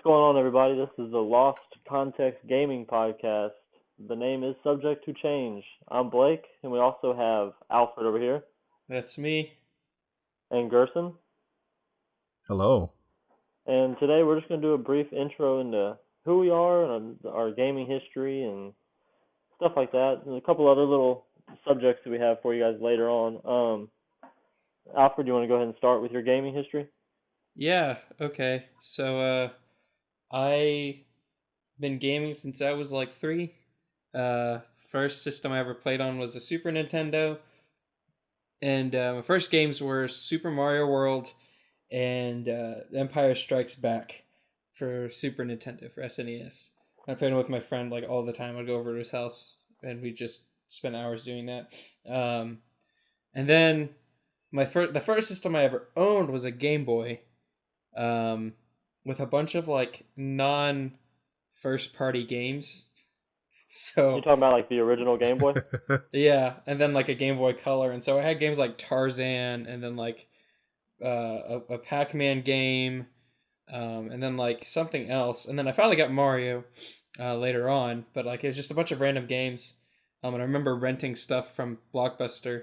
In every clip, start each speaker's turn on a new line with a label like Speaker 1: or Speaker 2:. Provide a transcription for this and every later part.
Speaker 1: going on, everybody? This is the Lost Context Gaming Podcast. The name is subject to change. I'm Blake, and we also have Alfred over here,
Speaker 2: That's me.
Speaker 1: and Gerson.
Speaker 3: Hello.
Speaker 1: And today we're just going to do a brief intro into who we are and our gaming history and stuff like that, and a couple other little subjects that we have for you guys later on. Alfred, you want to go ahead and start with your gaming history?
Speaker 2: Yeah, okay. I been gaming since I was like 3. First system I ever played on was a Super Nintendo. And my first games were Super Mario World and Empire Strikes Back for Super Nintendo, for SNES. I played with my friend like all the time. I'd go over to his house and we just spend hours doing that. And then the first system I ever owned was a Game Boy, with a bunch of like non first party games.
Speaker 1: You talking about like the original Game Boy?
Speaker 2: Yeah, and then like a Game Boy Color, and so I had games like Tarzan, and then like a Pac-Man game, and then like something else, and then I finally got Mario later on, but like it was just a bunch of random games. And I remember renting stuff from Blockbuster.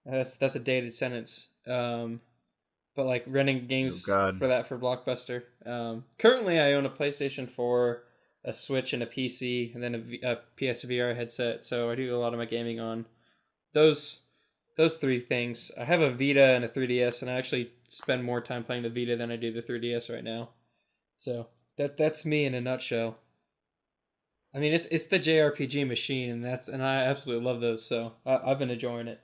Speaker 2: That's a dated sentence. But like renting games for Blockbuster. Currently, I own a PlayStation 4, a Switch, and a PC, and then a PSVR headset. So I do a lot of my gaming on those three things. I have a Vita and a 3DS, and I actually spend more time playing the Vita than I do the 3DS right now. So that's me in a nutshell. I mean, it's the JRPG machine, and I absolutely love those. So I've been enjoying it.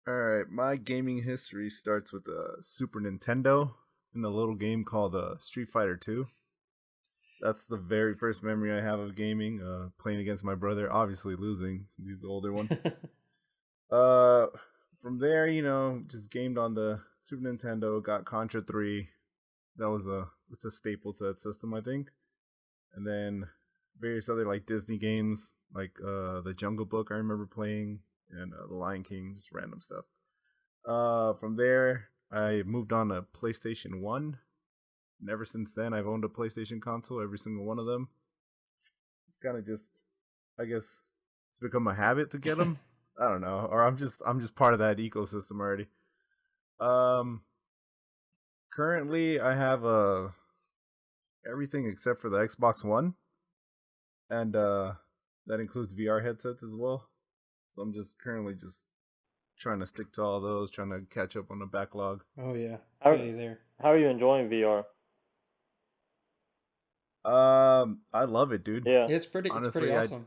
Speaker 3: Alright, my gaming history starts with the Super Nintendo and a little game called Street Fighter 2. That's the very first memory I have of gaming, playing against my brother, obviously losing since he's the older one. From there, just gamed on the Super Nintendo, got Contra 3. It's a staple to that system, I think. And then various other like Disney games, like the Jungle Book I remember playing, and The Lion King, just random stuff. From there, I moved on to PlayStation 1. And ever since then, I've owned a PlayStation console, every single one of them. It's kind of just, I guess, it's become a habit to get them. I don't know, or I'm just part of that ecosystem already. Currently, I have everything except for the Xbox One, and that includes VR headsets as well. So I'm just currently trying to stick to all those, trying to catch up on the backlog.
Speaker 2: Oh yeah,
Speaker 1: How are you enjoying VR?
Speaker 3: I love it, dude.
Speaker 1: Yeah,
Speaker 2: it's pretty awesome.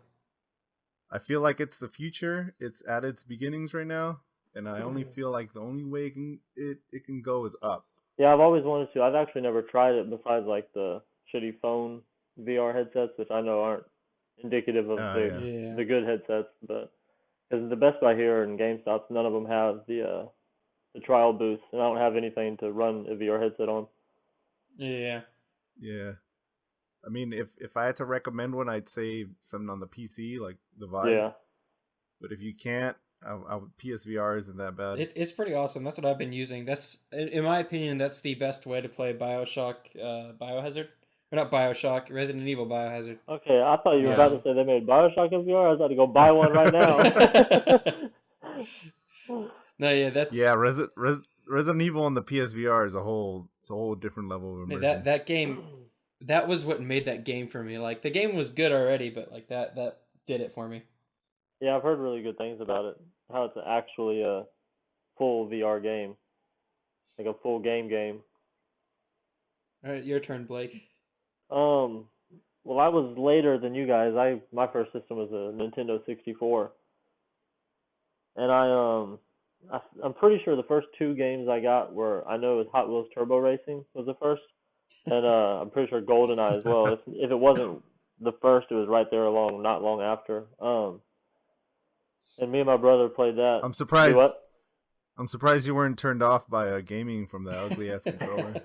Speaker 3: I feel like it's the future. It's at its beginnings right now, and I only feel like the only way it can go is up.
Speaker 1: Yeah, I've always wanted to. I've actually never tried it besides like the shitty phone VR headsets, which I know aren't indicative of the good headsets, but because the Best Buy here and GameStops, none of them have the trial boost, and I don't have anything to run a VR headset on.
Speaker 2: Yeah.
Speaker 3: Yeah. I mean, if I had to recommend one, I'd say something on the PC, like the Vive.
Speaker 1: Yeah.
Speaker 3: But if you can't, PSVR isn't that bad.
Speaker 2: It's pretty awesome. That's what I've been using. That's, in my opinion, that's the best way to play Bioshock, Biohazard. Or not Bioshock, Resident Evil Biohazard.
Speaker 1: Okay, I thought you were about to say they made Bioshock in VR. I was about to go buy one right now.
Speaker 2: No, yeah, that's...
Speaker 3: Yeah, Resident Evil on the PSVR is a whole different level of immersion.
Speaker 2: That game, that was what made that game for me. Like, the game was good already, but like that did it for me.
Speaker 1: Yeah, I've heard really good things about it. How it's actually a full VR game. Like a full game.
Speaker 2: Alright, your turn, Blake.
Speaker 1: Well, I was later than you guys. My first system was a Nintendo 64. And I'm pretty sure the first 2 games I got were, I know it was Hot Wheels Turbo Racing was the first. And I'm pretty sure GoldenEye as well. If it wasn't the first, it was right there not long after. And me and my brother played that.
Speaker 3: I'm surprised.
Speaker 1: What?
Speaker 3: I'm surprised you weren't turned off by gaming from the ugly ass controller.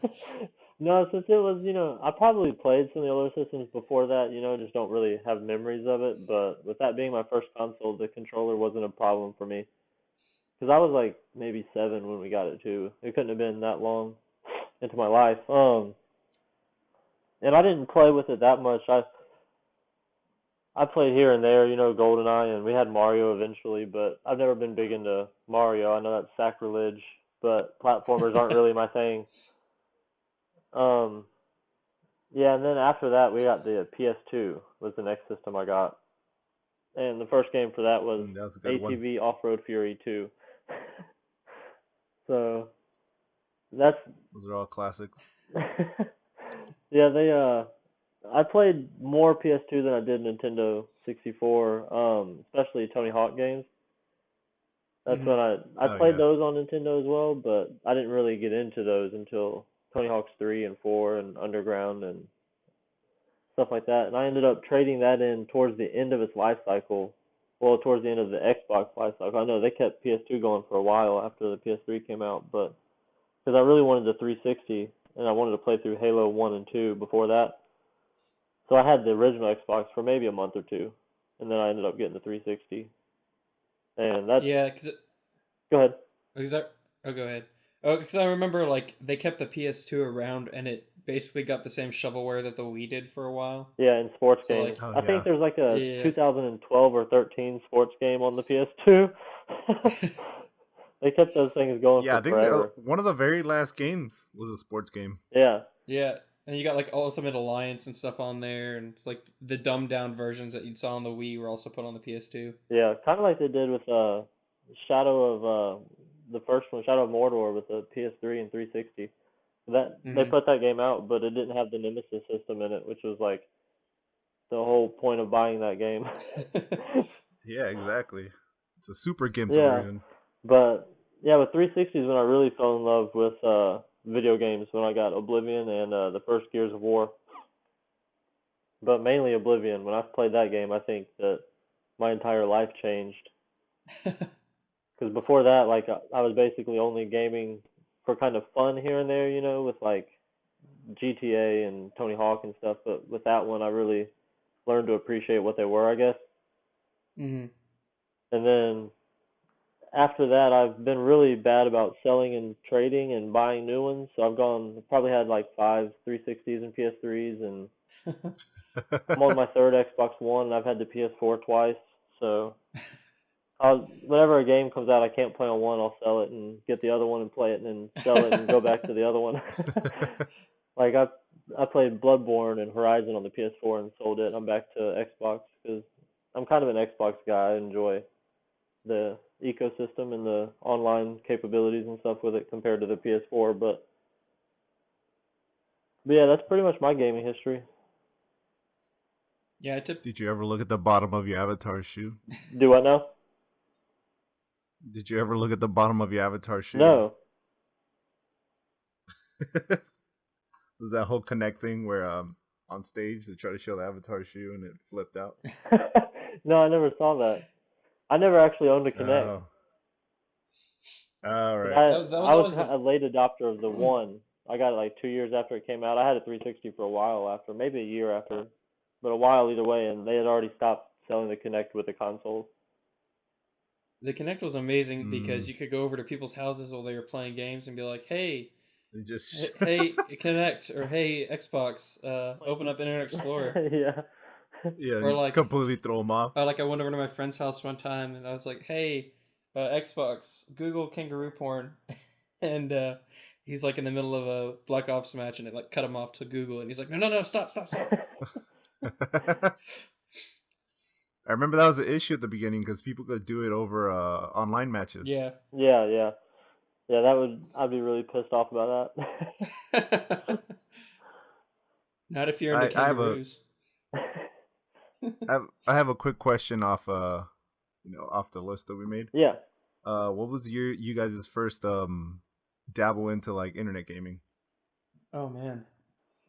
Speaker 1: No, since it was, I probably played some of the older systems before that, just don't really have memories of it. But with that being my first console, the controller wasn't a problem for me. Because I was like maybe 7 when we got it too. It couldn't have been that long into my life. and I didn't play with it that much. I played here and there, GoldenEye, and we had Mario eventually, but I've never been big into Mario. I know that's sacrilege, but platformers aren't really my thing. Um, yeah, and then after that, we got the PS2 was the next system I got, and the first game for that was
Speaker 3: That was a good one.
Speaker 1: ATV Off-Road Fury 2. So that's
Speaker 3: Those are all classics.
Speaker 1: yeah. I played more PS2 than I did Nintendo 64, especially Tony Hawk games. That's when I
Speaker 3: Oh,
Speaker 1: played
Speaker 3: yeah.
Speaker 1: those on Nintendo as well, but I didn't really get into those until Tony Hawk's 3 and 4 and Underground and stuff like that. And I ended up trading that in towards the end of its life cycle. Well, towards the end of the Xbox life cycle. I know they kept PS2 going for a while after the PS3 came out, but because I really wanted the 360 and I wanted to play through Halo 1 and 2 before that. So I had the original Xbox for maybe a month or two, and then I ended up getting the 360. And that's
Speaker 2: Yeah, because
Speaker 1: go ahead.
Speaker 2: go ahead. Oh, because I remember like they kept the PS2 around, and it basically got the same shovelware that the Wii did for a while.
Speaker 1: Yeah, in sports
Speaker 2: So
Speaker 1: games.
Speaker 2: like,
Speaker 3: Oh,
Speaker 1: I think
Speaker 3: yeah.
Speaker 1: there's like a
Speaker 2: yeah,
Speaker 1: 2012 or 13 sports game on the PS2. They kept those things going
Speaker 3: Yeah,
Speaker 1: for
Speaker 3: I think
Speaker 1: forever.
Speaker 3: one of the very last games was a sports game.
Speaker 1: Yeah.
Speaker 2: yeah, and you got like Ultimate Alliance and stuff on there, and it's like the dumbed down versions that you saw on the Wii were also put on the PS2.
Speaker 1: Yeah, kind of like they did with Shadow of the first one, Shadow of Mordor with the PS3 and 360. That they
Speaker 2: Mm-hmm.
Speaker 1: put that game out, but it didn't have the Nemesis system in it, which was like the whole point of buying that game.
Speaker 3: Yeah, exactly. It's a super gimped
Speaker 1: Yeah,
Speaker 3: version.
Speaker 1: but yeah, with 360 is when I really fell in love with video games, when I got Oblivion and the first Gears of War. But mainly Oblivion. When I played that game, I think that my entire life changed. Because before that, like I was basically only gaming for kind of fun here and there, with like GTA and Tony Hawk and stuff. But with that one, I really learned to appreciate what they were, I guess.
Speaker 2: Mm-hmm.
Speaker 1: And then after that, I've been really bad about selling and trading and buying new ones. So probably had like five 360s and PS3s, and I'm on my third Xbox One, and I've had the PS4 twice. So whenever a game comes out I can't play on one, I'll sell it and get the other one and play it, and then sell it and go back to the other one. Like I played Bloodborne and Horizon on the PS4 and sold it. And I'm back to Xbox because I'm kind of an Xbox guy. I enjoy the ecosystem and the online capabilities and stuff with it compared to the PS4. But yeah, that's pretty much my gaming history.
Speaker 2: Yeah,
Speaker 3: Did you ever look at the bottom of your avatar shoe?
Speaker 1: Do what now?
Speaker 3: Did you ever look at the bottom of your avatar shoe?
Speaker 1: No.
Speaker 3: Was that whole Connect thing where on stage they try to show the avatar shoe and it flipped out?
Speaker 1: No, I never saw that. I never actually owned a Kinect.
Speaker 3: Oh. All
Speaker 1: But
Speaker 3: right.
Speaker 2: that was
Speaker 1: I was
Speaker 2: always the
Speaker 1: a late adopter of the one. I got it like 2 years after it came out. I had a 360 for a while after, maybe a year after, but a while either way. And they had already stopped selling the Kinect with the console.
Speaker 2: The Kinect was amazing because you could go over to people's houses while they were playing games and be like, "Hey,
Speaker 3: Just
Speaker 2: hey, Kinect," or "Hey, Xbox, open up Internet Explorer."
Speaker 1: Yeah.
Speaker 3: yeah,
Speaker 2: Or
Speaker 3: just
Speaker 2: like,
Speaker 3: completely throw them off.
Speaker 2: I went over to my friend's house one time and I was like, "Hey, Xbox, Google kangaroo porn," and he's like in the middle of a Black Ops match and it like cut him off to Google and he's like, "No, stop."
Speaker 3: I remember that was an issue at the beginning because people could do it over online matches.
Speaker 2: Yeah.
Speaker 1: Yeah. I'd be really pissed off about that.
Speaker 2: Not if you're into kangaroos.
Speaker 3: I have a quick question off off the list that we made.
Speaker 1: Yeah.
Speaker 3: What was you guys' first dabble into like internet gaming?
Speaker 2: Oh man.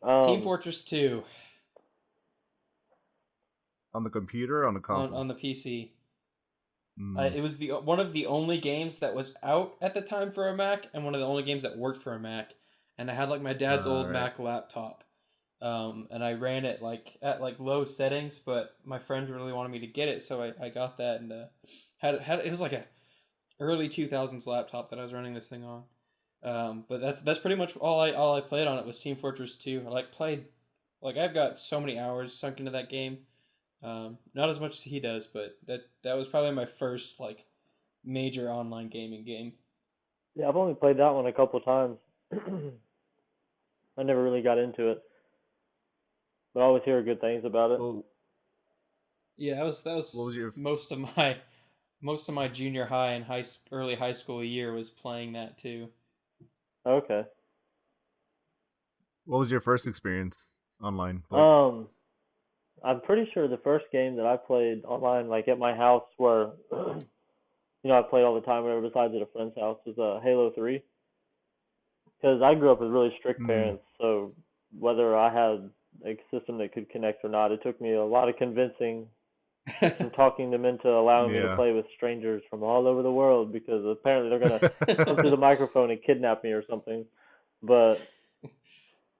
Speaker 2: Team
Speaker 1: Um,
Speaker 2: Fortress 2
Speaker 3: On the computer or on the console?
Speaker 2: on the PC.
Speaker 3: Mm.
Speaker 2: It was one of the only games that was out at the time for a Mac, and one of the only games that worked for a Mac. And I had like my dad's old
Speaker 3: Right.
Speaker 2: Mac laptop, and I ran it like at like low settings. But my friend really wanted me to get it, so I got that and had it was like a early 2000s laptop that I was running this thing on. But that's pretty much all I played on it was Team Fortress 2. I like played Like I've got so many hours sunk into that game. Not as much as he does, but that was probably my first like major online gaming game.
Speaker 1: Yeah, I've only played that one a couple times. I never really got into it, but I always hear good things about it.
Speaker 3: Well,
Speaker 2: Yeah, that
Speaker 3: what
Speaker 2: was
Speaker 3: was your
Speaker 2: most of my junior high and early high school year was playing that too.
Speaker 1: Okay.
Speaker 3: what was your first experience online? Like,
Speaker 1: Um, I'm pretty sure the first game that I played online, like at my house, where I played all the time, whenever besides at a friend's house, was Halo 3. Because I grew up with really strict
Speaker 3: hmm,
Speaker 1: parents, so whether I had a system that could connect or not, it took me a lot of convincing and talking them into allowing me to
Speaker 3: yeah.
Speaker 1: play with strangers from all over the world because apparently they're gonna come through the microphone and kidnap me or something. But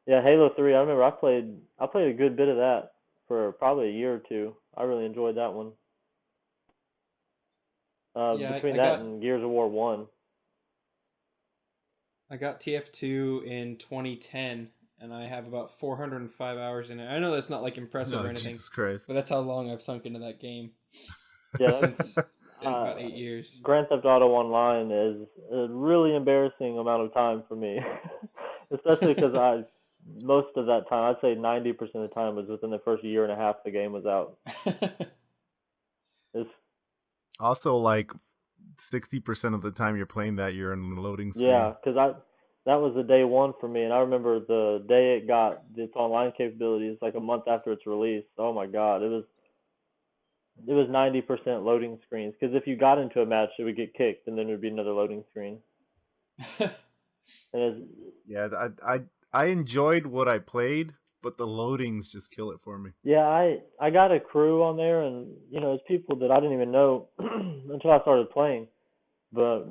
Speaker 1: yeah, Halo 3, I remember I played a good bit of that for probably a year or two. I really enjoyed that one.
Speaker 2: Yeah,
Speaker 1: Between that and Gears of War 1.
Speaker 2: I got TF2 in 2010, and I have about 405 hours in it. I know that's not like impressive
Speaker 3: No,
Speaker 2: or anything,
Speaker 3: Jesus Christ.
Speaker 2: but that's how long I've sunk into that game
Speaker 1: Yeah,
Speaker 2: since
Speaker 1: uh,
Speaker 2: about 8 years.
Speaker 1: Grand Theft Auto Online is a really embarrassing amount of time for me, especially because I most of that time, I'd say 90% of the time was within the first year and a half the game was out. It's
Speaker 3: Also, like 60% of the time you're playing that, you're in the loading
Speaker 1: Yeah,
Speaker 3: screen.
Speaker 1: because that was the day one for me, and I remember the day it got its online capabilities, like a month after its release. Oh my God, it was 90% loading screens. Because if you got into a match, it would get kicked, and then it would be another loading screen. And
Speaker 3: Yeah, I enjoyed what I played, but the loadings just kill it for me.
Speaker 1: yeah, I got a crew on there, and it's people that I didn't even know until I started playing. But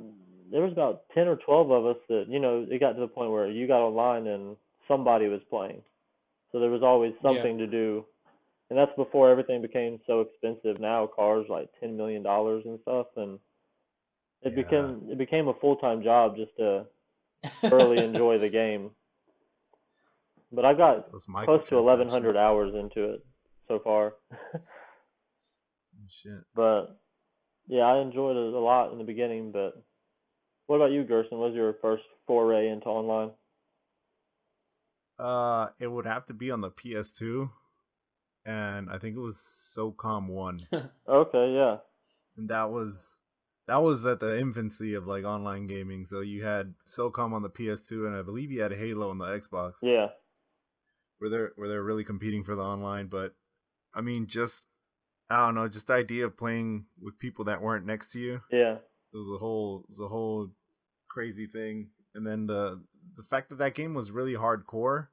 Speaker 1: there was about 10 or 12 of us that it got to the point where you got online and somebody was playing, so there was always
Speaker 2: Yeah,
Speaker 1: something to do. And that's before everything became so expensive. Now cars like $10 million and stuff, and it
Speaker 3: Yeah,
Speaker 1: became it became a full-time job just to thoroughly enjoy the game. But I got
Speaker 3: those
Speaker 1: close to 1,100
Speaker 3: microtransactions.
Speaker 1: hours into it so far.
Speaker 3: Shit.
Speaker 1: But yeah, I enjoyed it a lot in the beginning. But what about you, Gerson? What was your first foray into online?
Speaker 3: It would have to be on the PS2, and I think it was SOCOM 1.
Speaker 1: Okay, yeah,
Speaker 3: And that was at the infancy of like online gaming. So you had SOCOM on the PS2, and I believe you had Halo on the Xbox,
Speaker 1: yeah,
Speaker 3: where they're really competing for the online. But I mean, just I don't know, just the idea of playing with people that weren't next to you.
Speaker 1: yeah,
Speaker 3: It was a whole crazy thing. And then the fact that that game was really hardcore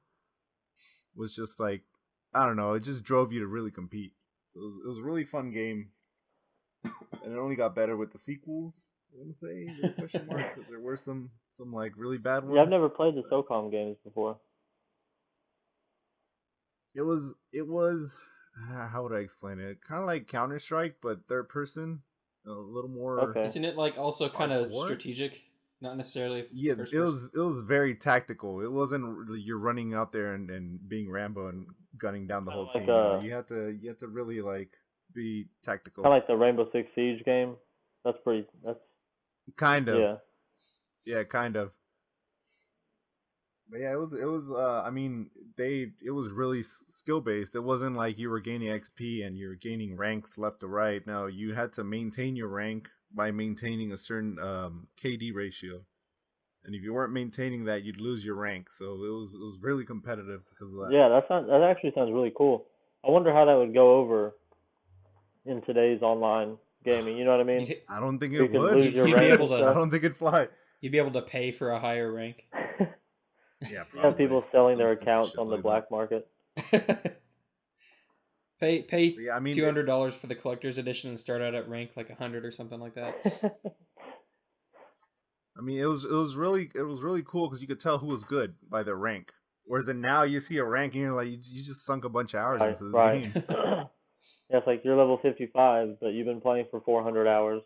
Speaker 3: was just like, I don't know, it just drove you to really compete. So it was a really fun game, and it only got better with the sequels. I want to say with a question mark because there were some like really bad
Speaker 1: yeah. I've
Speaker 3: ones.
Speaker 1: never played the SOCOM games before.
Speaker 3: It was how would I explain it? Kind of like Counter Strike, but third person, a little more
Speaker 1: Okay,
Speaker 2: isn't it like also kind of
Speaker 3: hardcore.
Speaker 2: strategic, not necessarily
Speaker 3: Yeah,
Speaker 2: first
Speaker 3: it
Speaker 2: person?
Speaker 3: was it was very tactical. It wasn't really you're running out there and being Rambo and gunning down the
Speaker 1: kind
Speaker 3: whole
Speaker 1: of like
Speaker 3: team. No, you had to really like be
Speaker 1: kind
Speaker 3: tactical.
Speaker 1: of like the Rainbow Six Siege game. That's pretty. That's
Speaker 3: Kind of.
Speaker 1: Yeah.
Speaker 3: Yeah, kind of. But yeah, it was I mean, it was really skill based. It wasn't like you were gaining XP and you were gaining ranks left to right. No, you had to maintain your rank by maintaining a certain KD ratio. And if you weren't maintaining that, you'd lose your rank. So it was really competitive because of that.
Speaker 1: Yeah, that actually sounds really cool. I wonder how that would go over in today's online gaming. You know what I mean?
Speaker 2: You'd
Speaker 3: I don't think it
Speaker 1: Where you could
Speaker 3: would.
Speaker 1: lose your
Speaker 2: you'd be
Speaker 1: rank
Speaker 2: able
Speaker 1: and
Speaker 3: I
Speaker 2: to
Speaker 1: stuff.
Speaker 3: don't think it'd fly.
Speaker 2: you'd be able to pay for a higher rank.
Speaker 3: Yeah,
Speaker 1: You have
Speaker 3: probably
Speaker 1: people selling
Speaker 3: some
Speaker 1: their
Speaker 3: stupid
Speaker 1: accounts
Speaker 3: shit
Speaker 1: on the
Speaker 3: like that.
Speaker 1: black market.
Speaker 3: So
Speaker 2: Pay
Speaker 3: yeah, I mean,
Speaker 2: $200 for the collector's edition and start out at rank like 100 or something like that.
Speaker 3: it was really cool because you could tell who was good by their rank. Whereas then now you see a rank and you're like, you just sunk a bunch of hours
Speaker 1: Right,
Speaker 3: into this
Speaker 1: right.
Speaker 3: game.
Speaker 1: Yeah, it's like you're level 55, but you've been playing for 400 hours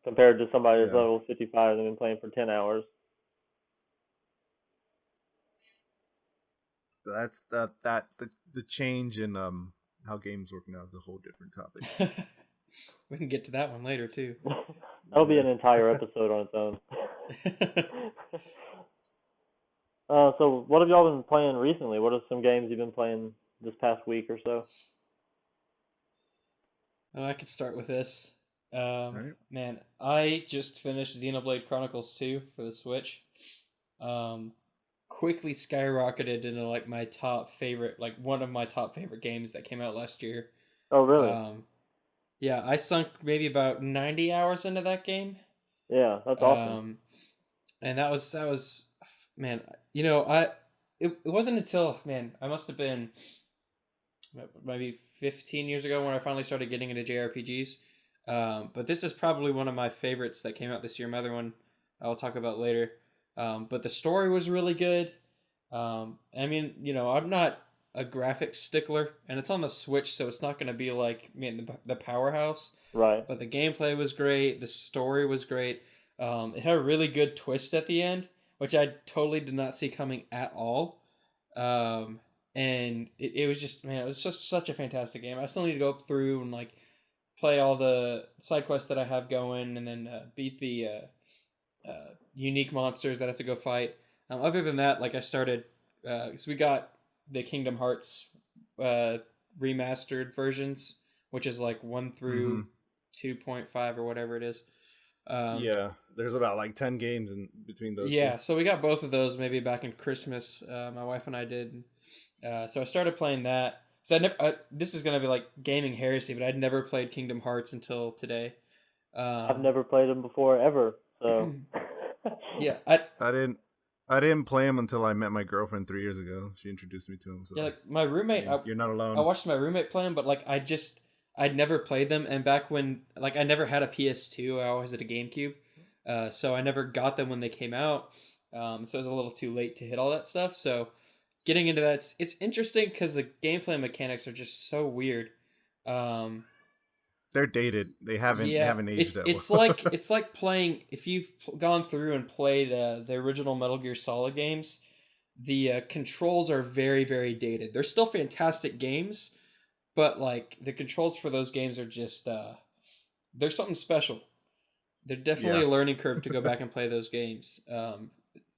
Speaker 1: compared to somebody that's
Speaker 3: Yeah,
Speaker 1: level 55 and been playing for 10 hours.
Speaker 3: That's the change in how games work now is a whole different topic.
Speaker 2: We can get to that one later too.
Speaker 1: That'll be an entire episode on its own. So what have y'all been playing recently? What are some games you've been playing this past week or so?
Speaker 2: I could start with this.
Speaker 3: Right.
Speaker 2: Man, I just finished Xenoblade Chronicles 2 for the Switch. Quickly skyrocketed into like my top favorite, like one of my top favorite games that came out last year.
Speaker 1: Oh, really?
Speaker 2: Yeah, I sunk maybe about 90 hours into that game.
Speaker 1: Yeah, that's awesome.
Speaker 2: And that was man, it wasn't until, man, I must have been maybe 15 years ago when I finally started getting into JRPGs. But this is probably one of my favorites that came out this year. My other one I'll talk about later. But the story was really good. I mean, I'm not a graphics stickler, and it's on the Switch, so it's not going to be like the powerhouse.
Speaker 1: Right.
Speaker 2: But the gameplay was great. The story was great. It had a really good twist at the end, which I totally did not see coming at all. And it was just, man, it was just such a fantastic game. I still need to go through and like play all the side quests that I have going, and then beat the unique monsters that I have to go fight. Other than that, like I started, so we got the Kingdom Hearts remastered versions, which is like 1 through 2.5 or whatever it is.
Speaker 3: Yeah, there's about like 10 games in between those.
Speaker 2: Yeah,
Speaker 3: two.
Speaker 2: so we got both of those maybe back in Christmas. My wife and I did. So I started playing that. So this is gonna be like gaming heresy, but I'd never played Kingdom Hearts until today.
Speaker 1: I've never played them before ever. So
Speaker 2: yeah,
Speaker 3: I didn't play them until I met my girlfriend 3 years ago. She introduced me to them. So
Speaker 2: yeah, like my roommate.
Speaker 3: You're not alone.
Speaker 2: I watched my roommate play them, but like I'd never played them, and back when like I never had a PS2, I always had a GameCube, so I never got them when they came out. So it was a little too late to hit all that stuff. So getting into that, it's interesting because the gameplay mechanics are just so weird.
Speaker 3: They're dated. They haven't aged that well.
Speaker 2: It's like playing, if you've gone through and played the original Metal Gear Solid games, the controls are very, very dated. They're still fantastic games, but like the controls for those games are just they're something special. They're definitely a learning curve to go back and play those games.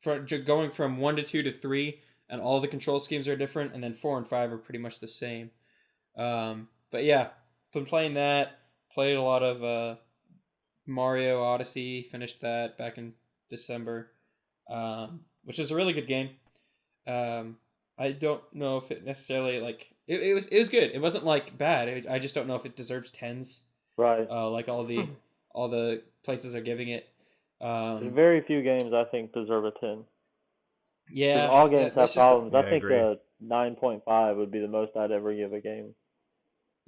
Speaker 2: Going from 1 to 2 to 3, and all the control schemes are different, and then 4 and 5 are pretty much the same. But yeah, been playing that. Played a lot of Mario Odyssey. Finished that back in December, which is a really good game. I don't know if it necessarily like it was good. It wasn't like bad. I just don't know if it deserves 10s.
Speaker 1: Right.
Speaker 2: Like all the places are giving it.
Speaker 1: Very few games I think deserve a 10.
Speaker 2: Yeah.
Speaker 1: All games have problems.
Speaker 3: I
Speaker 1: I think
Speaker 3: agree.
Speaker 1: 9.5 would be the most I'd ever give a game.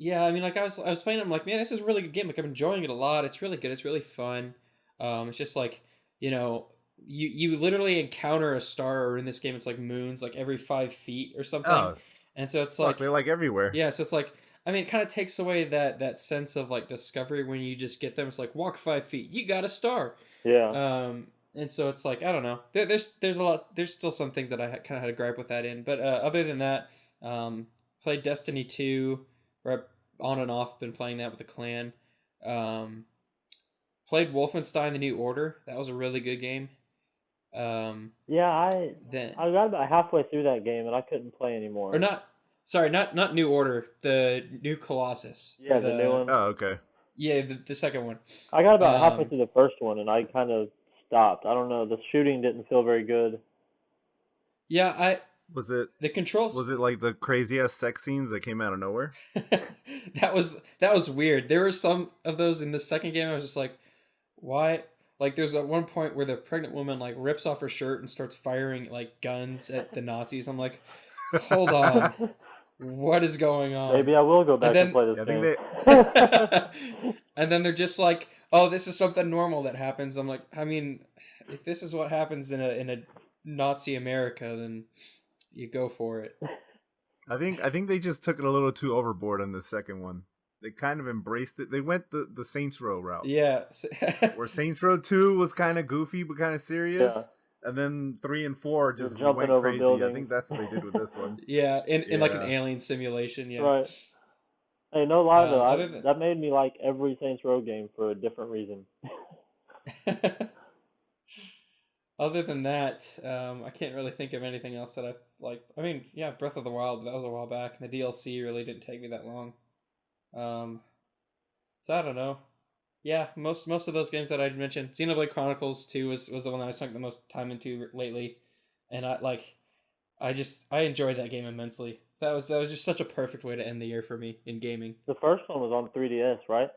Speaker 2: Yeah, I mean, like I was playing it, I'm like, man, this is a really good game. Like I'm enjoying it a lot. It's really good. It's really fun. It's just like, you literally encounter a star, or in this game, it's like moons, like every 5 feet or something.
Speaker 3: Oh,
Speaker 2: and so it's
Speaker 3: fuck, they're like everywhere.
Speaker 2: yeah, so it's like, I mean, it kind of takes away that sense of like discovery when you just get them. It's like walk 5 feet, you got a star.
Speaker 1: Yeah.
Speaker 2: And so it's like, I don't know. There's a lot. There's still some things that I kind of had a gripe with that in, but other than that, played Destiny 2. Where I've on and off been playing that with the clan. Played Wolfenstein: The New Order. That was a really good game.
Speaker 1: Yeah, I got about halfway through that game and I couldn't play anymore.
Speaker 2: Or not. Sorry, not New Order. The New Colossus.
Speaker 1: Yeah, the new one.
Speaker 3: Oh, okay.
Speaker 2: Yeah, the second one.
Speaker 1: I got about halfway through the first one and I kind of stopped. I don't know. The shooting didn't feel very good.
Speaker 2: Yeah,
Speaker 3: Was it
Speaker 2: the controls.
Speaker 3: Was it like the crazy ass sex scenes that came out of nowhere?
Speaker 2: that was weird. There were some of those in the second game. I was just like, why? Like, there's at one point where the pregnant woman like rips off her shirt and starts firing like guns at the Nazis. I'm like, hold on, what is going on?
Speaker 1: Maybe I will go back and play this game.
Speaker 2: And then they're just like, oh, this is something normal that happens. I'm like, I mean, if this is what happens in a Nazi America, then you go for it.
Speaker 3: I think they just took it a little too overboard on the second one. They kind of embraced it. They went the Saints Row route.
Speaker 2: Yeah.
Speaker 3: Where Saints Row 2 was kind of goofy but kind of serious.
Speaker 1: Yeah.
Speaker 3: and then 3 and 4
Speaker 1: You're
Speaker 3: just
Speaker 1: jumping
Speaker 3: went
Speaker 1: over
Speaker 3: crazy. I
Speaker 1: buildings.
Speaker 3: think that's what they did with this one.
Speaker 2: Yeah, in like an
Speaker 3: Yeah.
Speaker 2: alien simulation. Yeah.
Speaker 1: Right. Hey, no lie though,
Speaker 2: Other than
Speaker 1: that made me like every Saints Row game for a different reason.
Speaker 2: other than that, I can't really think of anything else that I like. I mean, yeah, Breath of the Wild, but that was a while back, and the DLC really didn't take me that long. Um, so I don't know. Yeah, most of those games that I mentioned, Xenoblade Chronicles 2 was the one that I sunk the most time into lately, and I enjoyed that game immensely. That was just such a perfect way to end the year for me in gaming.
Speaker 1: The first one was on 3DS, right?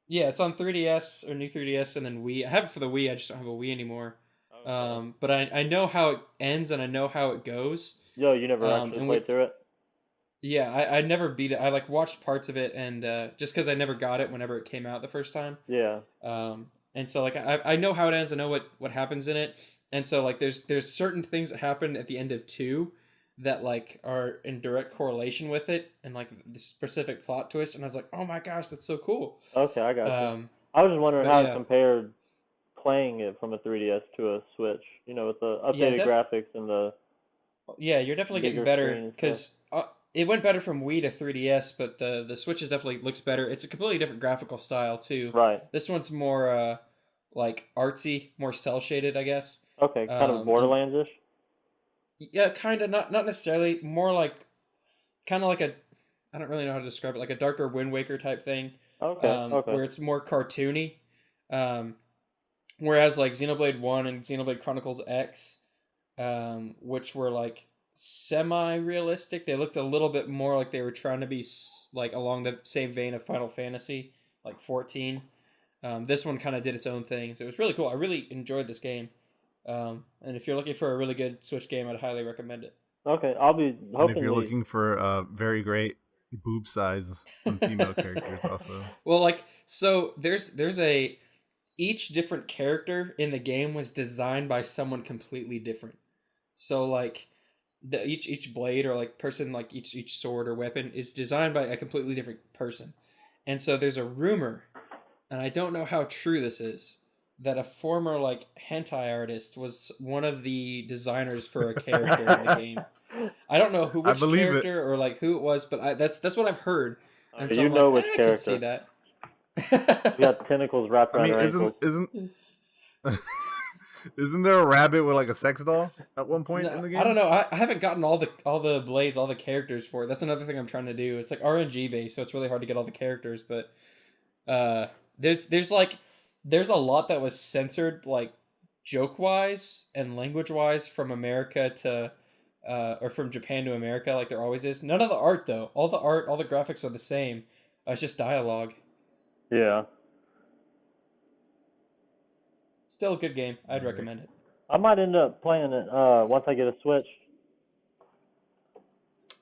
Speaker 2: Yeah, it's on 3DS or new 3DS, and then Wii. I have it for the Wii. I just don't have a Wii anymore.
Speaker 1: Okay.
Speaker 2: But I know how it ends and I know how it goes.
Speaker 1: Yo, you never actually
Speaker 2: And
Speaker 1: played through it?
Speaker 2: yeah, I never beat it. I like watched parts of it, and just because I never got it whenever it came out the first time.
Speaker 1: Yeah.
Speaker 2: And so like I know how it ends. I know what happens in it, and so like there's certain things that happen at the end of 2 that like are in direct correlation with it, and like the specific plot twist. And I was like, oh my gosh, that's so cool.
Speaker 1: Okay, I got you. I was just wondering
Speaker 2: But
Speaker 1: how it
Speaker 2: yeah,
Speaker 1: compared playing it from a 3DS to a Switch. You know, with the
Speaker 2: yeah,
Speaker 1: updated graphics and the
Speaker 2: yeah, you're definitely getting
Speaker 1: bigger
Speaker 2: better
Speaker 1: screen and stuff.
Speaker 2: because it went better from Wii to 3DS, but the Switch is definitely looks better. It's a completely different graphical style too.
Speaker 1: Right.
Speaker 2: This one's more like artsy, more cell shaded, I guess.
Speaker 1: Okay, kind of
Speaker 2: And
Speaker 1: Borderlands-ish.
Speaker 2: yeah, kind of not necessarily. More like kind of like a I don't really know how to describe it, like a darker Wind Waker type thing.
Speaker 1: Okay, okay.
Speaker 2: Where it's more cartoony. Whereas like Xenoblade 1 and Xenoblade Chronicles X, which were like semi-realistic, they looked a little bit more like they were trying to be like along the same vein of Final Fantasy, like 14. This one kind of did its own thing, so it was really cool. I really enjoyed this game. And if you're looking for a really good Switch game, I'd highly recommend it.
Speaker 1: Okay, I'll be
Speaker 3: And
Speaker 1: hoping
Speaker 3: if you're looking for very great boob size on female characters, also.
Speaker 2: Well, like so, there's a each different character in the game was designed by someone completely different. So like each blade or like person, like each sword or weapon is designed by a completely different person. And so there's a rumor, and I don't know how true this is, that a former like hentai artist was one of the designers for a character in the game. I don't know which character or like who it was, but that's what I've heard. And so
Speaker 1: you
Speaker 2: I'm
Speaker 1: know
Speaker 2: like,
Speaker 1: which
Speaker 2: I
Speaker 1: character.
Speaker 2: can see that.
Speaker 1: You got tentacles wrapped around her ankles.
Speaker 3: Isn't there a rabbit with like a sex doll at one point in the game?
Speaker 2: I don't know. I haven't gotten all the blades, all the characters for it. That's another thing I'm trying to do. It's like RNG based, so it's really hard to get all the characters. But there's a lot that was censored, like joke wise and language wise, from America to or from Japan to America, like there always is. None of the art though. All the graphics are the same. It's just dialogue.
Speaker 1: Yeah.
Speaker 2: Still a good game. I'd recommend it.
Speaker 1: I might end up playing it once I get a Switch.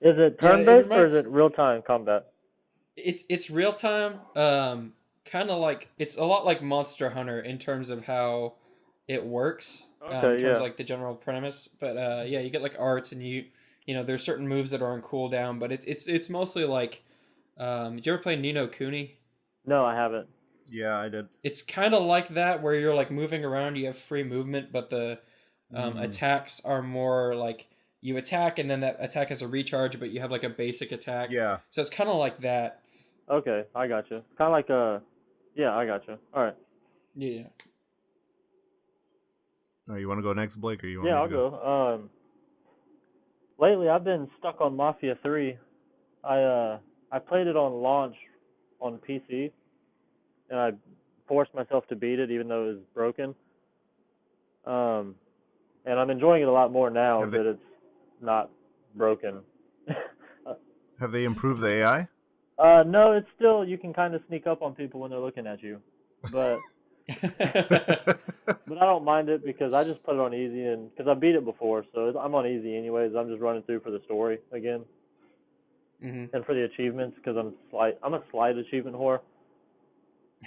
Speaker 1: Is it turn-based or is it real-time combat?
Speaker 2: It's real time. Kind of like it's a lot like Monster Hunter in terms of how it works.
Speaker 1: Okay,
Speaker 2: in terms
Speaker 1: yeah.
Speaker 2: of like the general premise. But yeah, you get like arts and you know there's certain moves that are on cooldown. But it's mostly like. Did you ever play Ni no Kuni?
Speaker 1: No, I haven't.
Speaker 3: Yeah, I did.
Speaker 2: It's kind of like that where you're like moving around, you have free movement, but the attacks are more like you attack and then that attack has a recharge, but you have like a basic attack.
Speaker 3: Yeah.
Speaker 2: So it's kind of like that.
Speaker 1: Okay, I got you. Kind of like yeah, I got you. All right.
Speaker 2: Yeah.
Speaker 3: Oh, you want to go next, Blake, or you want
Speaker 1: Yeah,
Speaker 3: me
Speaker 1: I'll
Speaker 3: to go?
Speaker 1: go. Lately I've been stuck on Mafia 3. I played it on launch on PC, and I forced myself to beat it even though it was broken. And I'm enjoying it a lot more now that it's not broken.
Speaker 3: Have they improved the AI?
Speaker 1: No, it's still, you can kind of sneak up on people when they're looking at you, but but I don't mind it because I just put it on easy, and because I beat it before, so I'm on easy anyways. I'm just running through for the story again.
Speaker 2: Mm-hmm.
Speaker 1: And for the achievements, because I'm a slight achievement whore.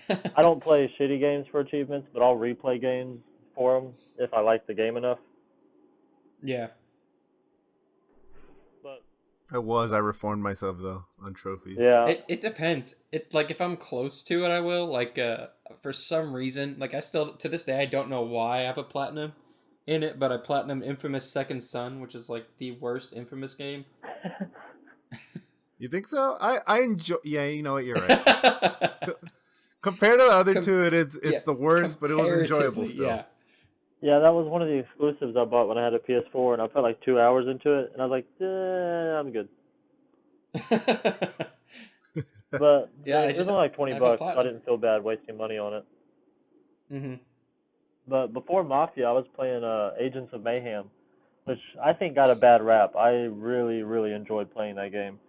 Speaker 1: I don't play shitty games for achievements, but I'll replay games for them if I like the game enough.
Speaker 2: Yeah.
Speaker 1: But
Speaker 3: I reformed myself though on trophies.
Speaker 1: yeah,
Speaker 2: It depends. It like if I'm close to it, I will. Like for some reason, like I still to this day I don't know why I have a platinum. in it, but I platinum Infamous Second Son, which is like the worst Infamous game.
Speaker 3: You think so? I enjoy. Yeah, you know what? You're right. Compared to the other two, it's the worst, but it was enjoyable still.
Speaker 2: Yeah.
Speaker 1: Yeah, that was one of the exclusives I bought when I had a PS4, and I put like 2 hours into it, and I was like, I'm good. But
Speaker 2: yeah,
Speaker 1: it was only like $20, so I didn't feel bad wasting money on it.
Speaker 2: Mhm.
Speaker 1: But before Mafia, I was playing Agents of Mayhem, which I think got a bad rap. I really, really enjoyed playing that game.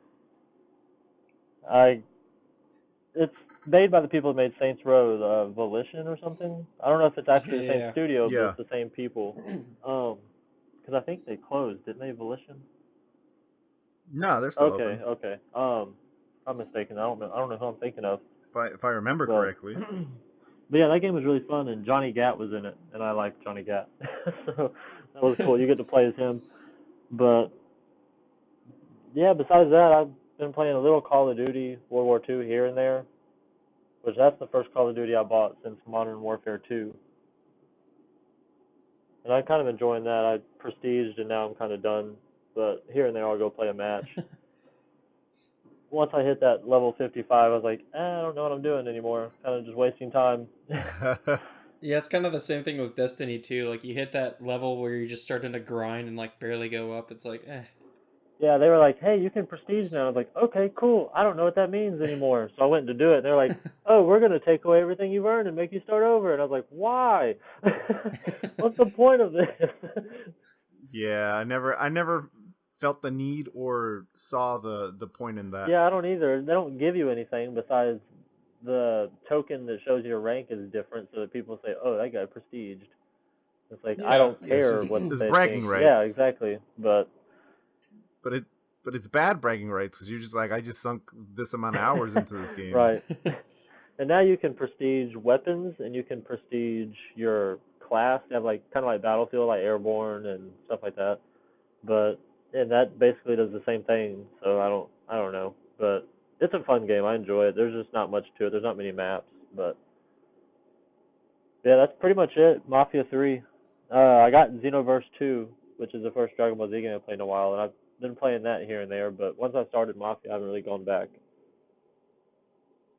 Speaker 1: It's made by the people that made Saints Row, Volition or something. I don't know if it's actually the same studio, but it's the same people. Because I think they closed, didn't they? Volition?
Speaker 3: No, they're still open.
Speaker 1: Okay. I'm mistaken. I don't know who I'm thinking of.
Speaker 3: If I remember correctly.
Speaker 1: But yeah, that game was really fun, and Johnny Gat was in it, and I liked Johnny Gat, so that was cool. You get to play as him. But yeah, besides that, I've been playing a little Call of Duty World War II here and there, which that's the first Call of Duty I bought since Modern Warfare 2. And I'm kind of enjoying that. I prestiged, and now I'm kind of done. But here and there, I'll go play a match. Once I hit that level 55, I was like, I don't know what I'm doing anymore. Kind of just wasting time.
Speaker 2: Yeah, it's kind of the same thing with Destiny 2. Like, you hit that level where you're just starting to grind and, like, barely go up. It's like,
Speaker 1: Yeah, they were like, hey, you can prestige now. I was like, okay, cool. I don't know what that means anymore. So I went to do it, and they're like, oh, we're going to take away everything you've earned and make you start over. And I was like, why? What's the point of this?
Speaker 3: Yeah, I never felt the need or saw the point in that.
Speaker 1: Yeah, I don't either. They don't give you anything besides the token that shows your rank is different, so that people say, oh, that guy prestiged. It's like, I don't care what
Speaker 3: it's
Speaker 1: they
Speaker 3: bragging
Speaker 1: think.
Speaker 3: rights.
Speaker 1: Yeah, exactly. But
Speaker 3: it's bad bragging rights, because you're just like, I just sunk this amount of hours into this game.
Speaker 1: Right. And now you can prestige weapons, and you can prestige your class. You have like kind of like Battlefield, like Airborne and stuff like that. And that basically does the same thing. So I don't know, but it's a fun game. I enjoy it. There's just not much to it. There's not many maps, but yeah, that's pretty much it. Mafia 3. I got Xenoverse 2, which is the first Dragon Ball Z game I've played in a while, and I've been playing that here and there. But once I started Mafia, I haven't really gone back.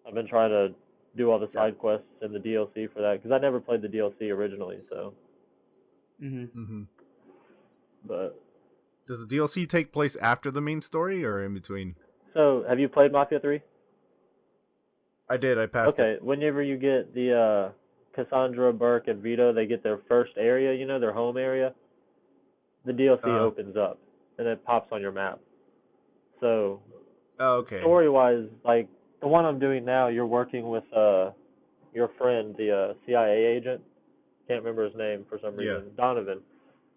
Speaker 1: I've been trying to do all the side quests and the DLC for that, because I never played the DLC originally. So. But.
Speaker 3: Does the DLC take place after the main story or in between?
Speaker 1: So, have you played Mafia 3?
Speaker 3: I did. I passed it.
Speaker 1: Okay, whenever you get the Cassandra, Burke, and Vito, they get their first area, their home area, the DLC opens up, and it pops on your map. So, story-wise, like, the one I'm doing now, you're working with your friend, the CIA agent. Can't remember his name for some reason. Yeah. Donovan.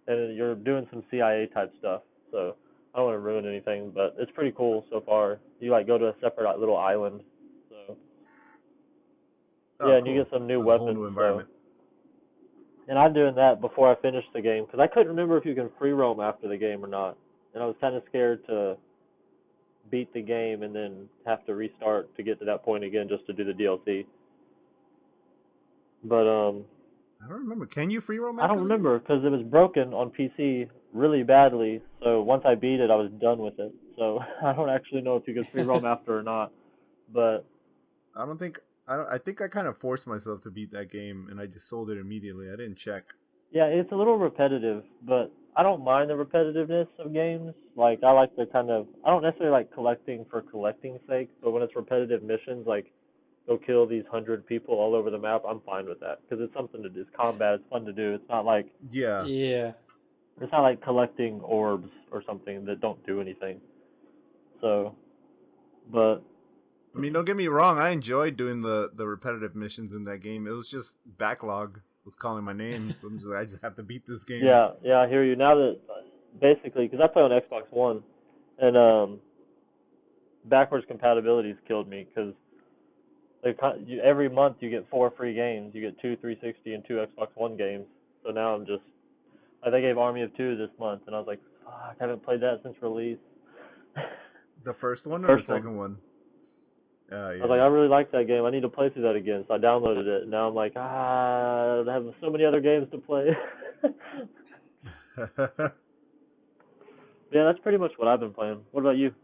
Speaker 1: And you're doing some CIA-type stuff. So, I don't want to ruin anything, but it's pretty cool so far. You, like, go to a separate little island. So, and you get some new weapons. A whole new environment. And I'm doing that before I finish the game, because I couldn't remember if you can free roam after the game or not. And I was kind of scared to beat the game and then have to restart to get to that point again just to do the DLC. But
Speaker 3: I don't remember. Can you free roam?
Speaker 1: I don't remember, because it was broken on PC really badly. So once I beat it, I was done with it. So I don't actually know if you can free roam after or not. But
Speaker 3: I think I kind of forced myself to beat that game, and I just sold it immediately. I didn't check. Yeah,
Speaker 1: it's a little repetitive, but I don't mind the repetitiveness of games. Like, I like the kind of, I don't necessarily like collecting for collecting's sake, but when it's repetitive missions, like, go kill these 100 people all over the map, I'm fine with that, because it's something to do. It's combat, it's fun to do. It's not like,
Speaker 2: yeah.
Speaker 1: It's not like collecting orbs or something that don't do anything. So, but
Speaker 3: I mean, don't get me wrong, I enjoyed doing the repetitive missions in that game. It was just backlog was calling my name, so I just have to beat this game.
Speaker 1: Yeah, I hear you. Now that, basically, because I play on Xbox One, and backwards compatibility's killed me, because every month you get 4 free games. You get 2 360 and 2 Xbox One games. So now I'm just, they gave Army of Two this month, and I was like, fuck, I haven't played that since release.
Speaker 3: The first one or the second one? Yeah.
Speaker 1: I was like, I really like that game. I need to play through that again. So I downloaded it. And now I'm like, I have so many other games to play. Yeah, that's pretty much what I've been playing. What about you?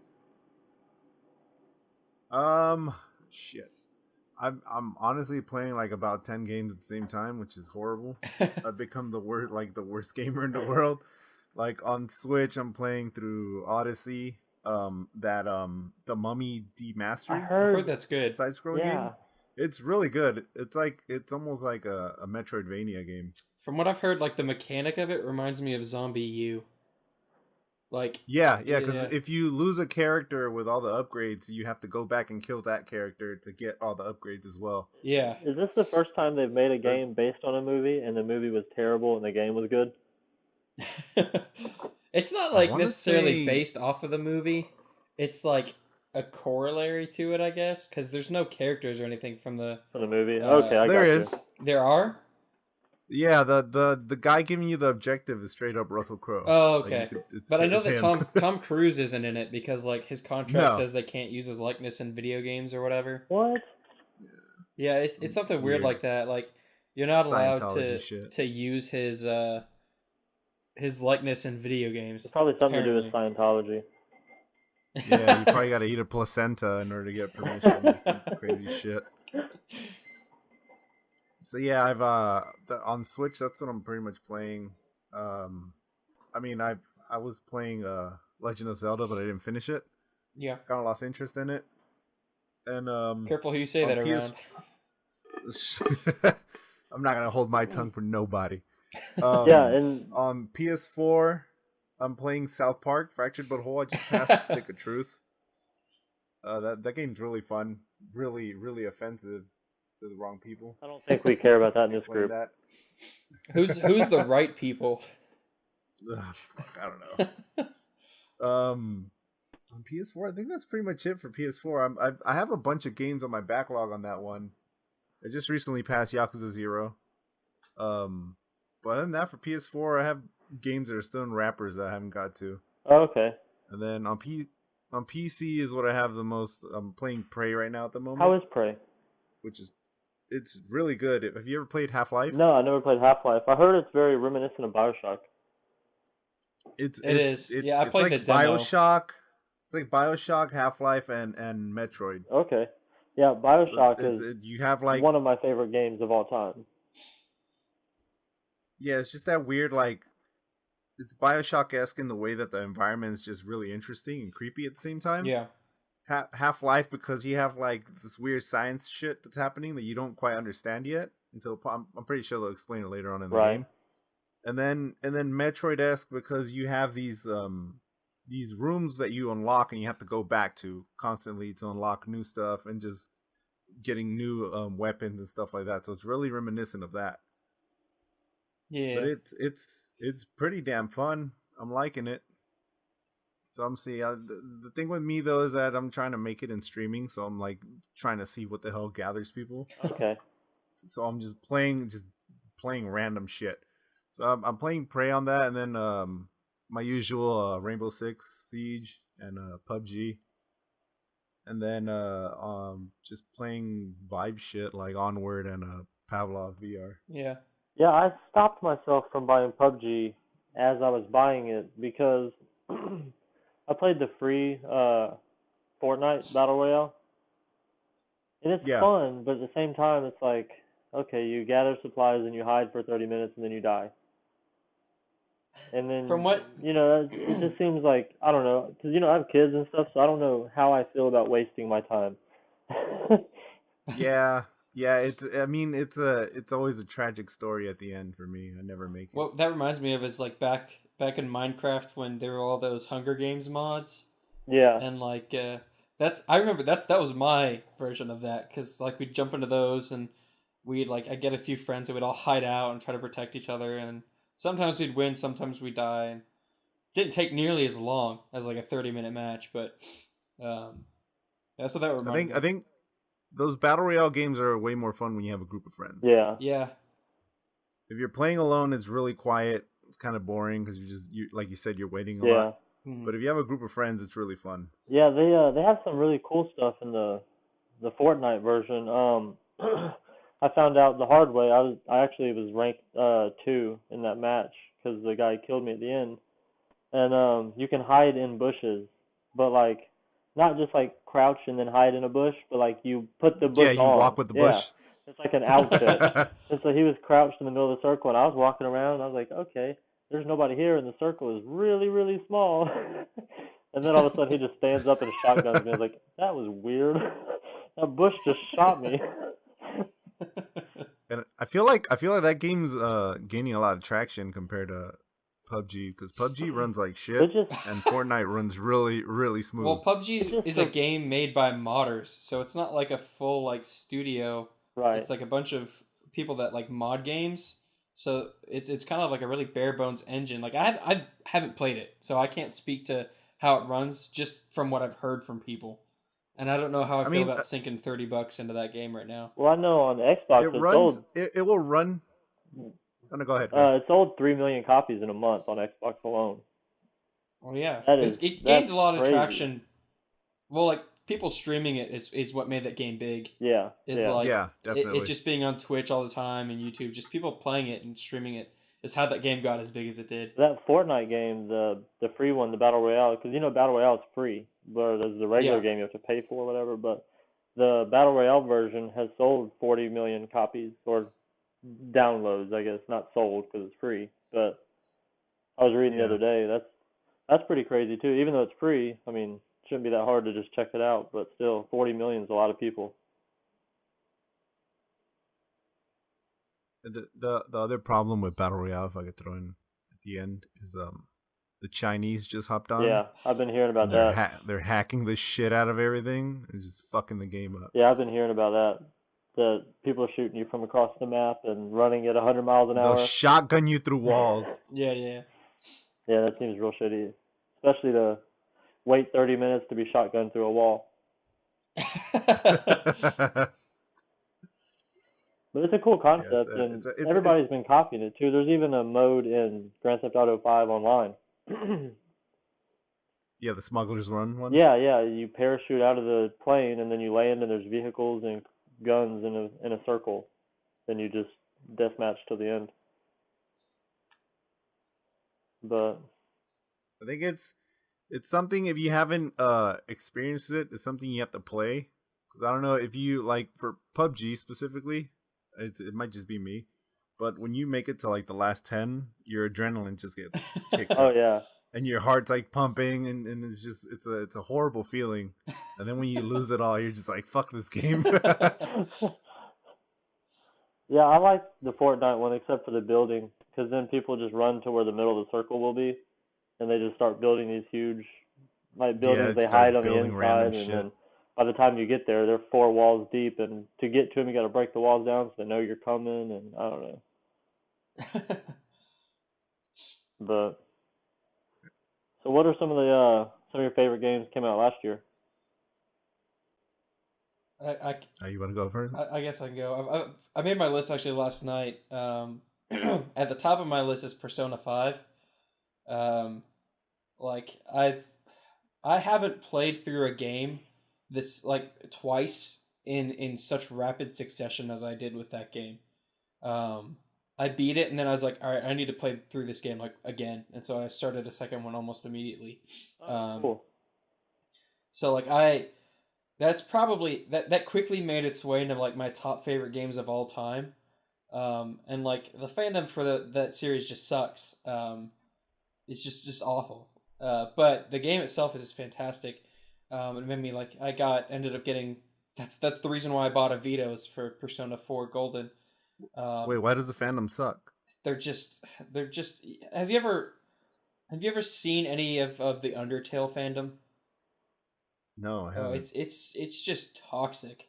Speaker 3: um, shit. I'm honestly playing like about 10 games at the same time, which is horrible. I've become the worst gamer in the world. Like on Switch, I'm playing through Odyssey. The Mummy
Speaker 1: I
Speaker 3: Demastered
Speaker 2: I've heard
Speaker 1: heard,
Speaker 2: that's good.
Speaker 3: side-scrolling game.
Speaker 1: yeah.
Speaker 3: It's really good. It's almost like a Metroidvania game.
Speaker 2: From what I've heard, like the mechanic of it reminds me of Zombie U. Like,
Speaker 3: Yeah, because
Speaker 2: yeah,
Speaker 3: if you lose a character with all the upgrades, you have to go back and kill that character to get all the upgrades as well.
Speaker 2: yeah.
Speaker 1: Is this the first time they've made a
Speaker 3: So
Speaker 1: game based on a movie and the movie was terrible and the game was good?
Speaker 2: It's not
Speaker 3: I
Speaker 2: like
Speaker 3: want to
Speaker 2: necessarily
Speaker 3: say,
Speaker 2: based off of the movie. It's like a corollary to it, I guess, because there's no characters or anything from the.
Speaker 1: For the movie?
Speaker 2: Uh,
Speaker 1: Okay, I
Speaker 3: there
Speaker 1: got you.
Speaker 3: is.
Speaker 2: There are.
Speaker 3: Yeah, the guy giving you the objective is straight up Russell Crowe.
Speaker 2: Oh,
Speaker 3: Like you
Speaker 2: okay.
Speaker 3: could,
Speaker 2: But I know
Speaker 3: it's
Speaker 2: that
Speaker 3: him.
Speaker 2: Tom Cruise isn't in it because like his contract
Speaker 3: No,
Speaker 2: says they can't use his likeness in video games or whatever.
Speaker 1: What?
Speaker 2: Yeah, it's something weird
Speaker 3: weird
Speaker 2: like that. Like you're not allowed
Speaker 3: Scientology shit.
Speaker 2: to use his likeness in video games.
Speaker 1: It's probably something to do with
Speaker 2: Apparently.
Speaker 1: Scientology.
Speaker 3: Yeah, you probably got to eat a placenta in order to get permission or some crazy shit. So yeah, I've on Switch. That's what I'm pretty much playing. I mean, I was playing Legend of Zelda, but I didn't finish it.
Speaker 2: Yeah.
Speaker 3: Kind of lost interest in it. And
Speaker 2: Careful who you say
Speaker 3: on
Speaker 2: that
Speaker 3: PS
Speaker 2: around.
Speaker 3: I'm not gonna hold my tongue for nobody.
Speaker 1: Yeah, and
Speaker 3: On PS4, I'm playing South Park: Fractured But Whole. I just passed the Stick of Truth. That game's really fun, really offensive to the wrong people.
Speaker 1: I don't think we care about that in this
Speaker 3: Playing
Speaker 1: group.
Speaker 3: that.
Speaker 2: Who's the right people?
Speaker 3: Ugh, fuck, I don't know. On PS4, I think that's pretty much it for PS4. I have a bunch of games on my backlog on that one. I just recently passed Yakuza 0. But other than that, for PS4, I have games that are still in wrappers that I haven't got to.
Speaker 1: Oh, okay.
Speaker 3: And then on PC is what I have the most. I'm playing Prey right now at the moment.
Speaker 1: How is Prey?
Speaker 3: Which is, it's really good. Have you ever played Half-Life?
Speaker 1: No, I never played Half-Life. I heard it's very reminiscent of BioShock.
Speaker 3: It
Speaker 2: is. Yeah, I
Speaker 3: it's
Speaker 2: played
Speaker 3: like
Speaker 2: the demo.
Speaker 3: BioShock. It's like BioShock, Half-Life, and Metroid.
Speaker 1: Okay. Yeah,
Speaker 3: So
Speaker 1: BioShock is
Speaker 3: you have like,
Speaker 1: one of my favorite games of all time.
Speaker 3: yeah, it's just that weird, like, it's BioShock-esque in the way that the environment is just really interesting and creepy at the same time.
Speaker 2: Yeah.
Speaker 3: Half-Life, because you have like this weird science shit that's happening that you don't quite understand yet until I'm pretty sure they'll explain it later on in the
Speaker 1: Right.
Speaker 3: game. And then Metroid-esque because you have these rooms that you unlock and you have to go back to constantly to unlock new stuff and just getting new weapons and stuff like that. So it's really reminiscent of that.
Speaker 2: Yeah.
Speaker 3: But it's pretty damn fun. I'm liking it. So I'm seeing the thing with me though is that I'm trying to make it in streaming, so I'm like trying to see what the hell gathers people.
Speaker 1: Okay.
Speaker 3: So I'm just playing random shit. So I'm playing Prey on that, and then my usual Rainbow Six Siege and PUBG, and then just playing vibe shit like Onward and Pavlov VR.
Speaker 2: Yeah.
Speaker 1: Yeah, I stopped myself from buying PUBG as I was buying it because I played the free Fortnite Battle Royale. And it's
Speaker 3: Yeah.
Speaker 1: fun, but at the same time, it's like, okay, you gather supplies and you hide for 30 minutes and then you die. And then,
Speaker 2: From what-
Speaker 1: it just seems like, I don't know, because, I have kids and stuff, so I don't know how I feel about wasting my time.
Speaker 3: Yeah. It's always a tragic story at the end for me. I never make it.
Speaker 2: What that reminds me of is like back in Minecraft when there were all those Hunger Games mods,
Speaker 1: Yeah.
Speaker 2: and like I remember that was my version of that because like we'd jump into those and we'd like I'd get a few friends that would all hide out and try to protect each other, and sometimes we'd win, sometimes we'd die, and didn't take nearly as long as like a 30-minute match, but that's what that reminded me.
Speaker 3: I think those battle royale games are way more fun when you have a group of friends.
Speaker 1: Yeah.
Speaker 2: Yeah.
Speaker 3: If you're playing alone, it's really quiet. It's kind of boring because you like you said, you're waiting a
Speaker 1: Yeah.
Speaker 3: lot. But if you have a group of friends, it's really fun.
Speaker 1: Yeah, they have some really cool stuff in the Fortnite version. I found out the hard way. I actually was ranked 2 in that match because the guy killed me at the end. And you can hide in bushes, but like not just like crouch and then hide in a bush, but like you put the
Speaker 3: Yeah,
Speaker 1: bush
Speaker 3: you
Speaker 1: on.
Speaker 3: walk with the
Speaker 1: Yeah,
Speaker 3: bush.
Speaker 1: it's like an outfit. And so he was crouched in the middle of the circle, and I was walking around. And I was like, okay, there's nobody here, and the circle is really, really small. And then all of a sudden, he just stands up and shotguns me. I was like, that was weird. That bush just shot me.
Speaker 3: And I feel like that game's gaining a lot of traction compared to PUBG, because PUBG runs like shit
Speaker 1: It's just,
Speaker 3: and Fortnite runs really really
Speaker 2: Well,
Speaker 3: smooth.
Speaker 1: it's
Speaker 2: PUBG
Speaker 1: just
Speaker 2: is a game made by modders, so it's not like a full like studio.
Speaker 1: right.
Speaker 2: It's like a bunch of people that like mod games. So it's kind of like a really bare bones engine. Like I haven't played it, so I can't speak to how it runs just from what I've heard from people. And I don't know how I
Speaker 3: I
Speaker 2: feel
Speaker 3: mean,
Speaker 2: about sinking $30 into that game right now.
Speaker 1: Well, I know on
Speaker 3: it
Speaker 1: Xbox it
Speaker 3: runs.
Speaker 1: sold
Speaker 3: It will run. Oh, no, go ahead. Go ahead.
Speaker 1: it sold 3 million copies in a month on Xbox alone.
Speaker 2: Well, yeah,
Speaker 1: That
Speaker 2: because
Speaker 1: is
Speaker 2: it
Speaker 1: that's
Speaker 2: gained a lot of
Speaker 1: crazy.
Speaker 2: traction. Well, like people streaming it is what made that game big.
Speaker 1: Yeah,
Speaker 2: Is
Speaker 1: yeah.
Speaker 2: like
Speaker 3: Yeah,
Speaker 2: it
Speaker 3: definitely.
Speaker 2: just being on Twitch all the time and YouTube, just people playing it and streaming it is how that game got as big as it did.
Speaker 1: That Fortnite game, the free one, the Battle Royale, because you know Battle Royale is free, but there's the regular
Speaker 2: Yeah.
Speaker 1: game you have to pay for or whatever. But the Battle Royale version has sold 40 million copies or downloads, I guess, not sold because it's free. But I was reading the
Speaker 3: Yeah.
Speaker 1: other day, that's pretty crazy too. Even though it's free, I mean, it shouldn't be that hard to just check it out. But still, 40 million is a lot of people.
Speaker 3: The other problem with Battle Royale, if I could throw in at the end, is the Chinese just hopped on
Speaker 1: Yeah, I've been hearing about
Speaker 3: and
Speaker 1: that.
Speaker 3: they're hacking the shit out of everything and just fucking the game up.
Speaker 1: Yeah, I've been hearing about that. That people are shooting you from across the map and running at 100 miles an
Speaker 3: They'll
Speaker 1: hour.
Speaker 3: shotgun you through walls.
Speaker 2: Yeah, yeah.
Speaker 1: Yeah, that seems real shitty. Especially to wait 30 minutes to be shotgunned through a wall. But it's a cool
Speaker 3: Yeah,
Speaker 1: concept, and everybody's been copying it too. There's even a mode in Grand Theft Auto 5 online.
Speaker 3: yeah, the Smuggler's Run one.
Speaker 1: Yeah, yeah. You parachute out of the plane, and then you land, and there's vehicles and guns in a circle. Then you just deathmatch till the end. But
Speaker 3: I think it's something, if you haven't experienced it, it's something you have to play. Because I don't know if you like, for PUBG specifically, it might just be me, but when you make it to like the last 10, your adrenaline just gets kicked
Speaker 1: oh
Speaker 3: up.
Speaker 1: yeah,
Speaker 3: And your heart's like pumping, and it's just it's a horrible feeling. And then when you lose it all, you're just like, fuck this game.
Speaker 1: yeah. I like the Fortnite one except for the building, because then people just run to where the middle of the circle will be, and they just start building these huge like buildings. They hide on the inside, and then by the time you get there, they're 4 walls deep, and to get to them, you got to break the walls down so they know you're coming, and I don't know. But so, what are some of your favorite games came out last year?
Speaker 3: You want to go first?
Speaker 2: I guess I can go. I made my list actually last night. At the top of my list is Persona 5. Like I haven't played through a game this like twice in such rapid succession as I did with that game. I beat it and then I was like, all right, I need to play through this game like again, and so I started a second one almost immediately.
Speaker 1: Cool.
Speaker 2: So like that's probably that quickly made its way into like my top favorite games of all time. And like the fandom for that series just sucks. It's just awful. But the game itself is fantastic. It made me like ended up getting that's the reason why I bought a Vito's for Persona 4 Golden.
Speaker 3: Wait, why does the fandom suck?
Speaker 2: They're just have you ever seen any of the Undertale fandom?
Speaker 3: No, I haven't.
Speaker 2: It's just toxic.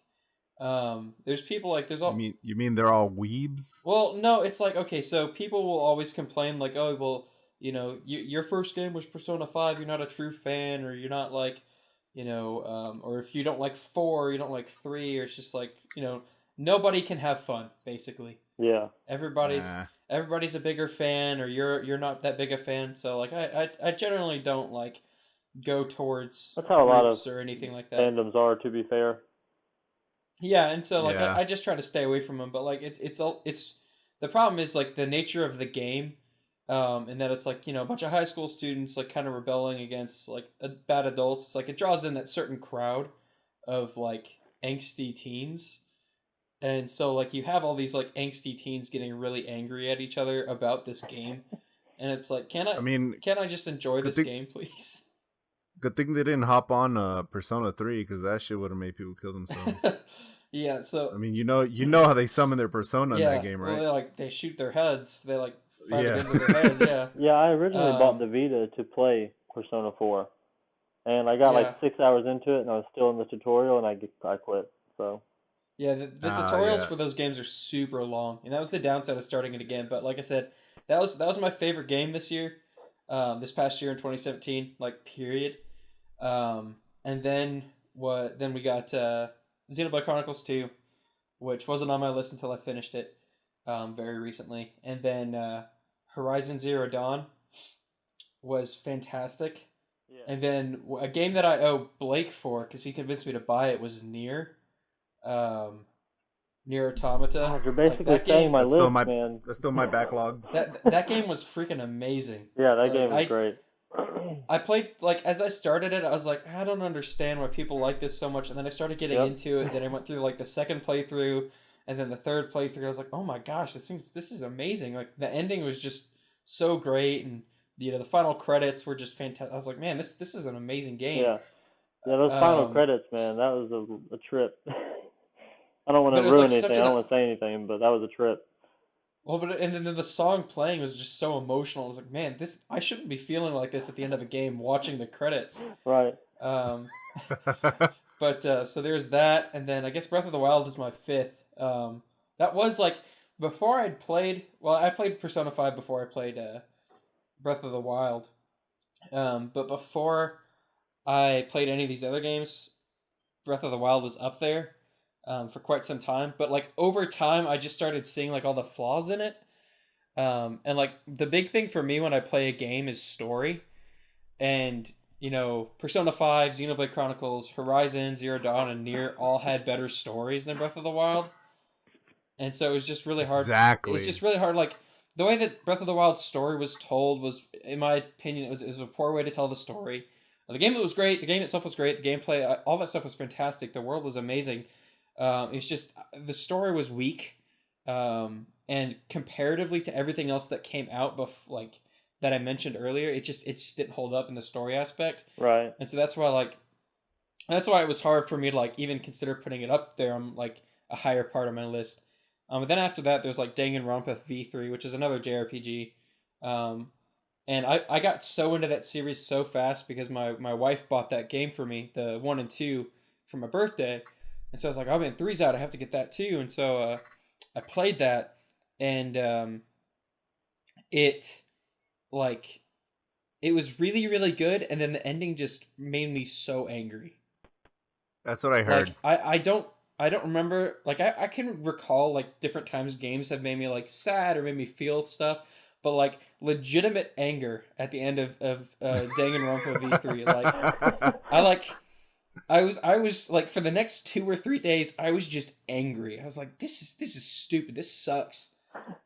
Speaker 2: There's people like there's all
Speaker 3: you mean they're all weebs?
Speaker 2: Well, no, it's like, okay, so people will always complain like, oh, well, you know, your first game was Persona 5, you're not a true fan, or you're not like, you know, or if you don't like 4, you don't like 3, or it's just like, you know, nobody can have fun, basically.
Speaker 1: Yeah.
Speaker 2: Everybody's a bigger fan, or you're not that big a fan, so like I generally don't like go towards
Speaker 1: that's how a lot of
Speaker 2: or anything like that.
Speaker 1: Fandoms are, to be fair.
Speaker 2: Yeah, and so like
Speaker 3: Yeah.
Speaker 2: I just try to stay away from them, but like it's the problem is like the nature of the game And that it's like, a bunch of high school students like kind of rebelling against like bad adults. It's like it draws in that certain crowd of like angsty teens. And so like you have all these like angsty teens getting really angry at each other about this game. And it's like,
Speaker 3: I mean,
Speaker 2: can I just enjoy
Speaker 3: good
Speaker 2: this
Speaker 3: thing,
Speaker 2: game, please?
Speaker 3: good thing they didn't hop on Persona 3 because that shit would have made people kill themselves.
Speaker 2: Yeah, so
Speaker 3: I mean, you know how they summon their persona in that game, right?
Speaker 2: well, they shoot their heads. They like fire the
Speaker 3: Yeah.
Speaker 2: guns at their heads. Yeah.
Speaker 1: Yeah, I originally bought
Speaker 2: Um,
Speaker 1: the Vita to play Persona 4, and I got
Speaker 2: yeah,
Speaker 1: like 6 hours into it, and I was still in the tutorial, and I quit. So
Speaker 2: yeah. The
Speaker 3: Ah,
Speaker 2: tutorials
Speaker 3: yeah.
Speaker 2: for those games are super long, and that was the downside of starting it again. But like I said, that was my favorite game this year, this past year in 2017, like period. And then what? Then we got Xenoblade Chronicles 2, which wasn't on my list until I finished it very recently, and then Horizon Zero Dawn was fantastic.
Speaker 1: yeah.
Speaker 2: And then a game that I owe Blake for because he convinced me to buy it was um, Near Automata.
Speaker 1: God, you're
Speaker 2: Like
Speaker 1: basically
Speaker 2: that
Speaker 1: saying
Speaker 2: game,
Speaker 1: my
Speaker 3: That's still
Speaker 1: list,
Speaker 3: my
Speaker 1: man.
Speaker 3: that's still my backlog.
Speaker 2: that game was freaking amazing.
Speaker 1: Yeah, that
Speaker 2: Like
Speaker 1: game is great.
Speaker 2: I played like as I started it, I was like, I don't understand why people like this so much, and then I started getting
Speaker 1: Yep.
Speaker 2: into it. Then I went through like the second playthrough, and then the third playthrough. I was like, oh my gosh, this is amazing. Like the ending was just so great, and the final credits were just fantastic. I was like, man, this is an amazing game.
Speaker 1: Yeah, yeah. Those final
Speaker 2: Um,
Speaker 1: credits, man, that was a trip. I don't want
Speaker 2: but
Speaker 1: to
Speaker 2: it was
Speaker 1: ruin
Speaker 2: like such
Speaker 1: anything. I
Speaker 2: an
Speaker 1: don't want to say anything, but that was a trip.
Speaker 2: well, but and then the song playing was just so emotional. I was like, man, this I shouldn't be feeling like this at the end of a game watching the credits.
Speaker 1: Right.
Speaker 2: Um, But so there's that, and then I guess Breath of the Wild is my fifth. That was like before I'd played. Well, I played Persona 5 before I played Breath of the Wild. But before I played any of these other games, Breath of the Wild was up there for quite some time. But like over time, I just started seeing like all the flaws in it. And like the big thing for me when I play a game is story, and Persona 5, Xenoblade Chronicles, Horizon, Zero Dawn, and Nier all had better stories than Breath of the Wild. And so it was just really hard.
Speaker 3: Exactly.
Speaker 2: It's just really hard. Like, the way that Breath of the Wild's story was told was, in my opinion, it was a poor way to tell the story. The game was great. The game itself was great. The gameplay, all that stuff was fantastic. The world was amazing. It's just, the story was weak. And comparatively to everything else that came out that I mentioned earlier, it just didn't hold up in the story aspect.
Speaker 1: Right.
Speaker 2: And so that's why it was hard for me to like even consider putting it up there on like a higher part of my list. But then after that, there's like Danganronpa V3, which is another JRPG. And I got so into that series so fast because my wife bought that game for me, the 1 and 2, for my birthday. And so I was like, oh man, 3's out, I have to get that too. And so I played that, and it like it was really really good, and then the ending just made me so angry.
Speaker 3: That's what I heard.
Speaker 2: Like I don't remember, like I can recall like different times games have made me like sad or made me feel stuff, but like legitimate anger at the end of Danganronpa V3. I was like, for the next 2 or 3 days I was just angry. I was like, this is stupid, this sucks.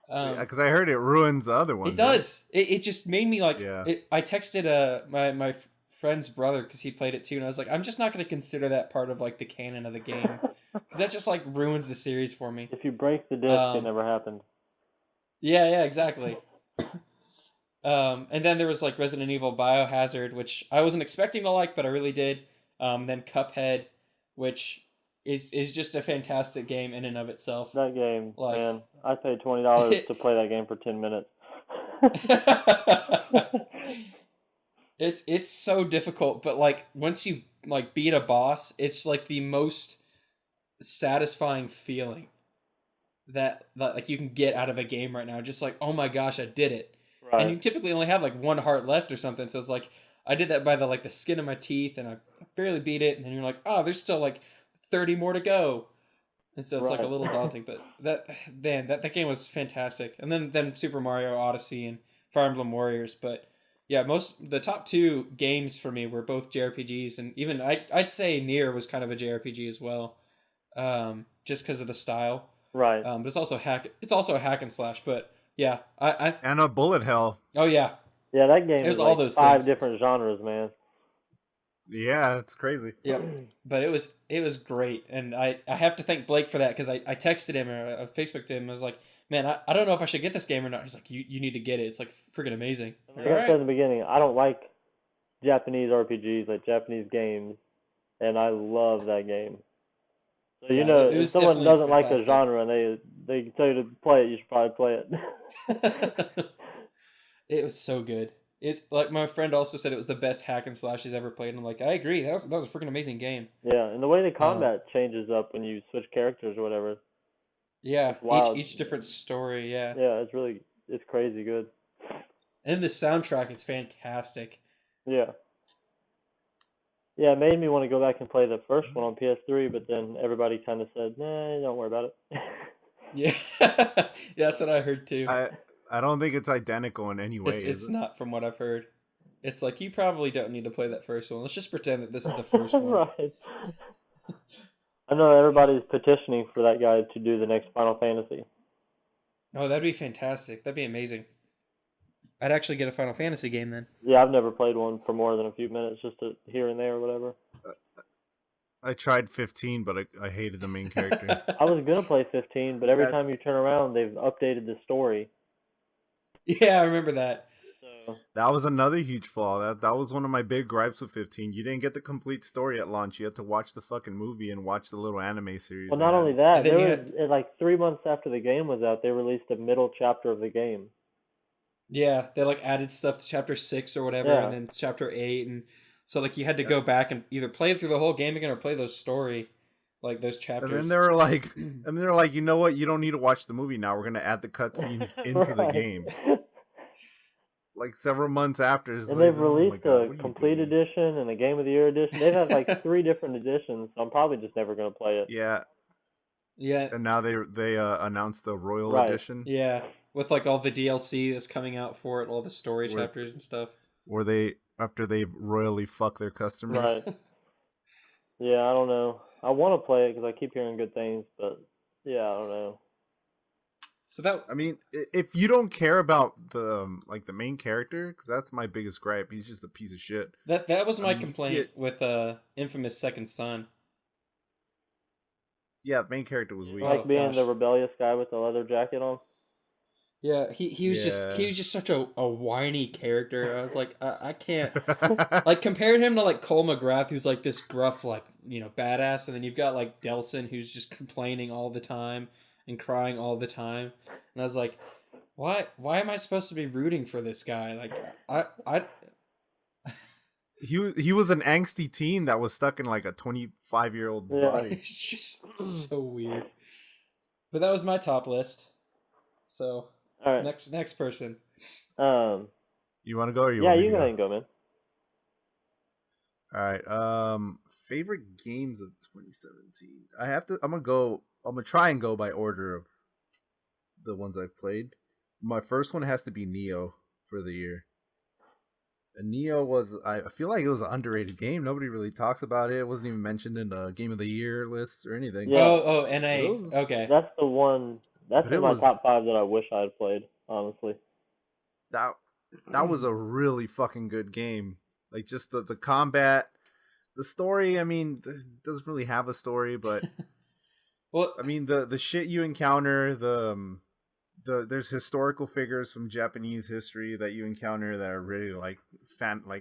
Speaker 3: Because I heard it ruins the other one.
Speaker 2: It does. It just made me like.
Speaker 3: Yeah.
Speaker 2: I texted my friend's brother because he played it too, and I was like, I'm just not going to consider that part of like the canon of the game because that just like ruins the series for me.
Speaker 1: If you break the disc, it never happened.
Speaker 2: Yeah, exactly. And then there was like Resident Evil Biohazard, which I wasn't expecting to like, but I really did. Then Cuphead, which is just a fantastic game in and of itself.
Speaker 1: That game,
Speaker 2: Like-
Speaker 1: man, I paid $20 to play that game for 10 minutes.
Speaker 2: It's so difficult, but like once you like beat a boss, it's like the most satisfying feeling that like you can get out of a game right now. Just like, oh my gosh, I did it.
Speaker 1: Right.
Speaker 2: And you typically only have like one heart left or something, so it's like I did that by the skin of my teeth, and I barely beat it, and then you're like, oh, there's still like 30 more to go. And so it's like a
Speaker 1: Right.
Speaker 2: little daunting, but that game was fantastic. And then Super Mario Odyssey and Fire Emblem Warriors, but yeah, the top 2 games for me were both JRPGs, and even I'd say Nier was kind of a JRPG as well, just because of the style.
Speaker 1: Right.
Speaker 2: But it's also a hack and slash. But Yeah,
Speaker 3: And a bullet hell.
Speaker 2: oh yeah,
Speaker 1: Yeah, that game
Speaker 2: it
Speaker 1: is
Speaker 2: was all
Speaker 1: like
Speaker 2: those
Speaker 1: 5
Speaker 2: things.
Speaker 1: different genres, man.
Speaker 3: Yeah, it's crazy.
Speaker 2: Yep. But it was great, and I have to thank Blake for that because I texted him or I Facebooked him. And I was like, man, I don't know if I should get this game or not. He's like, you need to get it. It's like freaking amazing.
Speaker 1: Like
Speaker 2: All
Speaker 1: I said in
Speaker 2: right.
Speaker 1: the beginning, I don't like Japanese RPGs, like Japanese games, and I love that game. So you
Speaker 2: Yeah,
Speaker 1: know,
Speaker 2: it
Speaker 1: if
Speaker 2: was
Speaker 1: someone
Speaker 2: definitely
Speaker 1: doesn't like a
Speaker 2: fantastic.
Speaker 1: genre and they tell you to play it, you should probably play it.
Speaker 2: It was so good. It's like my friend also said it was the best hack and slash he's ever played. And I'm like, I agree. That was a freaking amazing game.
Speaker 1: Yeah, and the way the
Speaker 2: Um,
Speaker 1: combat changes up when you switch characters or whatever,
Speaker 2: yeah,
Speaker 1: it's wild.
Speaker 2: each different story. Yeah,
Speaker 1: Yeah, it's crazy good.
Speaker 2: and the soundtrack is fantastic.
Speaker 1: Yeah. Yeah, it made me want to go back and play the first one on PS3, but then everybody kind of said, "Nah, don't worry about it."
Speaker 2: Yeah, yeah, that's what I heard too.
Speaker 3: I don't think it's identical in any way,
Speaker 2: It's
Speaker 3: is it?
Speaker 2: not from what I've heard. It's like you probably don't need to play that first one. Let's just pretend that this is the first one.
Speaker 1: Right. I know everybody's petitioning for that guy to do the next Final Fantasy.
Speaker 2: Oh, that'd be fantastic. That'd be amazing. I'd actually get a Final Fantasy game then.
Speaker 1: Yeah, I've never played one for more than a few minutes, just to here and there or whatever.
Speaker 3: I tried 15, but I hated the main character.
Speaker 1: I was gonna play 15, but every time you
Speaker 3: That's
Speaker 1: turn around, they've updated the story.
Speaker 2: Yeah, I remember that.
Speaker 1: So
Speaker 3: that was another huge flaw. That was one of my big gripes with 15. You didn't get the complete story at launch. You had to watch the fucking movie and watch the little anime series.
Speaker 1: well,
Speaker 3: they
Speaker 1: not only
Speaker 3: had.
Speaker 1: that,
Speaker 2: And then
Speaker 1: there
Speaker 2: you
Speaker 1: was
Speaker 2: had
Speaker 1: like 3 months after the game was out, they released a middle chapter of the game.
Speaker 2: yeah, they like added stuff to chapter 6 or whatever,
Speaker 1: Yeah.
Speaker 2: and then chapter 8, and so like you had to
Speaker 3: Yeah.
Speaker 2: go back and either play through the whole game again or play those story, like those
Speaker 3: And
Speaker 2: chapters.
Speaker 3: then they were like, you know what? You don't need to watch the movie now. We're gonna add the cutscenes into the
Speaker 1: Right.
Speaker 3: game. Like several months after, it's
Speaker 1: And
Speaker 3: like,
Speaker 1: they've
Speaker 3: oh my
Speaker 1: released
Speaker 3: god,
Speaker 1: a
Speaker 3: what are you
Speaker 1: complete
Speaker 3: doing?
Speaker 1: edition and a Game of the Year edition. They've had like 3 different editions, so I'm probably just never gonna play it.
Speaker 3: Yeah,
Speaker 2: Yeah,
Speaker 3: and now they announced the Royal
Speaker 1: Right.
Speaker 3: Edition,
Speaker 2: yeah, with like all the DLC that's coming out for it, all the story
Speaker 3: Where-
Speaker 2: chapters and stuff.
Speaker 3: where they after they royally fuck their customers.
Speaker 1: Right. Yeah, I don't know. I want to play it because I keep hearing good things, but yeah, I don't know.
Speaker 2: So that
Speaker 3: I mean, if you don't care about the like the main character, because that's my biggest gripe. He's just a piece of shit.
Speaker 2: that was
Speaker 3: I
Speaker 2: my
Speaker 3: mean,
Speaker 2: complaint with Infamous Second Son.
Speaker 3: Yeah, the main character was weak.
Speaker 2: Oh,
Speaker 1: Like being the
Speaker 2: gosh.
Speaker 1: rebellious guy with the leather jacket on.
Speaker 2: Yeah, he was
Speaker 3: Yeah.
Speaker 2: just such a whiny character. I was like, I can't like compare him to like Cole McGrath, who's like this gruff, like, you know, badass, and then you've got like Delson, who's just complaining all the time and crying all the time. And I was like, why am I supposed to be rooting for this guy? Like I
Speaker 3: he was an angsty teen that was stuck in like a 25-year-old
Speaker 1: Yeah.
Speaker 3: body.
Speaker 2: it's just so weird. But that was my top list. So
Speaker 1: All right.
Speaker 2: next person.
Speaker 3: You want to go or you
Speaker 1: Yeah,
Speaker 3: want me
Speaker 1: you
Speaker 3: to
Speaker 1: can
Speaker 3: go?
Speaker 1: let him go, man.
Speaker 3: All right. Favorite games of 2017. I'm gonna try and go by order of the ones I've played. My first one has to be Neo for the year. And Neo I feel like it was an underrated game. Nobody really talks about it. It wasn't even mentioned in the Game of the Year list or anything.
Speaker 1: Yeah.
Speaker 2: Oh, NA.
Speaker 3: It was-
Speaker 2: Okay.
Speaker 1: That's the one. That's
Speaker 3: But
Speaker 1: in
Speaker 3: it
Speaker 1: my
Speaker 3: was-
Speaker 1: top 5 that I wish I had played. Honestly.
Speaker 3: That was a really fucking good game. Like just the combat, the story. I mean, it doesn't really have a story, but
Speaker 2: Well,
Speaker 3: I mean the shit you encounter, there's historical figures from Japanese history that you encounter that are really like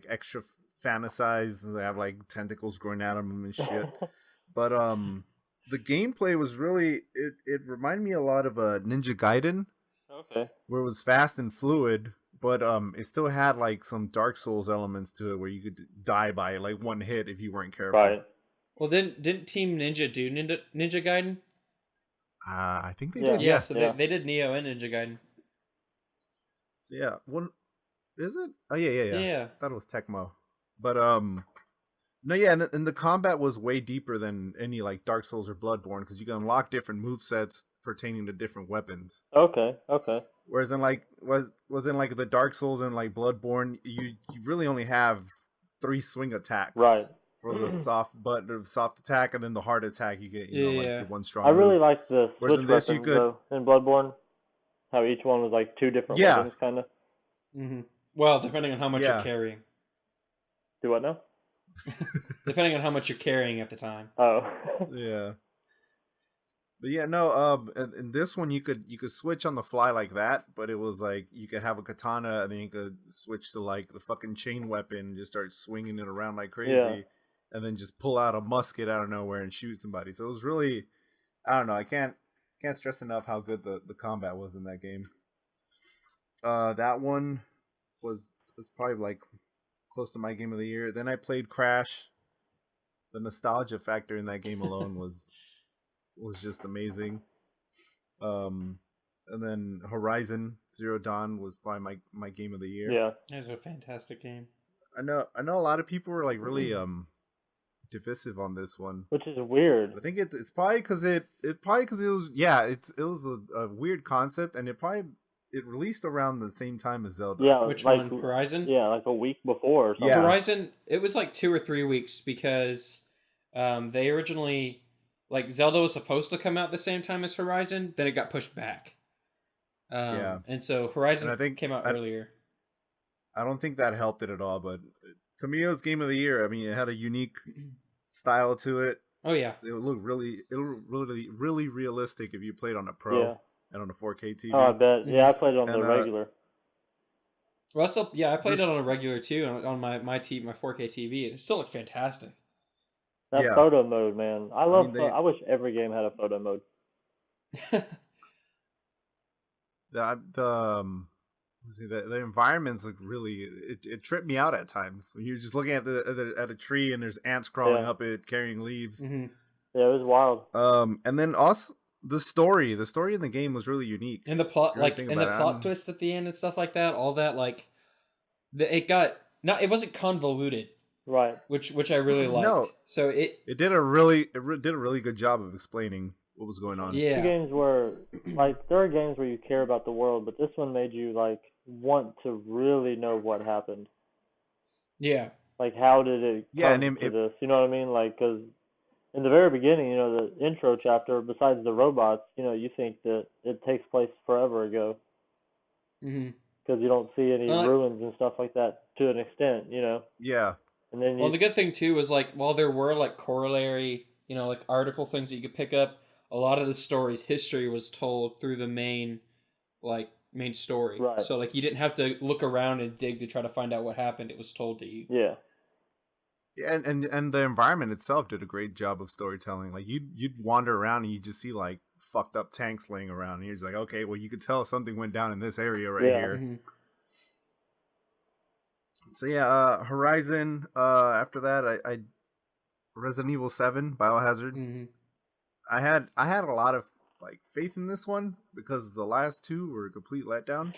Speaker 3: extra fantasized. They have like tentacles growing out of them and shit. But the gameplay was really it reminded me a lot of Ninja Gaiden,
Speaker 1: Okay.
Speaker 3: where it was fast and fluid, but it still had like some Dark Souls elements to it where you could die by like one hit if you weren't careful.
Speaker 1: Right.
Speaker 2: well, didn't Team Ninja do Ninja Gaiden?
Speaker 3: I think they
Speaker 1: Yeah.
Speaker 3: did.
Speaker 2: Yeah,
Speaker 3: Yeah.
Speaker 2: so
Speaker 1: Yeah.
Speaker 2: they did Neo and Ninja Gaiden.
Speaker 3: So yeah. One is it? Oh yeah.
Speaker 2: Yeah.
Speaker 3: I thought it was Tecmo, but no, yeah, and the combat was way deeper than any like Dark Souls or Bloodborne because you can unlock different movesets pertaining to different weapons.
Speaker 1: Okay. Okay.
Speaker 3: Whereas in like was in like the Dark Souls and like Bloodborne, you really only have 3 swing attacks.
Speaker 1: Right.
Speaker 3: For the soft attack, and then the hard attack, you get like
Speaker 2: Yeah.
Speaker 3: your one strong.
Speaker 1: I really
Speaker 3: move.
Speaker 1: like the
Speaker 3: Whereas
Speaker 1: switch
Speaker 3: in this, you
Speaker 1: weapons
Speaker 3: could-
Speaker 1: though in Bloodborne. How each one was like two different
Speaker 3: Yeah.
Speaker 1: weapons, kind of.
Speaker 2: Mm-hmm. Well, depending on how much you're
Speaker 3: Yeah.
Speaker 2: carrying.
Speaker 1: Do what now?
Speaker 2: Depending on how much you're carrying at the time.
Speaker 1: Oh.
Speaker 3: Yeah. But yeah, no. In this one you could switch on the fly like that, but it was like you could have a katana and then you could switch to like the fucking chain weapon and just start swinging it around like crazy,
Speaker 1: Yeah.
Speaker 3: and then just pull out a musket out of nowhere and shoot somebody. So it was really, I don't know. I can't stress enough how good the combat was in that game. That one was probably like close to my game of the year. Then I played Crash. The nostalgia factor in that game alone was just amazing. And then Horizon Zero Dawn was probably my game of the year.
Speaker 1: Yeah.
Speaker 2: It's a fantastic game.
Speaker 3: I know a lot of people were like really divisive on this one.
Speaker 1: Which is weird.
Speaker 3: I think it's probably because it was a weird concept, and it released around the same time as Zelda.
Speaker 1: Yeah.
Speaker 2: Which
Speaker 1: like,
Speaker 2: one? Horizon?
Speaker 1: Yeah, like a week before or something.
Speaker 3: Yeah.
Speaker 2: Horizon, it was like 2 or 3 weeks because they originally, like, Zelda was supposed to come out the same time as Horizon, then it got pushed back. And so Horizon
Speaker 3: And I think
Speaker 2: came out earlier.
Speaker 3: I don't think that helped it at all, but to me it was game of the year. I mean, it had a unique style to it.
Speaker 2: Oh yeah.
Speaker 3: It looked really realistic if you played on a Pro
Speaker 1: Yeah.
Speaker 3: and on a 4K TV.
Speaker 1: Oh, I bet. Yeah, I played it on the
Speaker 3: And,
Speaker 1: regular.
Speaker 2: Well, I played
Speaker 3: This-
Speaker 2: it on a regular too, on my 4K TV. It still looked fantastic.
Speaker 1: That
Speaker 3: Yeah.
Speaker 1: photo mode, man. I love.
Speaker 3: mean,
Speaker 1: I wish every game had a photo mode.
Speaker 3: The environments look really it tripped me out at times when you're just looking at at a tree and there's ants crawling
Speaker 1: Yeah.
Speaker 3: up it carrying leaves.
Speaker 2: Mm-hmm.
Speaker 1: Yeah, it was wild.
Speaker 3: And then also the story in the game was really unique.
Speaker 2: And the plot,
Speaker 3: Really
Speaker 2: like,
Speaker 3: think
Speaker 2: and the
Speaker 3: about it,
Speaker 2: plot
Speaker 3: I'm-
Speaker 2: twist at the end and stuff like that, all that, like, it wasn't convoluted,
Speaker 1: Right.
Speaker 2: which I really liked.
Speaker 3: No.
Speaker 2: So
Speaker 3: It did a really good job of explaining what was going on.
Speaker 1: Two
Speaker 2: yeah,
Speaker 1: games were like there are games where you care about the world, but this one made you like want to really know what happened.
Speaker 2: yeah,
Speaker 1: Like, how did it
Speaker 3: Yeah,
Speaker 1: come
Speaker 3: and
Speaker 1: to this? You know what I mean? Like, because in the very beginning, the intro chapter, besides the robots, you think that it takes place forever ago
Speaker 2: mm-hmm.
Speaker 1: because you don't see any
Speaker 2: Well,
Speaker 1: ruins and stuff like that to an extent,
Speaker 3: Yeah.
Speaker 1: And then
Speaker 2: Well, the good thing too was, like, while there were like corollary, like article things that you could pick up, a lot of the story's history was told through the main story.
Speaker 1: Right.
Speaker 2: So, like, you didn't have to look around and dig to try to find out what happened. It was told to you.
Speaker 1: yeah,
Speaker 3: Yeah, and the environment itself did a great job of storytelling. Like you'd wander around and you just see like fucked up tanks laying around, and you're just like, okay, well you could tell something went down in this area right
Speaker 1: Yeah.
Speaker 3: here.
Speaker 2: Mm-hmm.
Speaker 3: So yeah, Horizon. After that, I Resident Evil 7, Biohazard.
Speaker 2: Mm-hmm.
Speaker 3: I had a lot of like faith in this one because the last two were a complete letdown.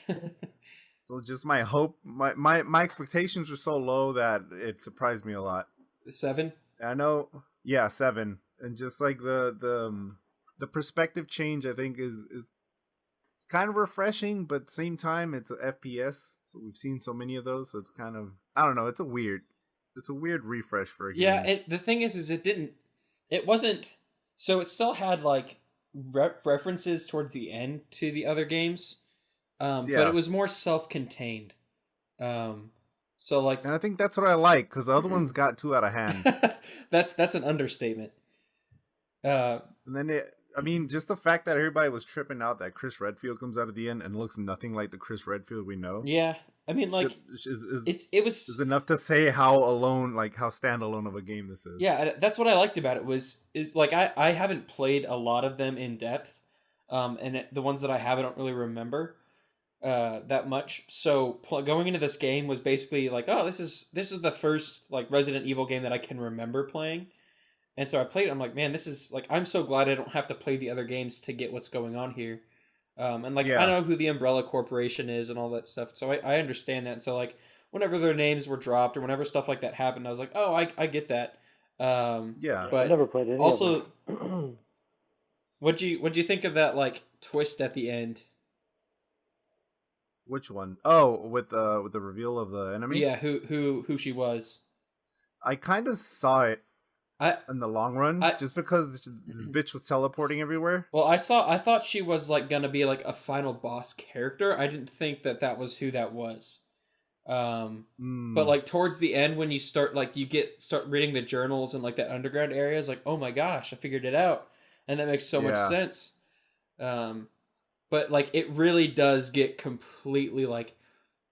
Speaker 3: So just my hope, my expectations were so low that it surprised me a lot.
Speaker 2: 7.
Speaker 3: I know, yeah, 7, and just like the perspective change, I think is it's kind of refreshing, but at the same time, it's a FPS, so we've seen so many of those, so it's kind of, I don't know, it's a weird refresh for a game.
Speaker 2: Yeah, and the thing is it wasn't. So it still had like references towards the end to the other games, but it was more self-contained. So like,
Speaker 3: and I think that's what I like because the other ones got too out of hand.
Speaker 2: that's an understatement.
Speaker 3: And then just the fact that everybody was tripping out that Chris Redfield comes out at the end and looks nothing like the Chris Redfield we know.
Speaker 2: Yeah, I mean, like,
Speaker 3: is enough to say how standalone of a game this is.
Speaker 2: Yeah, that's what I liked about it is like I haven't played a lot of them in depth, and the ones that I have I don't really remember that much. So going into this game was basically like, oh, this is the first like Resident Evil game that I can remember playing. And so I played it. I'm like, man, this is like, I'm so glad I don't have to play the other games to get what's going on here. And like, I know who the Umbrella Corporation is and all that stuff. So I understand that. And so like, whenever their names were dropped or whenever stuff like that happened, I was like, oh, I get that.
Speaker 3: Yeah.
Speaker 2: But
Speaker 1: I never played any
Speaker 2: also,
Speaker 1: of them.
Speaker 2: what'd you think of that like twist at the end?
Speaker 3: Which one? Oh, with the reveal of the enemy.
Speaker 2: Yeah, who she was.
Speaker 3: I kind of saw it. in the long run, just because this bitch was teleporting everywhere.
Speaker 2: Well, I thought she was like gonna be like a final boss character. I didn't think that was who that was. But like towards the end, when you start like start reading the journals and like that underground area, it's like, oh my gosh, I figured it out, and that makes so much sense. But like it really does get completely like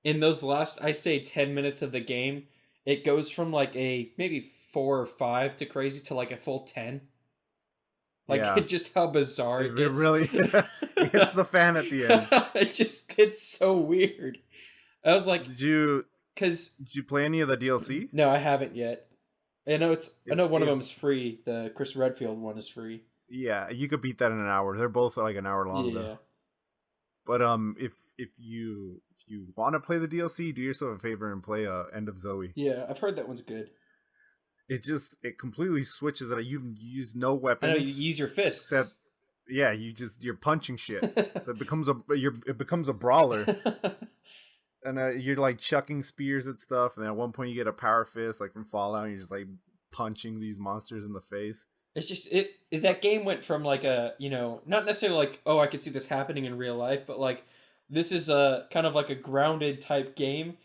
Speaker 2: in those last, I say, 10 minutes of the game, it goes from like a maybe 4 or 5 to crazy to like a full 10. Like just how bizarre it gets.
Speaker 3: It really hits the fan at the end.
Speaker 2: It just gets so weird. I was like,
Speaker 3: did you play any of the DLC?
Speaker 2: No, I haven't yet. I know one of them is free. The Chris Redfield one is free.
Speaker 3: Yeah, you could beat that in an hour. They're both like an hour long.
Speaker 2: Yeah.
Speaker 3: Though. But if you want to play the DLC, do yourself a favor and play End of Zoe.
Speaker 2: Yeah, I've heard that one's good.
Speaker 3: It completely switches it. You use no weapons.
Speaker 2: I know, you use your fists.
Speaker 3: Except, yeah, you're punching shit. So it becomes a brawler. And you're like chucking spears at stuff, and then at one point you get a power fist, like from Fallout, and you're just like punching these monsters in the face.
Speaker 2: It's just that game went from like a, not necessarily like, oh, I could see this happening in real life, but like this is a kind of like a grounded type game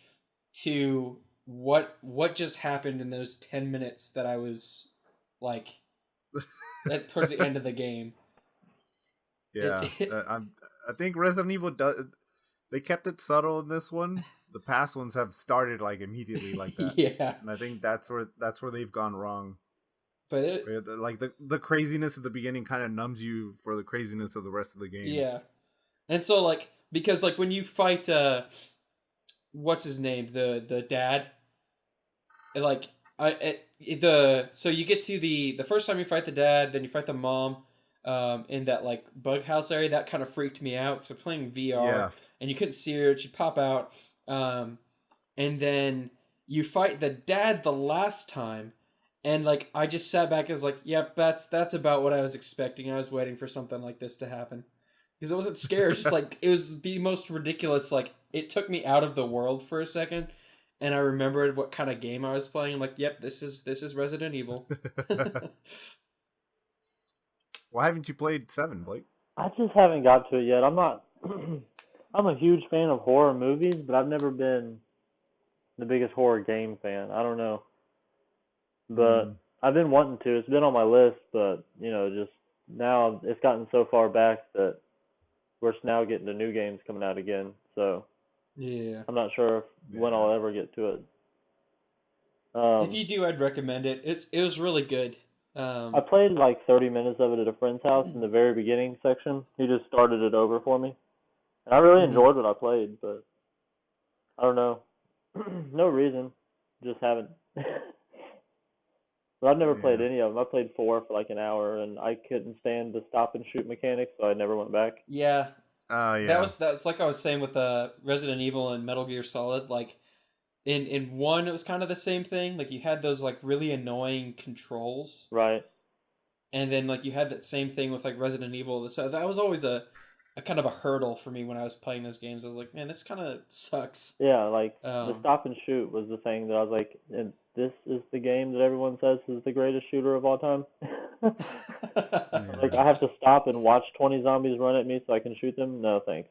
Speaker 2: to what just happened in those 10 minutes that I was like towards the end of the game.
Speaker 3: Yeah, I think Resident Evil does. They kept it subtle in this one. The past ones have started like immediately like that.
Speaker 2: Yeah,
Speaker 3: and I think that's where they've gone wrong.
Speaker 2: But
Speaker 3: like the craziness at the beginning kind of numbs you for the craziness of the rest of the game.
Speaker 2: Yeah, and so like because like when you fight what's his name, the dad, like so you get to the first time you fight the dad, then you fight the mom in that like bug house area. That kind of freaked me out. So playing VR and you couldn't see her, she'd pop out, and then you fight the dad the last time. And like I just sat back and was like, yep, that's about what I was expecting. I was waiting for something like this to happen. Because I wasn't scared. It's just like it was the most ridiculous, like it took me out of the world for a second, and I remembered what kind of game I was playing. I'm like, yep, this is Resident Evil.
Speaker 3: Why haven't you played 7, Blake?
Speaker 1: I just haven't got to it yet. I'm not I'm a huge fan of horror movies, but I've never been the biggest horror game fan. I don't know. But I've been wanting to. It's been on my list, but just now it's gotten so far back that we're now getting to new games coming out again. So
Speaker 2: yeah,
Speaker 1: I'm not sure when I'll ever get to it.
Speaker 2: If you do, I'd recommend it. It was really good.
Speaker 1: I played like 30 minutes of it at a friend's house in the very beginning section. He just started it over for me, and I really enjoyed what I played. But I don't know, no reason, just haven't. But I've never played any of them. I played 4 for like an hour, and I couldn't stand the stop and shoot mechanics, so I never went back.
Speaker 2: Yeah.
Speaker 3: Yeah.
Speaker 2: That's like I was saying with Resident Evil and Metal Gear Solid. Like in 1, it was kind of the same thing. Like you had those like really annoying controls,
Speaker 1: right?
Speaker 2: And then like you had that same thing with like Resident Evil. So that was always a kind of a hurdle for me when I was playing those games. I was like, man, this kind of sucks.
Speaker 1: Yeah, like the stop and shoot was the thing that I was like, and this is the game that everyone says is the greatest shooter of all time. Like I have to stop and watch 20 zombies run at me so I can shoot them? No, thanks.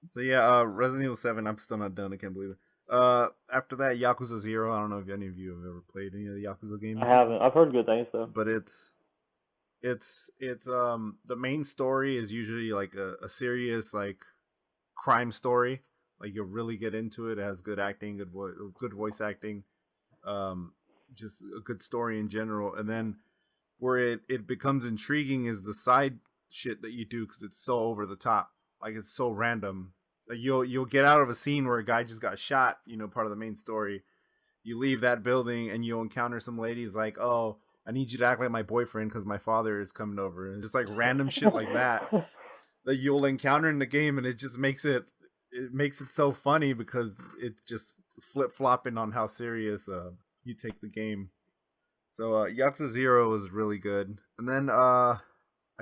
Speaker 3: So yeah, Resident Evil 7, I'm still not done. I can't believe it. After that, Yakuza 0. I don't know if any of you have ever played any of the Yakuza games.
Speaker 1: I haven't. I've heard good things though.
Speaker 3: But it's the main story is usually like a serious like crime story. Like you'll really get into it. It has good acting, good voice acting, just a good story in general. And then where it becomes intriguing is the side shit that you do because it's so over the top. Like it's so random. Like you'll get out of a scene where a guy just got shot. Part of the main story. You leave that building and you'll encounter some ladies like, oh, I need you to act like my boyfriend because my father is coming over, and just like random shit like that that you'll encounter in the game, and it just makes it so funny because it's just flip flopping on how serious you take the game. So Yakuza 0 was really good, and then I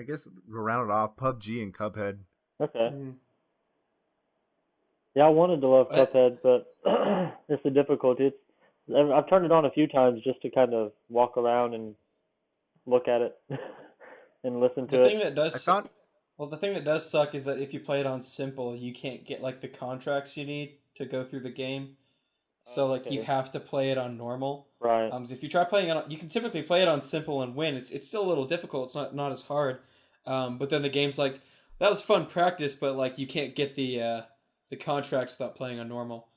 Speaker 3: guess to round it off, PUBG and Cuphead.
Speaker 1: Okay. Yeah, I wanted to love Cuphead, but it's the difficulty. I've turned it on a few times just to kind of walk around and look at it and listen
Speaker 2: The
Speaker 1: to it.
Speaker 2: thing that
Speaker 3: I
Speaker 2: does
Speaker 3: found
Speaker 2: well, the thing that does suck is that if you play it on simple, you can't get like the contracts you need to go through the game. So like you
Speaker 1: Okay.
Speaker 2: have to play it on normal.
Speaker 1: Right.
Speaker 2: So if you try playing it, you can typically play it on simple and win. It's still a little difficult. It's not as hard. But then the game's like that was fun practice, but like you can't get the contracts without playing on normal.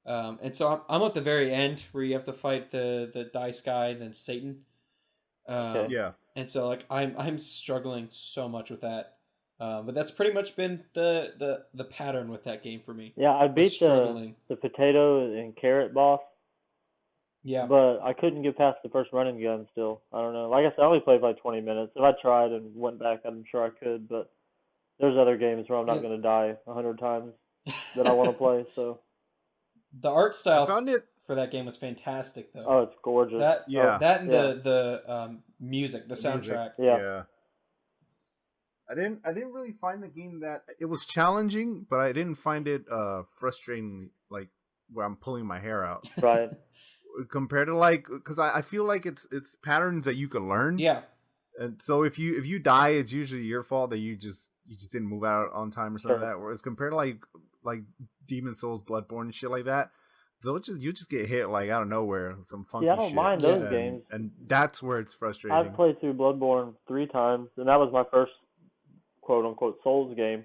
Speaker 2: And so I'm at the very end where you have to fight the dice guy and then Satan.
Speaker 1: Okay.
Speaker 2: Um,
Speaker 3: yeah.
Speaker 2: and so like I'm struggling so much with that. But that's pretty much been the pattern with that game for me.
Speaker 1: Yeah, I
Speaker 2: Was
Speaker 1: beat
Speaker 2: struggling.
Speaker 1: the potato and carrot boss,
Speaker 2: Yeah.
Speaker 1: but I couldn't get past the first running gun still. I don't know. Like I said, I only played like 20 minutes. If I tried and went back, I'm sure I could, but there's other games where I'm not
Speaker 2: Yeah.
Speaker 1: going to die 100 times that I want to play, so
Speaker 2: The art
Speaker 3: I
Speaker 2: style
Speaker 3: found it.
Speaker 2: for that game was fantastic though.
Speaker 1: oh, it's gorgeous.
Speaker 2: That
Speaker 1: Oh,
Speaker 3: Yeah.
Speaker 2: that and
Speaker 1: yeah.
Speaker 2: the music, the
Speaker 3: The music.
Speaker 2: soundtrack.
Speaker 1: Yeah.
Speaker 3: Yeah. I didn't really find the game that it was challenging, but I didn't find it frustrating like where I'm pulling my hair out
Speaker 1: Right.
Speaker 3: compared to like because I feel like it's patterns that you can learn.
Speaker 2: Yeah.
Speaker 3: And so if you die, it's usually your fault that you just didn't move out on time or something
Speaker 1: Sure.
Speaker 3: like that. Whereas compared to like Demon Souls, Bloodborne, and shit like that, you just get hit like out of nowhere with some funky
Speaker 1: I don't
Speaker 3: shit.
Speaker 1: mind
Speaker 2: Yeah.
Speaker 1: those games.
Speaker 3: And that's where it's
Speaker 1: I've
Speaker 3: frustrating.
Speaker 1: played through Bloodborne 3 times, and that was my first quote unquote Souls game.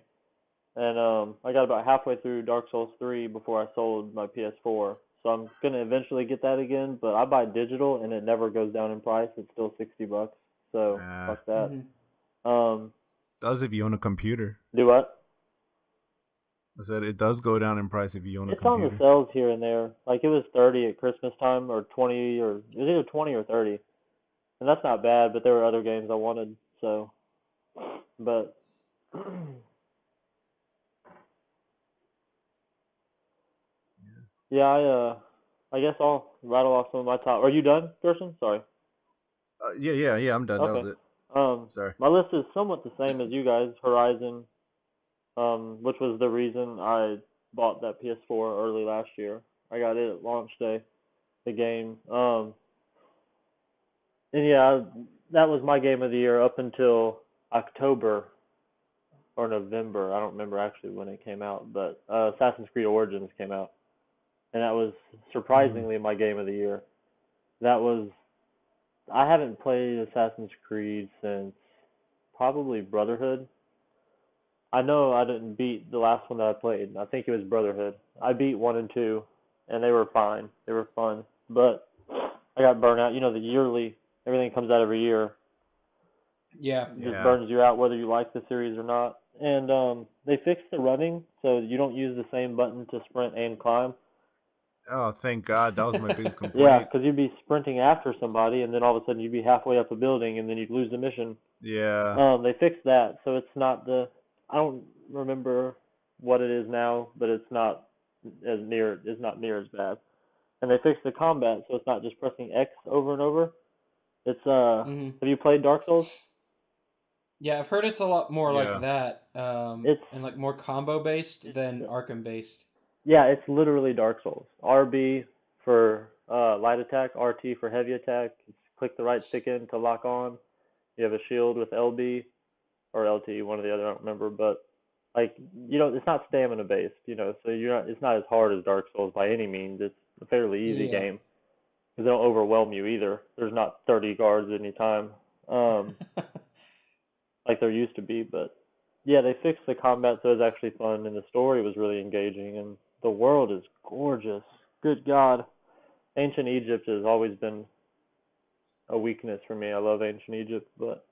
Speaker 1: And I got about halfway through Dark Souls 3 before I sold my PS4. So I'm gonna eventually get that again, but I buy digital and it never goes down in price. It's still $60. So fuck that.
Speaker 2: Mm-hmm.
Speaker 3: Does if you own a computer?
Speaker 1: Do what?
Speaker 3: I said it does go down in price if you own a
Speaker 1: It's on the
Speaker 3: computer.
Speaker 1: sales here and there. Like it was 30 at Christmas time, or 20, or it was either 20 or 30, and that's not bad. But there were other games I wanted, so. But yeah, I guess I'll rattle off some of my top. Are you done, Gerson? Sorry.
Speaker 3: Yeah. I'm done. That was
Speaker 1: Okay.
Speaker 3: it. Sorry.
Speaker 1: My list is somewhat the same as you guys. Horizon, which was the reason I bought that PS4 early last year. I got it at launch day, the game. And yeah, that was my game of the year up until October or November. I don't remember actually when it came out, but Assassin's Creed Origins came out, and that was
Speaker 3: Mhm.
Speaker 1: surprisingly my game of the year. That was I haven't played Assassin's Creed since probably Brotherhood. I know I didn't beat the last one that I played. I think it was Brotherhood. I beat 1 and 2, and they were fine. They were fun, but I got burnt out. You know, the yearly everything comes out every year.
Speaker 2: Yeah.
Speaker 1: Just
Speaker 3: Yeah.
Speaker 1: burns you out whether you like the series or not. And they fixed the running so you don't use the same button to sprint and climb.
Speaker 3: Oh, thank God. That was my biggest
Speaker 1: Yeah,
Speaker 3: complaint.
Speaker 1: because you'd be sprinting after somebody, and then all of a sudden you'd be halfway up a building, and then you'd lose the mission.
Speaker 3: Yeah.
Speaker 1: They fixed that, so it's not the. I don't remember what it is now, but it's not as near. It's not near as bad. And they fixed the combat, so it's not just pressing X over and over. It's
Speaker 2: Mm-hmm.
Speaker 1: Have you played Dark Souls?
Speaker 2: Yeah, I've heard it's a lot more like
Speaker 3: Yeah.
Speaker 2: that,
Speaker 1: It's
Speaker 2: and like more combo based than
Speaker 1: it's
Speaker 2: Arkham based.
Speaker 1: Yeah, it's literally Dark Souls. RB for light attack, RT for heavy attack. Click the right stick in to lock on. You have a shield with LB or LT, one or the other, I don't remember. But like it's not stamina based, so you're not. It's not as hard as Dark Souls by any means. It's a fairly easy
Speaker 2: Yeah.
Speaker 1: game because they don't overwhelm you either. There's not 30 guards at any time, like there used to be. But yeah, they fixed the combat so it was actually fun, and the story was really engaging, and the world is gorgeous. Good God, ancient Egypt has always been a weakness for me. I love ancient Egypt, but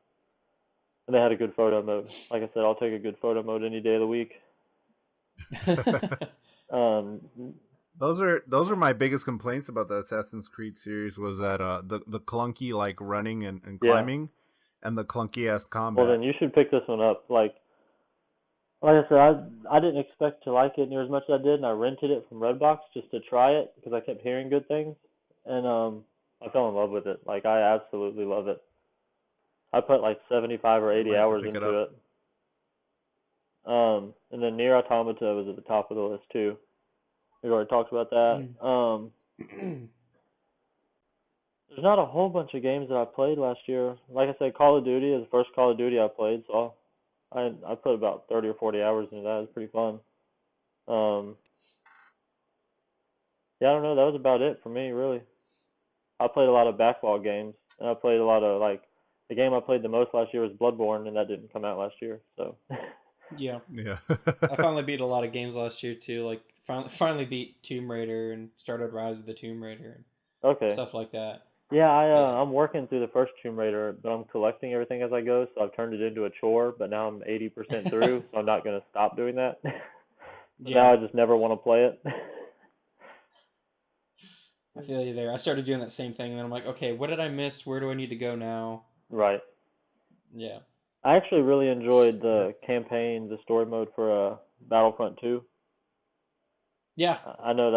Speaker 1: they had a good photo mode. Like I said, I'll take a good photo mode any day of the week. Um,
Speaker 3: Those are my biggest complaints about the Assassin's Creed series was that the clunky like running and
Speaker 1: yeah.
Speaker 3: climbing and the clunky ass
Speaker 1: Well,
Speaker 3: combat.
Speaker 1: then you should pick this one up. Like I said, I didn't expect to like it near as much as I did, and I rented it from Redbox just to try it because I kept hearing good things, and I fell in love with it. Like I absolutely love it. I put like 75 or
Speaker 3: I
Speaker 1: 80
Speaker 3: might have to
Speaker 1: hours
Speaker 3: pick it
Speaker 1: into
Speaker 3: up.
Speaker 1: it. And then Nier Automata was at the top of the list too. We already talked about that.
Speaker 2: Mm.
Speaker 1: There's not a whole bunch of games that I played last year. Like I said, Call of Duty is the first Call of Duty I played, so I put about 30 or 40 hours into that. It was pretty fun. Um, yeah, I don't know. That was about it for me, really. I played a lot of backlog games, and I played a lot of like the game I played the most last year was Bloodborne, and that didn't come out last year. So
Speaker 2: Yeah.
Speaker 3: Yeah.
Speaker 2: I finally beat a lot of games last year too. Like finally beat Tomb Raider and started Rise of the Tomb Raider and
Speaker 1: okay,
Speaker 2: stuff like that.
Speaker 1: yeah,
Speaker 2: Yeah.
Speaker 1: I'm working through the first Tomb Raider, but I'm collecting everything as I go, so I've turned it into a chore. But now I'm 80% through, so I'm not gonna stop doing that. So
Speaker 2: Yeah.
Speaker 1: now I just never want to play it.
Speaker 2: I feel you there. I started doing that same thing, and then I'm like, okay, what did I miss? Where do I need to go now?
Speaker 1: Right.
Speaker 2: Yeah.
Speaker 1: I actually really enjoyed the
Speaker 3: That's
Speaker 1: campaign, the story mode for Battlefront 2.
Speaker 2: Yeah.
Speaker 1: I know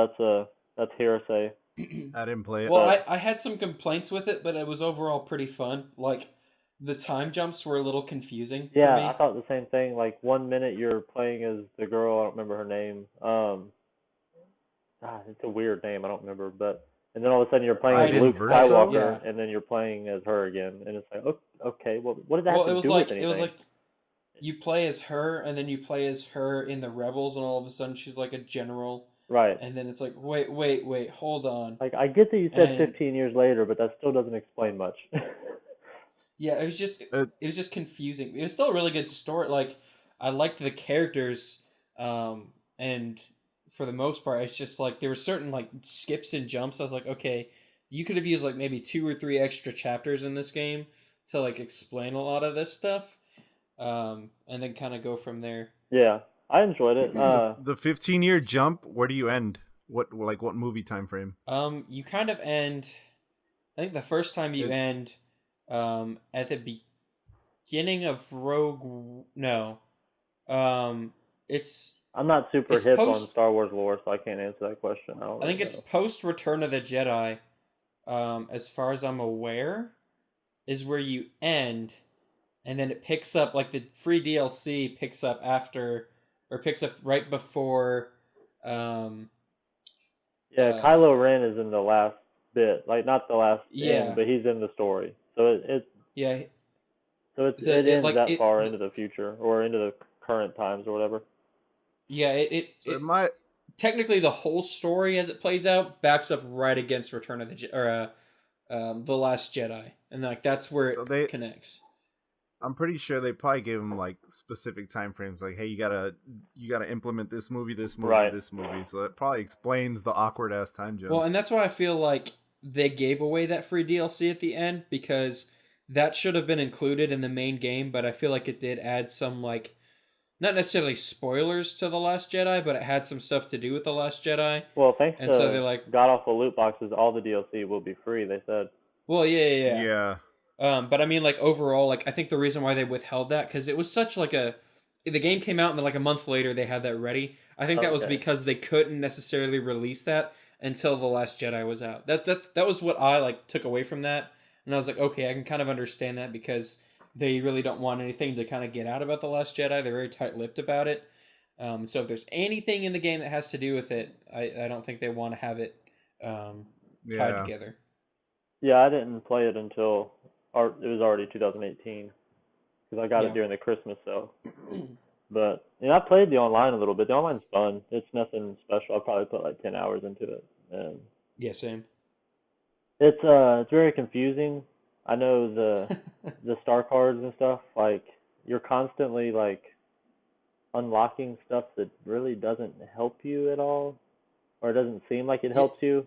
Speaker 1: that's hearsay,
Speaker 3: I didn't play it.
Speaker 2: Well,
Speaker 1: but
Speaker 2: I had some complaints with it, but it was overall pretty fun. Like, the time jumps were a little confusing for
Speaker 1: yeah, I
Speaker 2: me.
Speaker 1: thought the same thing. Like 1 minute you're playing as the girl, I don't remember her name. It's a weird name, I don't remember, but and then all of a sudden you're playing as
Speaker 2: I
Speaker 3: Iden
Speaker 1: Luke
Speaker 2: didn't. I
Speaker 3: Verso?
Speaker 1: Skywalker,
Speaker 2: Yeah.
Speaker 1: and then you're playing as her again, and it's like, okay, well, what does that have
Speaker 2: Well,
Speaker 1: to do with
Speaker 2: it was
Speaker 1: anything?
Speaker 2: like you play as her, and then you play as her in the Rebels, and all of a sudden she's like a general,
Speaker 1: Right.
Speaker 2: and then it's like, wait, hold on,
Speaker 1: Like I get that you said
Speaker 2: and
Speaker 1: 15 years later, but that still doesn't explain much.
Speaker 2: yeah,
Speaker 3: Uh,
Speaker 2: it was just confusing. It was still a really good story. Like I liked the characters, and for the most part, it's just like there were certain like skips and jumps. I was like, okay, you could have used like maybe 2 or 3 extra chapters in this game to like explain a lot of this stuff, and then kind of go from there.
Speaker 1: Yeah, I enjoyed it.
Speaker 3: the 15-year jump, where do you end? What movie time frame?
Speaker 2: You kind of end. I think the first time you
Speaker 3: It,
Speaker 2: end, at the beginning of Rogue. No, it's
Speaker 1: I'm not super
Speaker 2: it's
Speaker 1: hip on
Speaker 2: post.
Speaker 1: Star Wars lore, so I can't answer that question. I don't
Speaker 2: I think
Speaker 1: really
Speaker 2: it's
Speaker 1: know.
Speaker 2: post Return of the Jedi. As far as I'm aware, is where you end, and then it picks up like the free DLC picks up after, or picks up right before. Um,
Speaker 1: Yeah,
Speaker 2: uh,
Speaker 1: Kylo Ren is in the last bit, like not the last end,
Speaker 2: yeah,
Speaker 1: but he's in the story. So
Speaker 2: yeah.
Speaker 1: it ends
Speaker 2: Like
Speaker 1: that
Speaker 2: it.
Speaker 1: far into the future or into the current times or whatever.
Speaker 2: Yeah,
Speaker 3: so
Speaker 2: it
Speaker 3: it might.
Speaker 2: technically the whole story as it plays out backs up right against Return of the the Last Jedi, and like that's where
Speaker 3: So
Speaker 2: it
Speaker 3: they.
Speaker 2: connects.
Speaker 3: I'm pretty sure they probably gave him like specific time frames. Like, hey, you gotta implement this movie, this movie,
Speaker 1: Right.
Speaker 3: this movie. So that probably explains the awkward ass time
Speaker 2: Well,
Speaker 3: jumps.
Speaker 2: and that's why I feel like they gave away that free DLC at the end because that should have been included in the main game, but I feel like it did add some like not necessarily spoilers to the Last Jedi, but it had some stuff to do with the Last Jedi,
Speaker 1: Well, thanks
Speaker 2: and so
Speaker 1: to
Speaker 2: they're like,
Speaker 1: God awful loot boxes, all the DLC will be free. They said.
Speaker 2: well, yeah.
Speaker 3: Yeah.
Speaker 2: But I mean, like overall, like I think the reason why they withheld that because it was such like a the game came out and then like a month later they had that ready. I think that was
Speaker 1: Okay.
Speaker 2: because they couldn't necessarily release that until the Last Jedi was out. That was what I like took away from that, and I was like, okay, I can kind of understand that because they really don't want anything to kind of get out about the Last Jedi. They're very tight-lipped about it. So if there's anything in the game that has to do with it, I don't think they want to have it tied
Speaker 3: Yeah.
Speaker 2: together.
Speaker 1: Yeah, I didn't play it until it was already 2018 because I got it
Speaker 2: Yeah.
Speaker 1: during the Christmas sale. But I played the online a little bit. The online's fun. It's nothing special. I probably put like 10 hours into it, and
Speaker 2: Yeah, same.
Speaker 1: it's very confusing. I know the star cards and stuff. Like you're constantly like unlocking stuff that really doesn't help you at all, or it doesn't seem like it
Speaker 2: Yeah,
Speaker 1: helps you.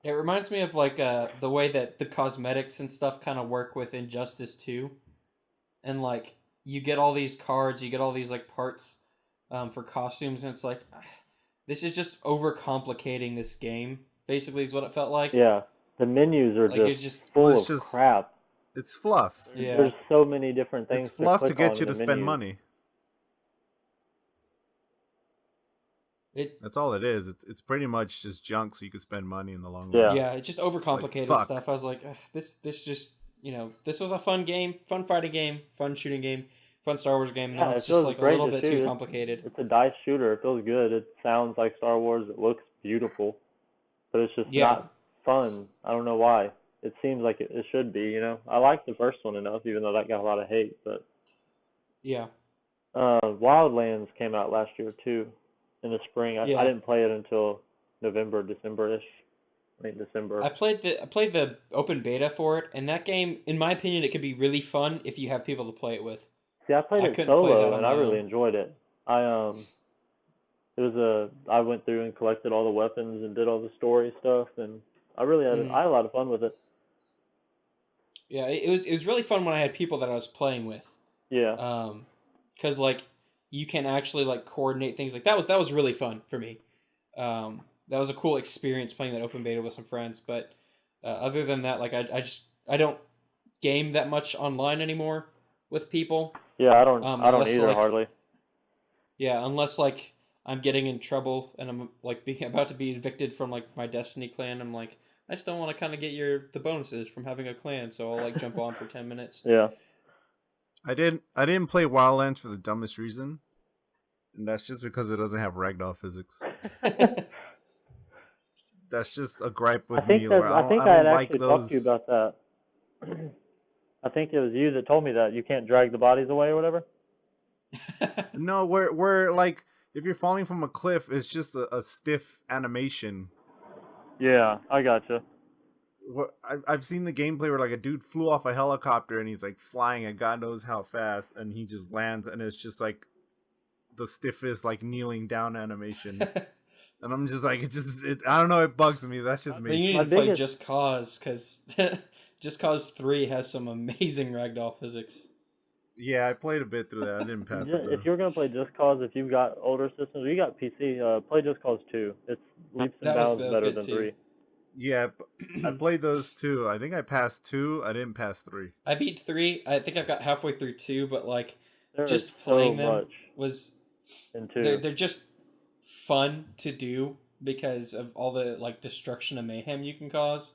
Speaker 2: it reminds me of like the way that the cosmetics and stuff kind of work with Injustice 2. And like you get all these cards, you get all these like parts for costumes, and it's like this is just overcomplicating this game. Basically, is what it felt like.
Speaker 1: Yeah, the menus are
Speaker 2: Like it's
Speaker 1: just
Speaker 2: just
Speaker 3: Well,
Speaker 1: full
Speaker 3: it's
Speaker 1: of
Speaker 3: just
Speaker 1: crap.
Speaker 3: it's fluff.
Speaker 2: yeah,
Speaker 1: There's so many different
Speaker 3: It's
Speaker 1: things to
Speaker 3: fluff to
Speaker 1: click on
Speaker 3: get
Speaker 1: in
Speaker 3: you
Speaker 1: the
Speaker 3: to spend
Speaker 1: menus.
Speaker 3: money.
Speaker 2: it
Speaker 3: That's all it is. It's pretty much just junk so you can spend money in the long run.
Speaker 1: Yeah,
Speaker 2: yeah, it just
Speaker 3: Like
Speaker 2: overcomplicated
Speaker 3: fuck.
Speaker 2: stuff. I was like, "Ugh, this just this was a fun game, fun fighting game, fun shooting game, fun Star Wars game. Now
Speaker 1: yeah,
Speaker 2: it's
Speaker 1: it
Speaker 2: just
Speaker 1: feels
Speaker 2: like a
Speaker 1: great
Speaker 2: little
Speaker 1: to
Speaker 2: bit too
Speaker 1: shoot.
Speaker 2: complicated.
Speaker 1: It's a dice shooter. It feels good. It sounds like Star Wars. It looks beautiful, but it's just
Speaker 2: Yeah,
Speaker 1: not fun. I don't know why. It seems like it should be, you know. I like the first one enough, even though that got a lot of hate. But
Speaker 2: Yeah,
Speaker 1: Wildlands came out last year too, in the spring. I
Speaker 2: yeah.
Speaker 1: didn't play it until November, December-ish. I think December.
Speaker 2: I played the open beta for it, and that game, in my opinion, it could be really fun if you have people to play it with.
Speaker 1: See, I played
Speaker 2: I
Speaker 1: it
Speaker 2: couldn't play that
Speaker 1: solo
Speaker 2: on
Speaker 1: and I
Speaker 2: my
Speaker 1: really
Speaker 2: own.
Speaker 1: enjoyed it. I it was I went through and collected all the weapons and did all the story stuff, and
Speaker 2: Mm.
Speaker 1: I had a lot of fun with it.
Speaker 2: Yeah, it was really fun when I had people that I was playing with.
Speaker 1: Yeah,
Speaker 2: Because like you can actually like coordinate things. Like that was really fun for me. That was a cool experience playing that open beta with some friends. But other than that, like I don't game that much online anymore with people.
Speaker 1: yeah. I don't
Speaker 2: Unless
Speaker 1: either
Speaker 2: like
Speaker 1: hardly.
Speaker 2: unless like I'm getting in trouble and I'm like being about to be evicted from like my Destiny clan. I'm like I still want to kind of get the bonuses from having a clan, so I'll like jump on for 10 minutes.
Speaker 1: Yeah,
Speaker 3: I didn't play Wildlands for the dumbest reason, and that's just because it doesn't have ragdoll physics. That's just a gripe with me. Where
Speaker 1: I
Speaker 3: I
Speaker 1: think I had
Speaker 3: don't like
Speaker 1: actually talked to you
Speaker 3: those.
Speaker 1: about that. I think it was you that told me that you can't drag the bodies away or whatever.
Speaker 3: No, where like if you're falling from a cliff, it's just a stiff animation.
Speaker 1: Yeah, I gotcha.
Speaker 3: I've seen the gameplay where like a dude flew off a helicopter and he's like flying at God knows how fast, and he just lands and it's just like the stiffest like kneeling down animation. And I'm just like, I don't know, it bugs me. That's just
Speaker 2: Then
Speaker 3: me.
Speaker 2: you need
Speaker 1: My
Speaker 2: to play
Speaker 1: biggest
Speaker 2: Just Cause, because Just Cause 3 has some amazing ragdoll physics.
Speaker 3: Yeah, I played a bit through that. I didn't pass it
Speaker 1: if
Speaker 3: though.
Speaker 1: you're gonna play Just Cause, if you've got older systems, or you got PC, play Just Cause 2. It's leaps and bounds
Speaker 2: That was
Speaker 1: better
Speaker 2: good
Speaker 1: than
Speaker 2: too.
Speaker 1: 3.
Speaker 3: Yeah, I played those two. I think I passed two. I didn't pass three.
Speaker 2: I beat 3. I think I've got halfway through 2, but like
Speaker 1: There is
Speaker 2: just
Speaker 1: so
Speaker 2: playing them
Speaker 1: much
Speaker 2: was
Speaker 1: in
Speaker 2: they're
Speaker 1: 2.
Speaker 2: they're just fun to do because of all the like destruction and mayhem you can cause.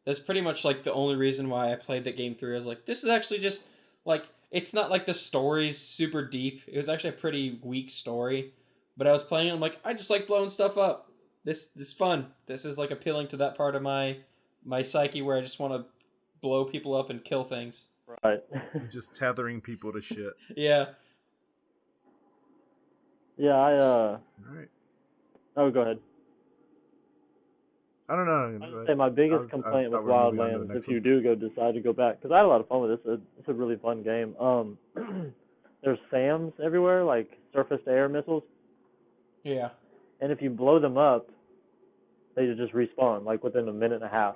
Speaker 2: That's pretty much like the only reason why I played that game through. I was like, this is actually just like it's not like the story's super deep. It was actually a pretty weak story, but I was playing it. I'm like, I just like blowing stuff up. This is fun. This is like appealing to that part of my psyche where I just want to blow people up and kill things.
Speaker 1: Right.
Speaker 3: Just tethering people to shit.
Speaker 2: Yeah.
Speaker 1: Yeah,
Speaker 3: All right.
Speaker 1: oh, go ahead.
Speaker 3: I don't know.
Speaker 1: I would
Speaker 3: But
Speaker 1: say my biggest
Speaker 3: I
Speaker 1: complaint with
Speaker 3: thought we were moving on to the
Speaker 1: Wildlands, if
Speaker 3: next
Speaker 1: you
Speaker 3: one.
Speaker 1: do decide to go back, because I had a lot of fun with this. It's a really fun game. There's SAMs everywhere, like surface to air missiles,
Speaker 2: Yeah.
Speaker 1: and if you blow them up, they just respawn like within a minute and a half.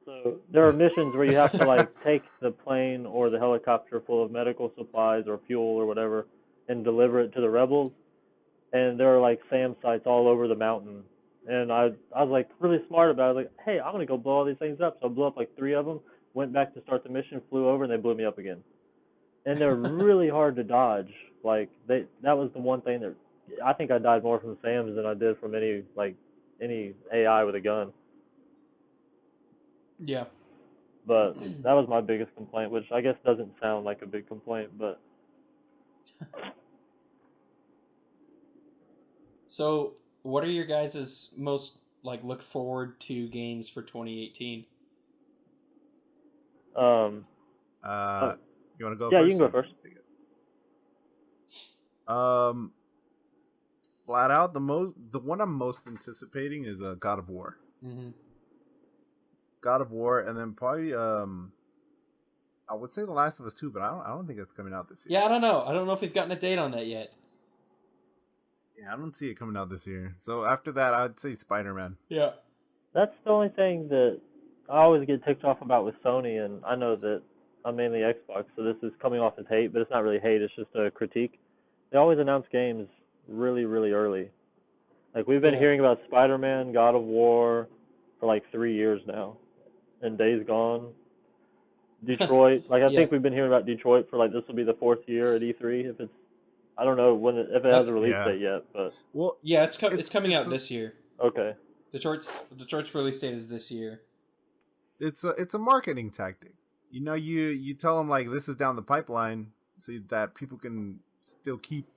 Speaker 1: So there are missions where you have to like take the plane or the helicopter full of medical supplies or fuel or whatever and deliver it to the rebels. And there are like SAM sites all over the mountain. And I was like really smart about it. I was like, hey, I'm gonna go blow all these things up. So I blew up like 3 of them. Went back to start the mission, flew over, and they blew me up again. And they're really hard to dodge. Like that was the one thing that I think I died more from SAMs than I did from any AI with a gun.
Speaker 2: Yeah.
Speaker 1: But that was my biggest complaint, which I guess doesn't sound like a big complaint, but
Speaker 2: So, what are your guys' most like look forward to games for 2018?
Speaker 1: um,
Speaker 3: Uh,
Speaker 1: uh,
Speaker 3: you want to go
Speaker 1: yeah, you
Speaker 3: first?
Speaker 1: can go
Speaker 3: Or
Speaker 1: first.
Speaker 3: take it? Flat out the one I'm most anticipating is God of War.
Speaker 2: Mm-hmm.
Speaker 3: God of War, and then probably I would say The Last of Us 2, but I don't think it's coming out this year.
Speaker 2: Yeah, I don't know. I don't know if we've gotten a date on that yet.
Speaker 3: Yeah, I don't see it coming out this year. So after that, I'd say Spider-Man.
Speaker 2: Yeah.
Speaker 1: That's the only thing that I always get ticked off about with Sony, and I know that I'm mainly Xbox, so this is coming off as hate, but it's not really hate, it's just a critique. They always announce games really, really early. Like, we've been
Speaker 2: Yeah.
Speaker 1: hearing about Spider-Man, God of War for like 3 years now, and Days Gone, Detroit. Like, I
Speaker 2: Yeah.
Speaker 1: think we've been hearing about Detroit for like this will be the 4th year at E3. If it's, I don't know if it has a release
Speaker 3: Yeah.
Speaker 1: date yet, but
Speaker 3: Well,
Speaker 2: Yeah, it's coming out
Speaker 3: a,
Speaker 2: this year.
Speaker 1: okay.
Speaker 2: Detroit's release date is this year.
Speaker 3: it's a marketing tactic. You know, you tell them like this is down the pipeline so that people can still keep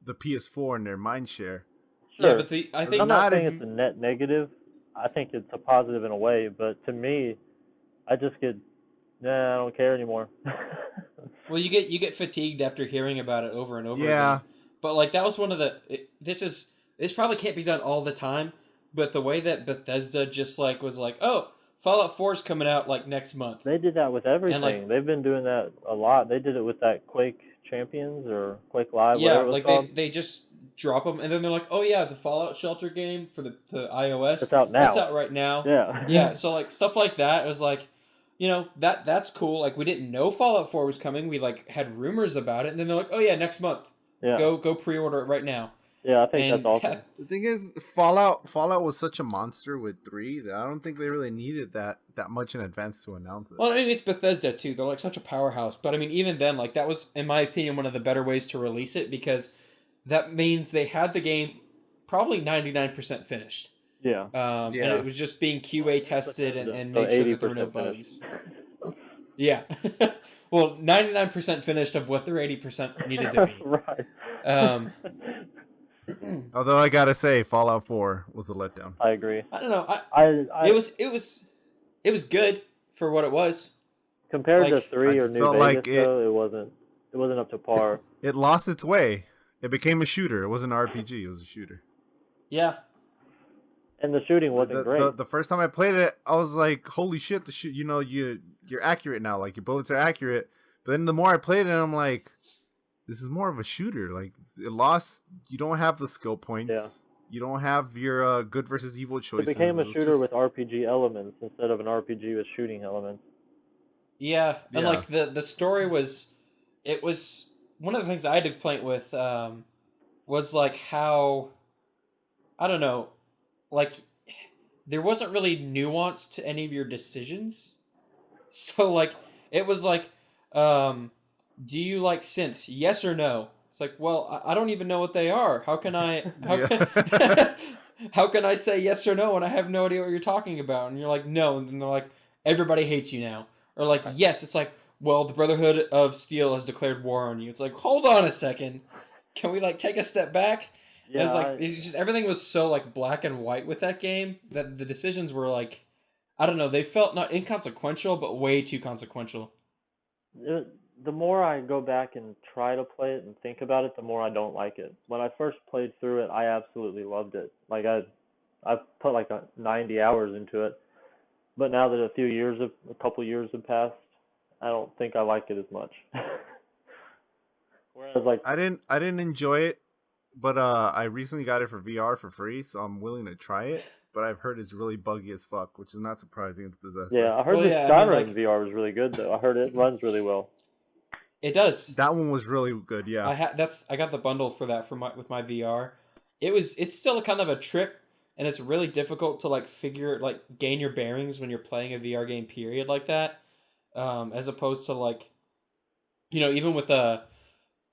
Speaker 3: the PS4 in their mind share.
Speaker 2: Yeah,
Speaker 1: Sure.
Speaker 2: but I
Speaker 1: I'm
Speaker 2: think
Speaker 1: not
Speaker 3: Not if
Speaker 1: saying it's
Speaker 3: you-
Speaker 1: a net negative, I think it's a positive in a way, but to me, I just get, nah, I don't care anymore.
Speaker 2: Well, you get fatigued after hearing about it over and over
Speaker 3: Yeah,
Speaker 2: again. But like that was one of the this probably can't be done all the time, but the way that Bethesda just like was like, "Oh, Fallout 4 is coming out like next month."
Speaker 1: They did that with
Speaker 2: And like
Speaker 1: everything. They've been doing that a lot. They did it with that Quake Champions or Quake Live,
Speaker 2: yeah,
Speaker 1: whatever it was
Speaker 2: like
Speaker 1: called.
Speaker 2: they just drop them and then they're like, "Oh yeah, the Fallout Shelter game for the iOS,
Speaker 1: It's out
Speaker 2: that's
Speaker 1: now.
Speaker 2: out right now."
Speaker 1: Yeah.
Speaker 2: Yeah, so like stuff like that was like, that's cool. Like we didn't know Fallout 4 was coming. We like had rumors about it and then they're like, "Oh yeah, next month.
Speaker 1: Yeah.
Speaker 2: Go pre-order it right now."
Speaker 1: Yeah, I think that's
Speaker 2: And
Speaker 1: awesome.
Speaker 3: the thing is, Fallout was such a monster with 3 that I don't think they really needed that much in advance to announce it.
Speaker 2: well, I mean, it's Bethesda too. They're like such a powerhouse. But I mean, even then, like that was, in my opinion, one of the better ways to release it because that means they had the game probably 99% finished.
Speaker 1: Yeah.
Speaker 2: And
Speaker 3: Yeah.
Speaker 2: it was just being QA tested and
Speaker 1: So
Speaker 2: make sure that there were no
Speaker 1: 80%
Speaker 2: bugs. Yeah. Well, 99% finished of what their 80% needed to be.
Speaker 1: Right.
Speaker 2: Um,
Speaker 3: Although I gotta say, Fallout 4 was a letdown.
Speaker 1: I agree.
Speaker 2: I don't know.
Speaker 1: I
Speaker 2: It was good for what it was.
Speaker 1: compared to
Speaker 2: like,
Speaker 1: 3
Speaker 3: I
Speaker 1: or
Speaker 3: just
Speaker 1: New
Speaker 3: felt
Speaker 1: Vegas
Speaker 3: like it-
Speaker 1: though, it wasn't up to par.
Speaker 3: It lost its way. It became a shooter. It wasn't an RPG. It was a shooter.
Speaker 2: Yeah.
Speaker 1: And the shooting wasn't great.
Speaker 3: The first time I played it, I was like, "Holy shit!" The shoot, you're accurate now. Like your bullets are accurate. But then the more I played it, I'm like, "This is more of a shooter." Like it lost. You don't have the skill points.
Speaker 1: Yeah.
Speaker 3: You don't have your good versus evil
Speaker 1: It
Speaker 3: choices.
Speaker 1: became a
Speaker 3: It's
Speaker 1: shooter
Speaker 3: just-
Speaker 1: with RPG elements instead of an RPG with shooting elements.
Speaker 2: Yeah, and
Speaker 3: Yeah.
Speaker 2: like the story was, it was one of the things I had to complaint with was like how, I don't know, like there wasn't really nuance to any of your decisions. So like it was like, do you like synths? Yes or no? It's like, well, I don't even know what they are. How can I?
Speaker 3: Yeah.
Speaker 2: How can I say yes or no when I have no idea what you're talking about? And you're like, no, and then they're like, everybody hates you now. Or like, yes, it's like, well, the Brotherhood of Steel has declared war on you. It's like, hold on a second. Can we like take a step back? And
Speaker 1: Yeah,
Speaker 2: it's like it's just everything was so like black and white with that game that the decisions were like, I don't know, they felt not inconsequential but way too consequential.
Speaker 1: the more I go back and try to play it and think about it, the more I don't like it. When I first played through it, I absolutely loved it. Like I've put like 90 hours into it. But now that a couple years have passed, I don't think I like it as much. Whereas like
Speaker 3: I didn't enjoy it, but I recently got it for VR for free, so I'm willing to try it. But I've heard it's really buggy as fuck, which is not surprising. It's Bethesda.
Speaker 1: yeah, I heard
Speaker 2: Well,
Speaker 1: the
Speaker 2: yeah, I
Speaker 1: Skyrim
Speaker 2: mean, like-
Speaker 1: VR was really good though. I heard it runs really well.
Speaker 2: It does.
Speaker 3: That one was really good. Yeah.
Speaker 2: I got the bundle for that with my VR. It's still kind of a trip, and it's really difficult to like gain your bearings when you're playing a VR game. Period, like that, as opposed to like, even with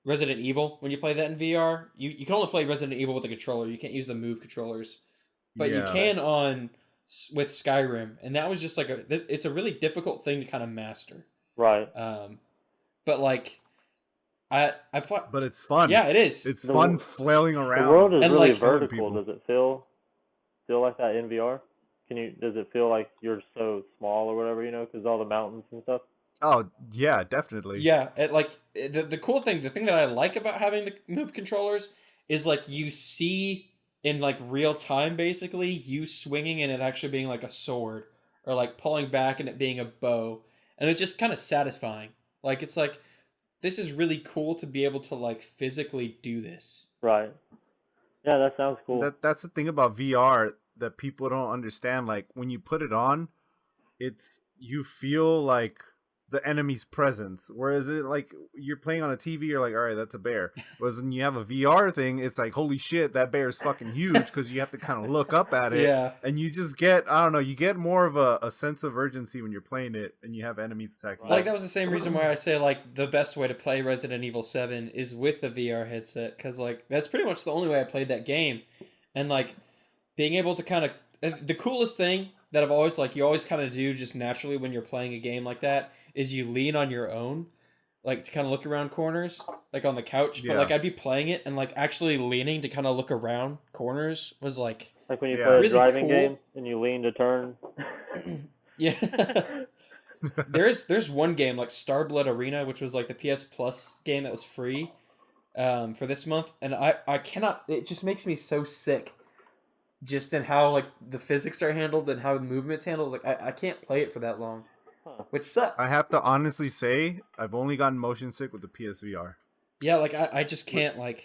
Speaker 2: Resident Evil, when you play that in VR, you can only play Resident Evil with a controller. You can't use the Move controllers, but you
Speaker 3: Yeah.
Speaker 2: can with Skyrim, and that was just like it's a really difficult thing to kind of master.
Speaker 1: Right.
Speaker 2: But like, I play.
Speaker 3: But it's fun.
Speaker 2: Yeah, it is.
Speaker 3: It's
Speaker 1: The
Speaker 3: fun
Speaker 1: wo-
Speaker 3: flailing around.
Speaker 1: The world is
Speaker 2: And,
Speaker 1: really
Speaker 2: like,
Speaker 3: killing
Speaker 1: vertical.
Speaker 3: people.
Speaker 1: Does it feel like that in VR? Does it feel like you're so small or whatever, because all the mountains and stuff?
Speaker 3: Oh yeah, definitely.
Speaker 2: Yeah, the cool thing, the thing that I like about having the Move controllers is like you see in like real time basically you swinging and it actually being like a sword, or like pulling back and it being a bow, and it's just kind of satisfying. Like it's like, this is really cool to be able to like physically do this.
Speaker 1: Right. Yeah, that sounds cool.
Speaker 3: That's the thing about VR that people don't understand. Like when you put it on, you feel like the enemy's presence. Whereas it like you're playing on a TV, you're like, all right, that's a bear. Whereas when you have a VR thing, it's like, holy shit, that bear is fucking huge, because you have to kind of look up at it.
Speaker 2: Yeah.
Speaker 3: And you just get, I don't know, you get more of a sense of urgency when you're playing it and you have enemies attacking.
Speaker 2: Like that was the same reason why I say like the best way to play Resident Evil 7 is with the VR headset, because like that's pretty much the only way I played that game. And like being able to kind of, the coolest thing that I've always like, you always kind of do just naturally when you're playing a game like that is you lean on your own, like to kind of look around corners, like on the couch.
Speaker 3: Yeah.
Speaker 2: But like I'd be playing it and like actually leaning to kind of look around corners was like
Speaker 1: Like when you
Speaker 3: Yeah.
Speaker 1: play a
Speaker 2: Really
Speaker 1: driving
Speaker 2: cool.
Speaker 1: game and you lean to turn.
Speaker 2: Yeah. There's one game like Starblood Arena, which was like the PS Plus game that was free for this month, and I cannot. It just makes me so sick, just in how like the physics are handled and how the movement's handled. Like I can't play it for that long,
Speaker 1: Huh.
Speaker 2: which sucks.
Speaker 3: I have to honestly say I've only gotten motion sick with the PSVR.
Speaker 2: Yeah, like I just can't like.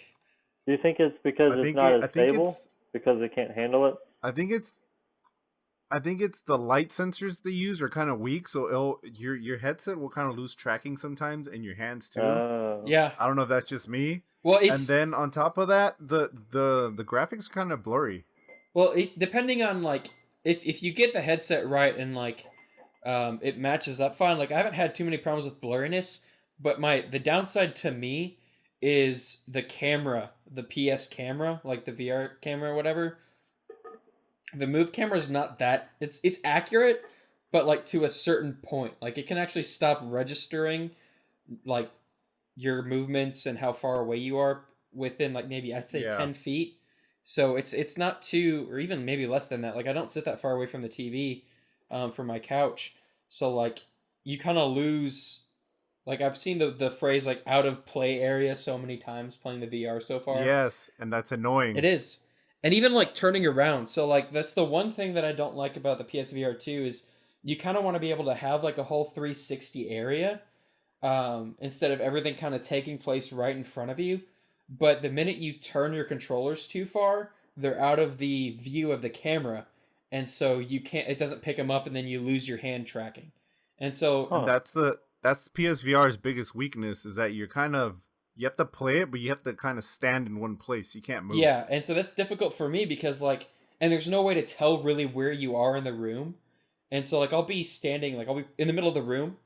Speaker 1: Do you think it's because it's not as
Speaker 3: I think
Speaker 1: stable? Because it can't handle it?
Speaker 3: I think it's I think it's the light sensors they use are kind of weak, so your headset will kind of lose tracking sometimes, and your hands too.
Speaker 2: Yeah.
Speaker 3: I don't know if that's just me.
Speaker 2: Well,
Speaker 3: And then on top of that, the graphics are kind of blurry.
Speaker 2: well, depending on like if you get the headset right and like it matches up fine. Like I haven't had too many problems with blurriness, but the downside to me is the camera, the PS camera, like the VR camera or whatever. The Move camera is not that it's accurate, but like to a certain point. Like it can actually stop registering like your movements and how far away you are within like maybe I'd say 10 feet. So it's not too, or even maybe less than that. Like I don't sit that far away from the TV from my couch. So like you kind of lose, like I've seen the phrase like out of play area so many times playing the VR so far.
Speaker 3: Yes, and that's annoying.
Speaker 2: It is. And even like turning around. So like that's the one thing that I don't like about the PSVR 2 is you kind of want to be able to have like a whole 360 area instead of everything kind of taking place right in front of you. But the minute you turn your controllers too far, they're out of the view of the camera. And so you can't, it doesn't pick them up and then you lose your hand tracking. And so
Speaker 3: that's PSVR's biggest weakness is that you have to play it, but you have to kind of stand in one place. You can't move.
Speaker 2: Yeah, and so that's difficult for me because like, and there's no way to tell really where you are in the room. And so like I'll be standing, like I'll be in the middle of the room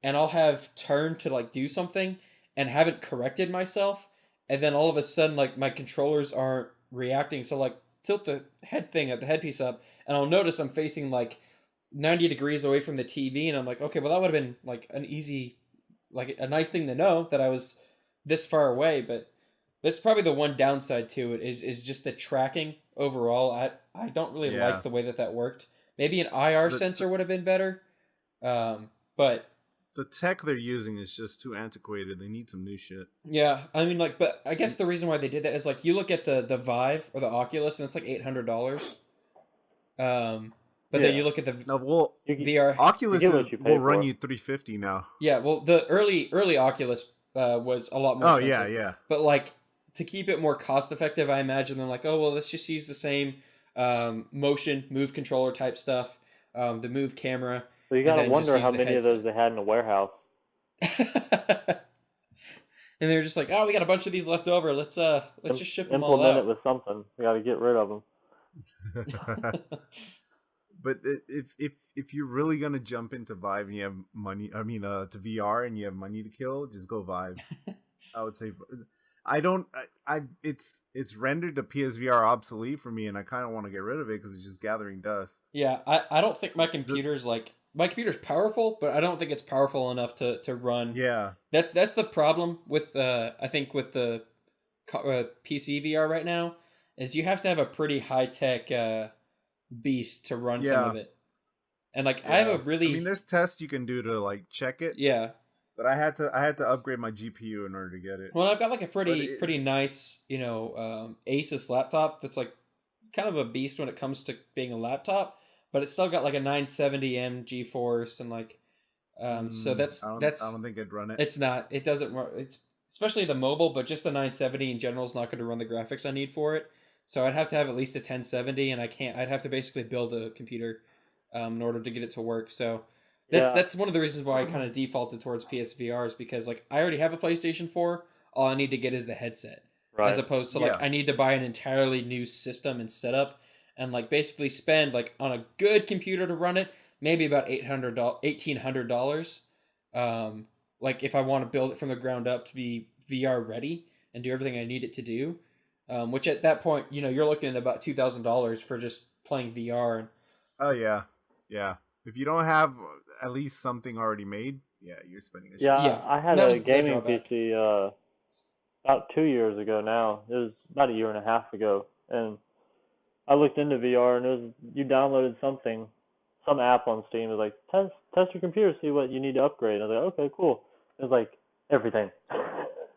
Speaker 2: and I'll have turned to like do something and haven't corrected myself. And then all of a sudden like my controllers aren't reacting. So like tilt the headpiece up and I'll notice I'm facing like 90 degrees away from the TV. And I'm like, okay, well that would have been like an easy, like a nice thing to know that I was this far away, but this is probably the one downside to it is just the tracking overall. I don't really like the way that worked. Maybe an IR sensor would have been better, but
Speaker 3: the tech they're using is just too antiquated. They need some new shit.
Speaker 2: Yeah, I mean, like, but I guess the reason why they did that is like you look at the Vive or the Oculus, and it's like $800. But then you look at the VR.
Speaker 3: Oculus will run you $350 now.
Speaker 2: Yeah, well, the early Oculus was a lot more expensive.
Speaker 3: Oh, yeah.
Speaker 2: But, like, to keep it more cost-effective, I imagine they're like, oh, well, let's just use the same move controller type stuff, the Move camera.
Speaker 1: So you gotta wonder how many of those they had in a warehouse.
Speaker 2: And they're just like, oh, we got a bunch of these left over. Let's just ship them all out.
Speaker 1: Implement it with something. We gotta get rid of them.
Speaker 3: But if you're really gonna jump into Vive and you have money, I mean, to VR and you have money to kill, just go Vive. I would say, it's rendered the PSVR obsolete for me, and I kind of want to get rid of it because it's just gathering dust.
Speaker 2: Yeah, I don't think my computer's my computer's powerful, but I don't think it's powerful enough to run.
Speaker 3: Yeah,
Speaker 2: that's the problem with I think with the PC VR right now is you have to have a pretty high tech beast to run some of it. And like I have a really,
Speaker 3: I mean, there's tests you can do to like check it.
Speaker 2: Yeah.
Speaker 3: But I had to upgrade my GPU in order to get it.
Speaker 2: Well, I've got like a pretty nice, Asus laptop that's like kind of a beast when it comes to being a laptop, but it's still got like a 970M GeForce and like so that's
Speaker 3: I don't think it'd run it.
Speaker 2: It's not. It doesn't run. It's especially the mobile, but just the 970 in general is not going to run the graphics I need for it. So I'd have to have at least a 1070, and I'd have to basically build a computer in order to get it to work. So that's one of the reasons why I kind of defaulted towards PSVRs, because like I already have a PlayStation 4. All I need to get is the headset, as opposed to like I need to buy an entirely new system and setup, and like basically spend like on a good computer to run it, maybe about $1,800. Like if I want to build it from the ground up to be VR ready and do everything I need it to do, which at that point, you're looking at about $2,000 for just playing VR.
Speaker 3: Oh yeah. If you don't have at least something already made, you're spending a shit.
Speaker 1: Yeah, I had a gaming PC about 2 years ago now. It was about a year and a half ago, and I looked into VR and it was you downloaded something, some app on Steam. It was like test your computer, see what you need to upgrade. I was like, okay, cool. It was like everything.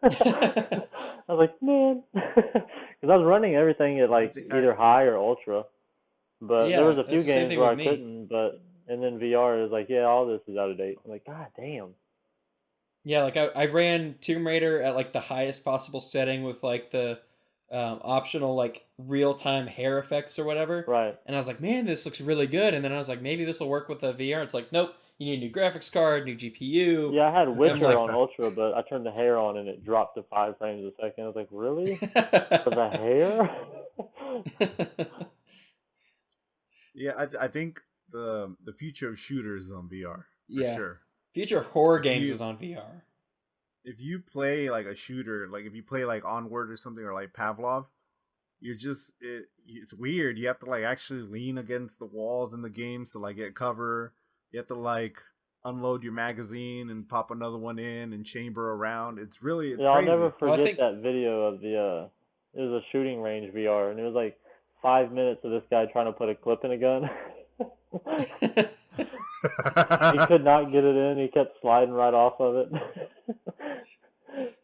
Speaker 1: I was like, man, because I was running everything at like either high or ultra, but there
Speaker 2: Yeah,
Speaker 1: was a few
Speaker 2: that's the same
Speaker 1: games
Speaker 2: thing
Speaker 1: where
Speaker 2: with
Speaker 1: I
Speaker 2: me.
Speaker 1: couldn't. But and then VR is like, yeah, all this is out of date. I'm like, god damn.
Speaker 2: Yeah, like I ran Tomb Raider at like the highest possible setting with like the optional like real time hair effects or whatever.
Speaker 1: Right.
Speaker 2: And I was like, man, this looks really good. And then I was like, maybe this will work with the VR. It's like, nope, you need a new graphics card, new GPU.
Speaker 1: Yeah, I had
Speaker 2: I'm
Speaker 1: Witcher
Speaker 2: like,
Speaker 1: on ultra, but I turned the hair on and it dropped to 5 frames a second. I was like, really? For the hair?
Speaker 3: Yeah, I think the future of shooters is on VR for
Speaker 2: yeah,
Speaker 3: sure.
Speaker 2: future of horror
Speaker 3: If
Speaker 2: games
Speaker 3: you
Speaker 2: is on VR.
Speaker 3: if you play like a shooter, like if you play like Onward or something or like Pavlov, it's weird. You have to like actually lean against the walls in the game to like get cover. You have to like unload your magazine and pop another one in and chamber around. It's
Speaker 1: Yeah, I'll
Speaker 3: crazy.
Speaker 1: never
Speaker 2: Well, I
Speaker 1: forget
Speaker 2: think
Speaker 1: that video of it was a shooting range VR, and it was like 5 minutes of this guy trying to put a clip in a gun. He could not get it in. He kept sliding right off of it.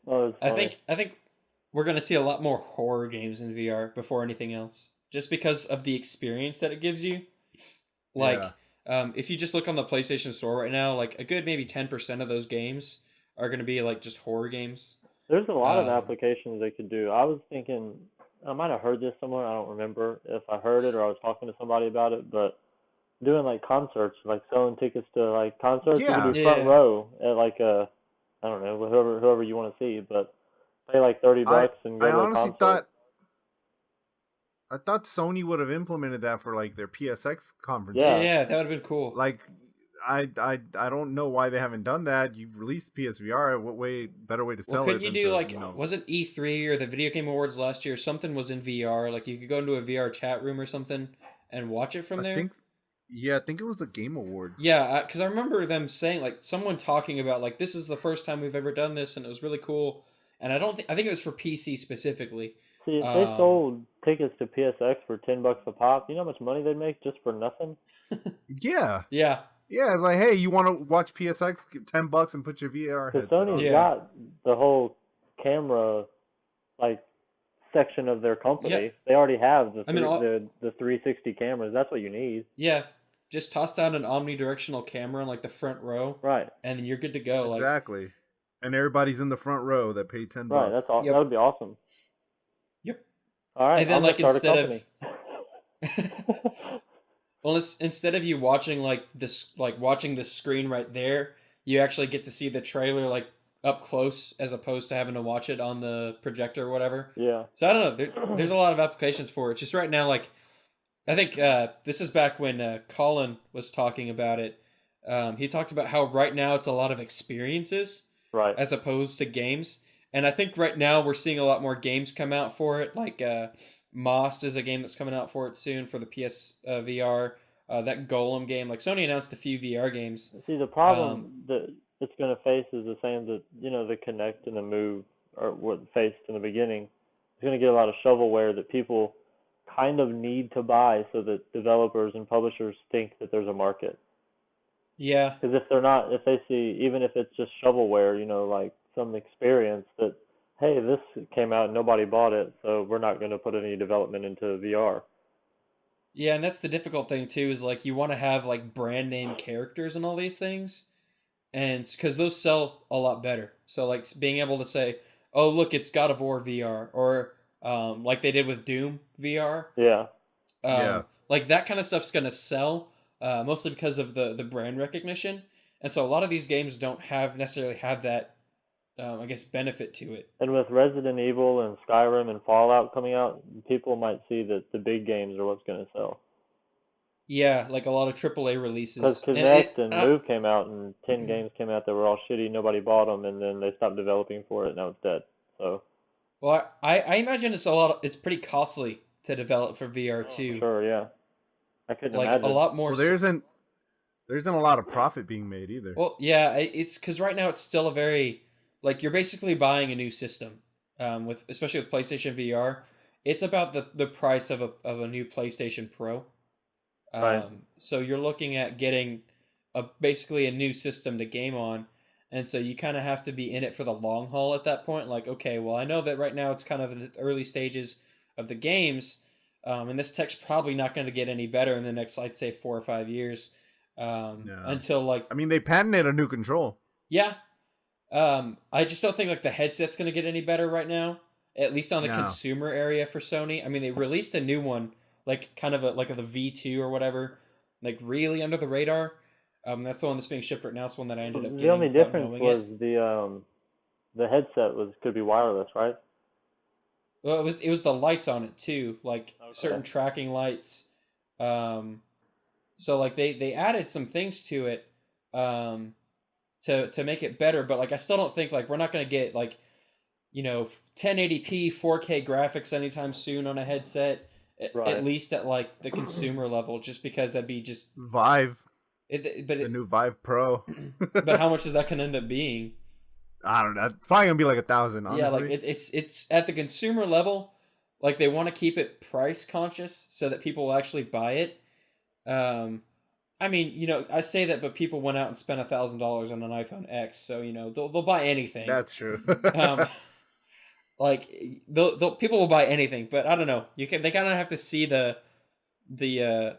Speaker 1: Oh, it was funny.
Speaker 2: I think we're gonna see a lot more horror games in VR before anything else, just because of the experience that it gives you. Like,
Speaker 3: Yeah.
Speaker 2: if you just look on the PlayStation Store right now, like a good maybe 10% of those games are gonna be like just horror games.
Speaker 1: There's a lot of
Speaker 2: Um,
Speaker 1: applications they could do. I was thinking, I might have heard this somewhere. I don't remember if I heard it or I was talking to somebody about it, but doing like concerts, like selling tickets to like concerts, you could
Speaker 3: Yeah.
Speaker 1: do front
Speaker 2: yeah,
Speaker 1: row at like I don't know, whoever you want to see, but pay like 30
Speaker 3: I
Speaker 1: bucks and
Speaker 3: I
Speaker 1: go to a
Speaker 3: honestly
Speaker 1: concert.
Speaker 3: thought Sony would have implemented that for like their PSX
Speaker 1: Yeah.
Speaker 3: conferences.
Speaker 2: yeah, that would have been cool.
Speaker 3: Like I don't know why they haven't done that. You released PSVR. What way better way to
Speaker 2: Well,
Speaker 3: sell
Speaker 2: couldn't
Speaker 3: it
Speaker 2: you
Speaker 3: than
Speaker 2: do
Speaker 3: to
Speaker 2: like wasn't E3 or the Video Game Awards last year? Something was in VR. Like you could go into a VR chat room or something and watch it from
Speaker 3: I
Speaker 2: there.
Speaker 3: think I think it was the Game Awards.
Speaker 2: Yeah, because I remember them saying like someone talking about like this is the first time we've ever done this and it was really cool. And I think it was for PC specifically.
Speaker 1: See, if they
Speaker 2: Um,
Speaker 1: sold tickets to PSX for 10 bucks a pop, you know how much money they'd make just for nothing?
Speaker 3: Yeah.
Speaker 2: yeah,
Speaker 3: Yeah, like hey, you want to watch PSX? Give $10 and put your VR
Speaker 1: Because
Speaker 3: headset
Speaker 1: Sony's
Speaker 3: on.
Speaker 2: yeah,
Speaker 1: got the whole camera like section of their
Speaker 2: yeah.
Speaker 1: company. They already have
Speaker 2: I mean,
Speaker 1: the 360 cameras. That's what you need.
Speaker 2: yeah. Just toss down an omnidirectional camera in like the front row,
Speaker 1: Right.
Speaker 2: and then you're good to go. Like,
Speaker 3: Exactly. And everybody's in the front row that paid 10
Speaker 1: Right. That's
Speaker 3: bucks.
Speaker 1: all. That
Speaker 2: yep,
Speaker 1: would be awesome.
Speaker 2: yep.
Speaker 1: All right,
Speaker 2: And then
Speaker 1: I'm gonna
Speaker 2: like
Speaker 1: start a
Speaker 2: instead
Speaker 1: company.
Speaker 2: of well, instead of you watching like this, like watching the screen right there, you actually get to see the trailer like up close, as opposed to having to watch it on the projector or whatever.
Speaker 1: Yeah.
Speaker 2: So I don't know. There's a lot of applications for it. Just right now, like I think this is back when Colin was talking about it. He talked about how right now it's a lot of experiences
Speaker 1: Right.
Speaker 2: as opposed to games. And I think right now we're seeing a lot more games come out for it. Like Moss is a game that's coming out for it soon for the PS VR. That Golem game. Like Sony announced a few VR games.
Speaker 1: See, the problem that it's going to face is the same that the Connect and the Move are what it faced in the beginning. It's going to get a lot of shovelware that people kind of need to buy so that developers and publishers think that there's a market.
Speaker 2: Yeah,
Speaker 1: Because if they're not, if they see, even if it's just shovelware, like some experience that, hey, this came out and nobody bought it, so we're not going to put any development into VR.
Speaker 2: yeah, and that's the difficult thing too. Is like you want to have like brand name characters and all these things, and because those sell a lot better. So like being able to say, "Oh, look, it's God of War VR," or like they did with Doom VR.
Speaker 1: Yeah.
Speaker 3: Yeah.
Speaker 2: Like that kind of stuff's gonna sell, mostly because of the brand recognition. And so a lot of these games don't necessarily have that, I guess, benefit to it.
Speaker 1: And with Resident Evil and Skyrim and Fallout coming out, people might see that the big games are what's going to sell.
Speaker 2: Yeah, like a lot of AAA
Speaker 1: Because
Speaker 2: releases.
Speaker 1: Kinect and Move came out and 10 games came out that were all shitty, nobody bought them, and then they stopped developing for it, now it's dead. So,
Speaker 2: Well, I imagine it's pretty costly to develop for VR too.
Speaker 1: sure, yeah. I couldn't
Speaker 2: Like
Speaker 1: imagine.
Speaker 2: a lot more.
Speaker 3: Well, there isn't a lot of profit being made either.
Speaker 2: Well, yeah, it's because right now it's still a very like you're basically buying a new system. With especially with PlayStation VR, it's about the price of a new PlayStation Pro.
Speaker 1: Right.
Speaker 2: So you're looking at getting basically a new system to game on, and so you kind of have to be in it for the long haul at that point. Like, okay, well, I know that right now it's kind of in the early stages of the games, and this tech's probably not going to get any better in the next, I'd say, 4 or 5 years,
Speaker 3: Yeah.
Speaker 2: until like,
Speaker 3: I mean, they patented a new control.
Speaker 2: yeah. I just don't think like the headset's going to get any better right now, at least on the
Speaker 3: No.
Speaker 2: consumer area for Sony. I mean, they released a new one, like kind of like the V2 or whatever, like really under the radar. That's the one that's being shipped right now. It's the one that I ended up getting.
Speaker 1: The only
Speaker 2: without
Speaker 1: difference
Speaker 2: knowing
Speaker 1: was
Speaker 2: it.
Speaker 1: the headset could be wireless, right?
Speaker 2: Well, it was the lights on it too, like
Speaker 1: Okay.
Speaker 2: certain tracking lights. So like they added some things to it, to make it better. But like I still don't think like we're not gonna get like 1080p 4K graphics anytime soon on a headset.
Speaker 1: Right.
Speaker 2: At least at like the consumer level, just because that'd be just
Speaker 3: Vive,
Speaker 2: but
Speaker 3: the new Vive Pro.
Speaker 2: but how much is that gonna end up being?
Speaker 3: I don't know. It's probably gonna be like 1,000. Honestly.
Speaker 2: Yeah, like it's at the consumer level, like they want to keep it price conscious so that people will actually buy it. I mean, I say that, but people went out and spent $1,000 on an iPhone X, so they'll buy anything.
Speaker 3: That's true.
Speaker 2: Like they'll people will buy anything, but I don't know. They kind of have to see the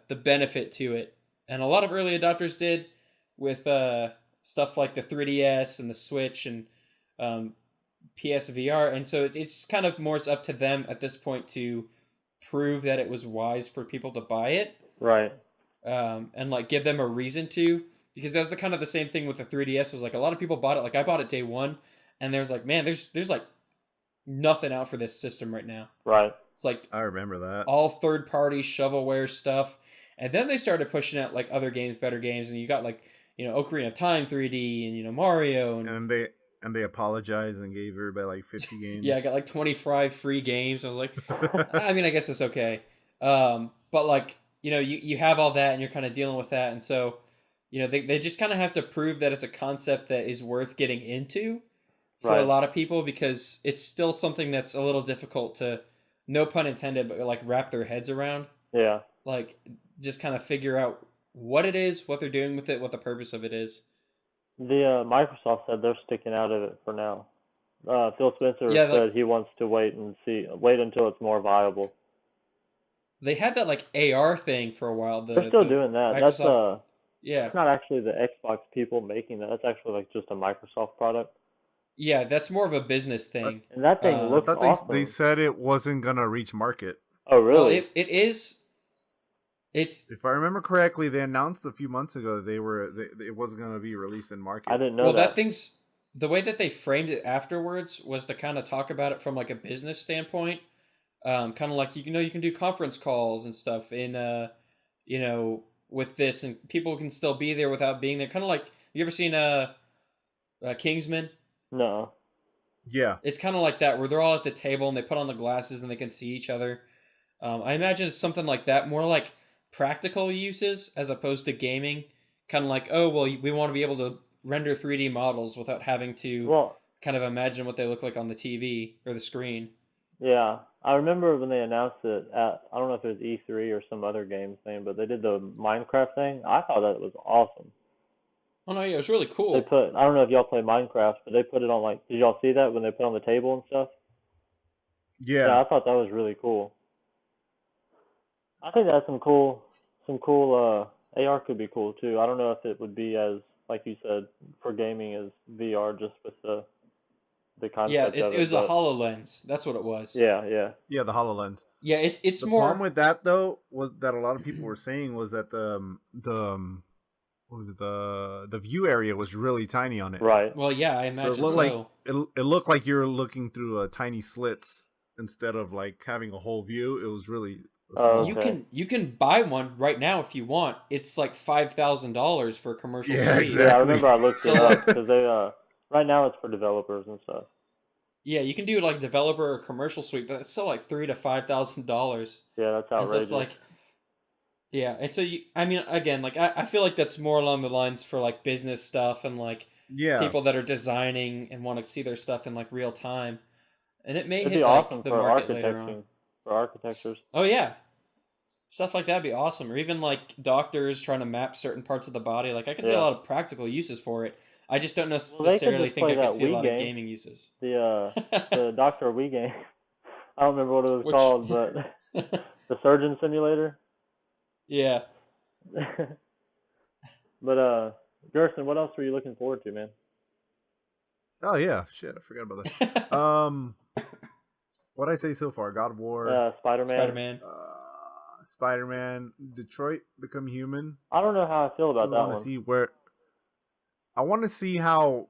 Speaker 2: benefit to it, and a lot of early adopters did with stuff like the 3DS and the Switch and PSVR, and so it's kind of more up to them at this point to prove that it was wise for people to buy it,
Speaker 1: Right.
Speaker 2: and like give them a reason to, because that was kind of the same thing with the 3DS. Was like a lot of people bought it. Like I bought it day one, and there's like, man, there's like nothing out for this system right now.
Speaker 1: Right.
Speaker 2: It's like
Speaker 3: I remember that.
Speaker 2: all third party shovelware stuff, and then they started pushing out like other games, better games, and you got like Ocarina of Time 3D and Mario
Speaker 3: And they apologized and gave everybody like 50 games.
Speaker 2: yeah, I got like 25 free games. I was like, I mean, I guess it's okay. But like you have all that and you're kind of dealing with that, and so they just kind of have to prove that it's a concept that is worth getting into for
Speaker 1: Right.
Speaker 2: a lot of people, because it's still something that's a little difficult to, no pun intended, but like wrap their heads around.
Speaker 1: Yeah.
Speaker 2: Like just kind of figure out what it is, what they're doing with it, what the purpose of it is.
Speaker 1: The Microsoft said they're sticking out of it for now. Phil Spencer
Speaker 2: Yeah,
Speaker 1: said he wants to wait until it's more viable.
Speaker 2: They had that like AR thing for a while.
Speaker 1: They're still doing that.
Speaker 2: Microsoft, yeah,
Speaker 1: That's not actually the Xbox people making that. That's actually like just a Microsoft product.
Speaker 2: yeah, that's more of a business thing.
Speaker 1: And that thing
Speaker 2: I
Speaker 3: I
Speaker 1: looks
Speaker 3: thought
Speaker 1: awesome.
Speaker 3: they said it wasn't gonna reach market.
Speaker 1: Oh,
Speaker 2: Well,
Speaker 1: really?
Speaker 2: it is. It's
Speaker 3: If I remember correctly, they announced a few months ago that it wasn't gonna be released in market.
Speaker 1: I didn't know
Speaker 2: well,
Speaker 1: that.
Speaker 2: that thing's, the way that they framed it afterwards was to kind of talk about it from like a business standpoint. Kind of like you can do conference calls and stuff in with this, and people can still be there without being there. Kind of like, you ever seen Kingsman?
Speaker 1: No.
Speaker 3: Yeah,
Speaker 2: It's kind of like that, where they're all at the table and they put on the glasses and they can see each other. I imagine it's something like that, more like practical uses as opposed to gaming. Kind of like, oh, well, we want to be able to render 3D models without having to
Speaker 1: Well,
Speaker 2: kind of imagine what they look like on the TV or the screen.
Speaker 1: yeah. I remember when they announced it at, I don't know if it was E3 or some other game thing, but they did the Minecraft thing. I thought that was awesome.
Speaker 2: Oh no, yeah, it was really
Speaker 1: They
Speaker 2: cool.
Speaker 1: I don't know if y'all play Minecraft, but they put it on like, did y'all see that when they put it on the table and stuff? Yeah,
Speaker 3: yeah.
Speaker 1: I thought that was really cool. I think that's some cool AR could be cool too. I don't know if it would be as, like you said, for gaming as VR, just with the
Speaker 2: Yeah,
Speaker 1: concept of
Speaker 2: it was
Speaker 1: it.
Speaker 2: the
Speaker 1: But
Speaker 2: HoloLens. That's what it was.
Speaker 1: yeah,
Speaker 3: Yeah, the HoloLens.
Speaker 2: Yeah, it's
Speaker 3: The
Speaker 2: more.
Speaker 3: problem with that though was that a lot of people were saying was that what was it, the view area was really tiny on it.
Speaker 1: right.
Speaker 2: Well, yeah, I
Speaker 3: So
Speaker 2: imagine
Speaker 3: it looked
Speaker 2: so.
Speaker 3: like it looked like you're looking through tiny slits instead of like having a whole view. It was really
Speaker 1: Oh,
Speaker 3: small.
Speaker 1: okay.
Speaker 2: You can buy one right now if you want. It's like $5,000 for a commercial
Speaker 3: Yeah,
Speaker 2: suite.
Speaker 3: exactly.
Speaker 1: Yeah, I remember I looked
Speaker 2: So,
Speaker 1: it up
Speaker 2: like-
Speaker 1: because they right now it's for developers and stuff.
Speaker 2: Yeah, you can do like developer or commercial suite, but it's still like $3,000 to $5,000.
Speaker 1: Yeah, that's
Speaker 2: And so
Speaker 1: outrageous.
Speaker 2: it's like, yeah, and so I mean, again, like I feel like that's more along the lines for like business stuff and like
Speaker 3: Yeah,
Speaker 2: people that are designing and want to see their stuff in like real time. And it may
Speaker 1: It'd
Speaker 2: hit
Speaker 1: be
Speaker 2: like
Speaker 1: awesome
Speaker 2: the
Speaker 1: for
Speaker 2: market later on.
Speaker 1: architecting, for architectures.
Speaker 2: Oh yeah, stuff like that'd be awesome. Or even like doctors trying to map certain parts of the body. Like I could see a lot of practical uses for it. I just don't
Speaker 1: Well, they could
Speaker 2: necessarily
Speaker 1: just
Speaker 2: think
Speaker 1: play
Speaker 2: I could
Speaker 1: that
Speaker 2: see a
Speaker 1: Wii
Speaker 2: lot of
Speaker 1: game,
Speaker 2: gaming uses.
Speaker 1: the Doctor Wii game. I don't remember what it was
Speaker 2: Which-
Speaker 1: called, but the surgeon simulator.
Speaker 2: Yeah.
Speaker 1: But Gerson, what else were you looking forward to, man?
Speaker 3: Oh yeah, shit, I forgot about that. What I say so far? God of War,
Speaker 1: Spider-Man.
Speaker 2: Spider-Man.
Speaker 3: Spider-Man, Detroit Become Human.
Speaker 1: I don't know how I feel about that
Speaker 3: want to
Speaker 1: one.
Speaker 3: see where. I want to see how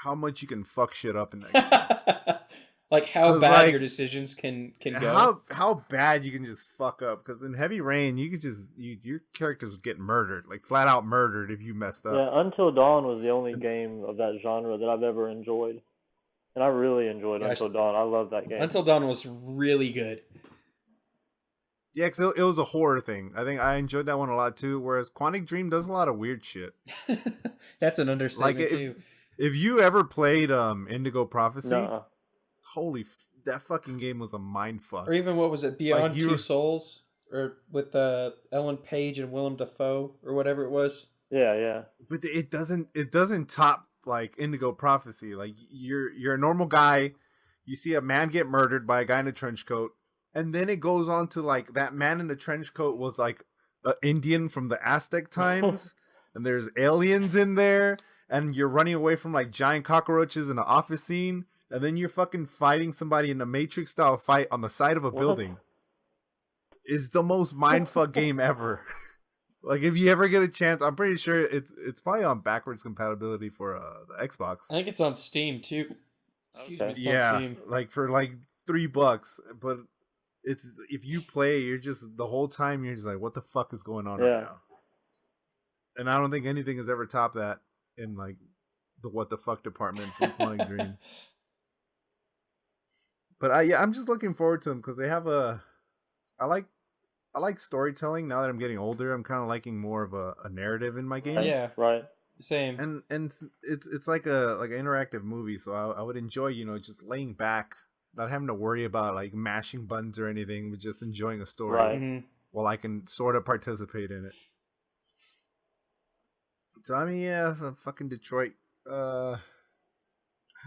Speaker 3: much you can fuck shit up in that game.
Speaker 2: Like how
Speaker 3: 'Cause,
Speaker 2: bad
Speaker 3: like,
Speaker 2: your decisions can go.
Speaker 3: How bad you can just fuck up, because in Heavy Rain you could just your characters would get murdered, like flat out murdered if you messed up.
Speaker 1: Yeah, Until Dawn was the only game of that genre that I've ever enjoyed. And I really enjoyed Until Dawn. I love that game.
Speaker 2: Until Dawn was really good.
Speaker 3: Yeah, because it was a horror thing. I think I enjoyed that one a lot too. Whereas Quantic Dream does a lot of weird shit.
Speaker 2: That's an understatement too.
Speaker 3: If you ever played Indigo Prophecy,
Speaker 1: Nuh-uh.
Speaker 3: that fucking game was a mind fuck.
Speaker 2: Or even what was it, Beyond
Speaker 3: Like
Speaker 2: Two Souls, or with Ellen Page and Willem Dafoe, or whatever it was.
Speaker 1: Yeah.
Speaker 3: But it doesn't top like Indigo Prophecy. Like you're a normal guy, you see a man get murdered by a guy in a trench coat, and then it goes on to like that man in the trench coat was like an Indian from the Aztec times, and there's aliens in there, and you're running away from like giant cockroaches in an office scene, and then you're fucking fighting somebody in a Matrix style fight on the side of a building. Is the most mindfuck game ever. Like if you ever get a chance, I'm pretty sure it's probably on backwards compatibility for the Xbox.
Speaker 2: I think it's on Steam too. Excuse me, it's on Steam.
Speaker 3: Like for like $3, but it's if you play, you're just the whole time you're just like, what the fuck is going on right now? And I don't think anything has ever topped that in like the what the fuck department from Quantic Dream. But I'm just looking forward to them because they have I like storytelling. Now that I'm getting older, I'm kind of liking more of a narrative in my games.
Speaker 2: Yeah,
Speaker 1: right.
Speaker 2: Same.
Speaker 3: And it's like an interactive movie, so I would enjoy just laying back, not having to worry about like mashing buttons or anything, but just enjoying a story
Speaker 1: Right.
Speaker 3: while I can sort of participate in it. So I mean, yeah, fucking Detroit. I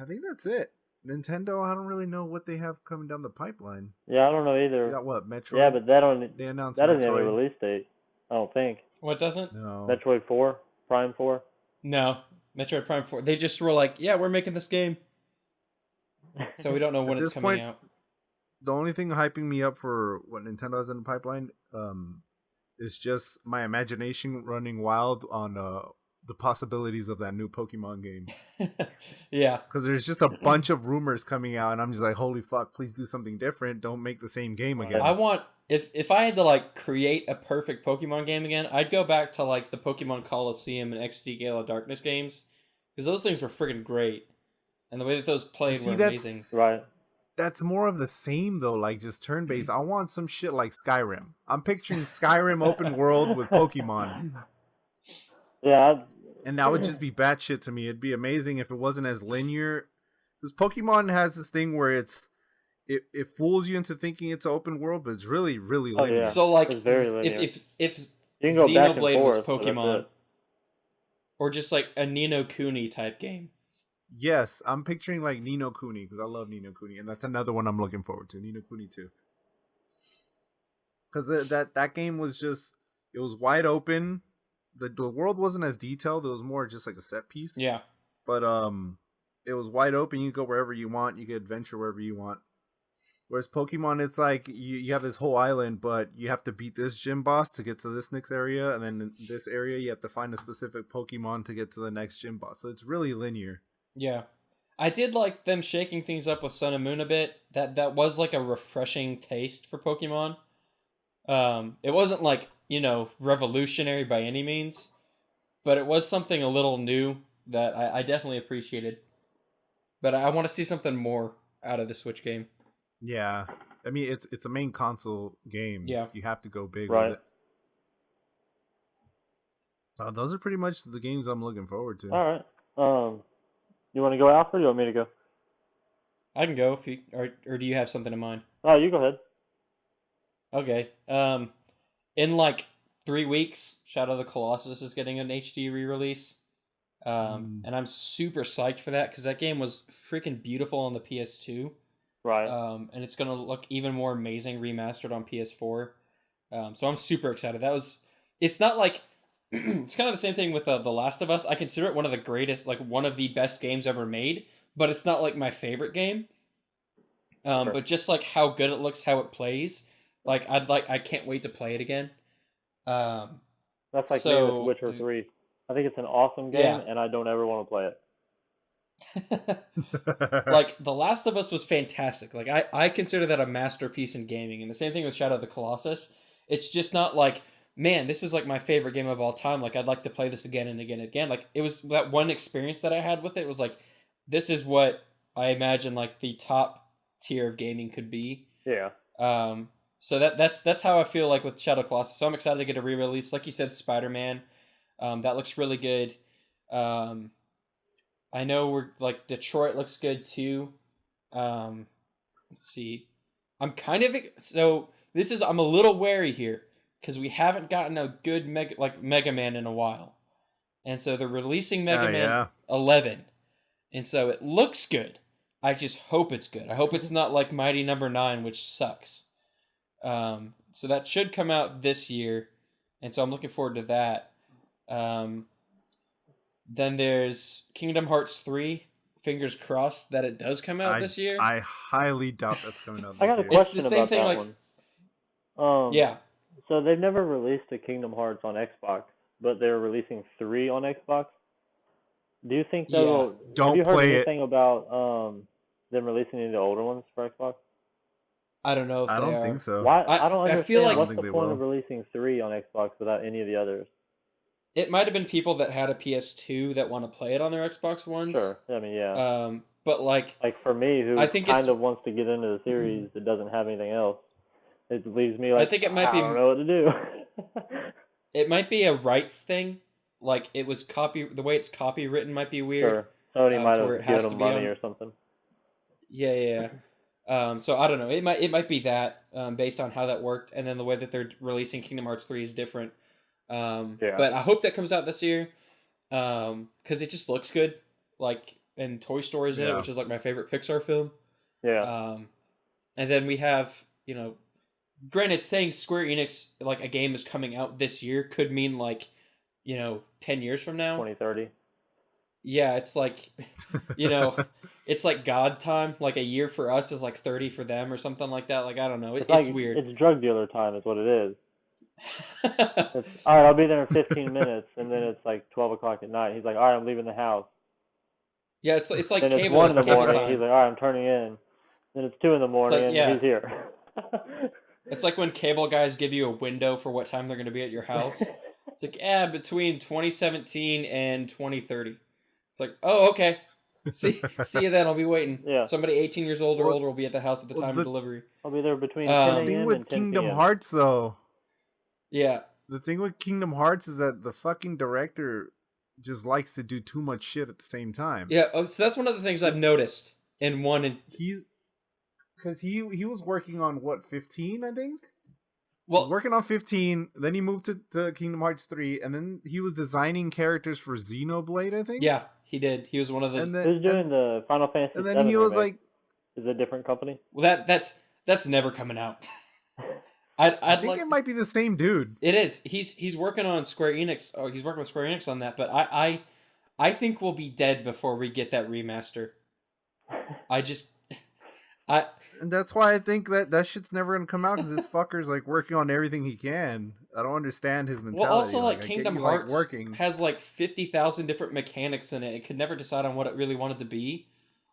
Speaker 3: think that's it. Nintendo, I don't really know what they have coming down the pipeline.
Speaker 1: Yeah, I don't know either.
Speaker 3: They got what, Metroid?
Speaker 1: Yeah, but
Speaker 3: they announced
Speaker 1: that doesn't have a
Speaker 3: Metroid.
Speaker 1: release date. I don't think.
Speaker 2: What doesn't?
Speaker 3: No.
Speaker 1: Metroid 4, Prime 4.
Speaker 2: No, Metroid Prime 4. They just were like, yeah, we're making this game. So we don't know when
Speaker 3: At
Speaker 2: it's
Speaker 3: this
Speaker 2: coming
Speaker 3: point,
Speaker 2: out.
Speaker 3: The only thing hyping me up for what Nintendo has in the pipeline is just my imagination running wild on the possibilities of that new Pokemon game.
Speaker 2: Yeah.
Speaker 3: Because there's just a bunch of rumors coming out, and I'm just like, holy fuck, please do something different. Don't make the same game again.
Speaker 2: I want, if I had to like create a perfect Pokemon game again, I'd go back to like the Pokemon Coliseum and XD Gale of Darkness games. Because those things were friggin' great. And the way that those played were amazing.
Speaker 1: Right.
Speaker 3: That's more of the same, though, like just turn-based. I want some shit like Skyrim. I'm picturing Skyrim open world with Pokemon.
Speaker 1: Yeah.
Speaker 3: And that would just be batshit to me. It'd be amazing if it wasn't as linear. Because Pokemon has this thing where it fools you into thinking it's an open world, but it's really, really linear.
Speaker 1: Yeah.
Speaker 2: So like,
Speaker 1: It's very linear.
Speaker 2: if
Speaker 1: You can go back and
Speaker 2: Xenoblade was
Speaker 1: forth, but that's
Speaker 2: Pokemon,
Speaker 1: it.
Speaker 2: or just like a Nino Kuni type game.
Speaker 3: Yes, I'm picturing like Ni no Kuni, because I love Ni no Kuni, and that's another one I'm looking forward to. Ni no Kuni 2. Because that game was just, it was wide open. The world wasn't as detailed. It was more just like a set piece.
Speaker 2: Yeah.
Speaker 3: But it was wide open. You can go wherever you want. You can adventure wherever you want. Whereas Pokemon, it's like you have this whole island, but you have to beat this gym boss to get to this next area, and then in this area you have to find a specific Pokemon to get to the next gym boss. So it's really linear.
Speaker 2: Yeah. I did like them shaking things up with Sun and Moon a bit. That was like a refreshing taste for Pokemon. It wasn't like, revolutionary by any means, but it was something a little new that I definitely appreciated. But I want to see something more out of the Switch game.
Speaker 3: Yeah, I mean it's a main console game.
Speaker 2: Yeah,
Speaker 3: you have to go big
Speaker 1: Right.
Speaker 3: with it. Those are pretty much the games I'm looking forward to.
Speaker 1: All right. You want to go, Alfred, or you want me to go?
Speaker 2: I can go if you or do you have something in mind?
Speaker 1: Oh, you go ahead.
Speaker 2: Okay. In like 3 weeks, Shadow of the Colossus is getting an HD re-release. And I'm super psyched for that because that game was freaking beautiful on the PS2.
Speaker 1: Right.
Speaker 2: And it's gonna look even more amazing remastered on PS4. So I'm super excited. It's not like it's kind of the same thing with The Last of Us. I consider it one of the greatest, like one of the best games ever made, but it's not like my favorite game.
Speaker 1: Sure.
Speaker 2: But just like how good it looks, how it plays, I can't wait to play it again.
Speaker 1: That's like me with Witcher 3. I think it's an awesome game, and I don't ever want to play it.
Speaker 2: Like The Last of Us was fantastic. Like I consider that a masterpiece in gaming, and the same thing with Shadow of the Colossus. It's just not like, man, this is like my favorite game of all time. Like I'd like to play this again and again and again. Like it was that one experience that I had with it was like, this is what I imagine like the top tier of gaming could be.
Speaker 1: Yeah.
Speaker 2: So that's how I feel like with Shadow of the Colossus. So I'm excited to get a re-release. Like you said, Spider-Man. That looks really good. I know we're like Detroit looks good too. Let's see. I'm a little wary here because we haven't gotten a good Mega Man in a while, and so they're releasing Mega Man 11, and so it looks good. I just hope it's good. I hope it's not like Mighty Number 9, which sucks. So that should come out this year, and so I'm looking forward to that. Then there's Kingdom Hearts 3. Fingers crossed that it does come out this year.
Speaker 3: I highly doubt that's coming out this
Speaker 1: year. I got a question about that one.
Speaker 2: Yeah.
Speaker 1: So they've never released a Kingdom Hearts on Xbox, but they're releasing 3 on Xbox. Do you think they will?
Speaker 3: Don't
Speaker 1: have you heard
Speaker 3: play
Speaker 1: anything about them releasing any of the older ones for Xbox?
Speaker 2: I don't know if
Speaker 3: I don't think so.
Speaker 1: Why? I don't understand.
Speaker 2: I feel like
Speaker 1: what's the point of releasing 3 on Xbox without any of the others?
Speaker 2: It might have been people that had a PS2 that want to play it on their Xbox Ones.
Speaker 1: Sure. I mean, yeah.
Speaker 2: But like
Speaker 1: for me, who kind of wants to get into the series that doesn't have anything else, it leaves me like, I don't know what to do.
Speaker 2: It might be a rights thing. Like the way it's copywritten might be weird.
Speaker 1: Sure. Sony might have given them money or something.
Speaker 2: Yeah. So I don't know. It might be that based on how that worked, and then the way that they're releasing Kingdom Hearts 3 is different. But I hope that comes out this year because it just looks good. Like, and Toy Story's in it, which is like my favorite Pixar film.
Speaker 1: Yeah.
Speaker 2: And then we have, granted, saying Square Enix like a game is coming out this year could mean like, 10 years from now,
Speaker 1: 2030.
Speaker 2: Yeah, it's like, it's like God time. Like a year for us is like 30 for them or something like that. Like I don't know. It's weird.
Speaker 1: It's drug dealer time, is what it is. All right, I'll be there in 15 minutes, and then it's like 12 o'clock at night. He's like, all right, I'm leaving the house.
Speaker 2: Yeah, it's like
Speaker 1: then
Speaker 2: cable.
Speaker 1: It's 1 in the morning.
Speaker 2: Time.
Speaker 1: He's like, all right, I'm turning in. Then it's 2 in the morning, and he's here.
Speaker 2: It's like when cable guys give you a window for what time they're going to be at your house. It's like, between 2017 and 2030. It's like, oh, okay. See you then. I'll be waiting.
Speaker 1: Yeah.
Speaker 2: Somebody 18 years old or older will be at the house at the time of delivery.
Speaker 1: I'll be there between 10 a.m. and 10 p.m.
Speaker 3: The thing with Kingdom Hearts, though.
Speaker 2: Yeah.
Speaker 3: The thing with Kingdom Hearts is that the fucking director just likes to do too much shit at the same time.
Speaker 2: Yeah, so that's one of the things I've noticed in one.
Speaker 3: Because he was working on, 15, I think?
Speaker 2: Well,
Speaker 3: he was working on 15, then he moved to Kingdom Hearts 3, and then he was designing characters for Xenoblade, I think?
Speaker 2: Yeah, he did. He was one of the...
Speaker 1: Who's doing the Final Fantasy VII
Speaker 3: And then he was
Speaker 1: remake?
Speaker 3: like...
Speaker 1: Is it a different company?
Speaker 2: Well, that's never coming out.
Speaker 3: I think it might be the same dude.
Speaker 2: It is. He's working on Square Enix. Oh, he's working with Square Enix on that. But I think we'll be dead before we get that remaster.
Speaker 3: And that's why I think that shit's never gonna come out because this fucker's like working on everything he can. I don't understand his mentality.
Speaker 2: Well, also like Kingdom Hearts has like 50,000 different mechanics in it. It could never decide on what it really wanted to be.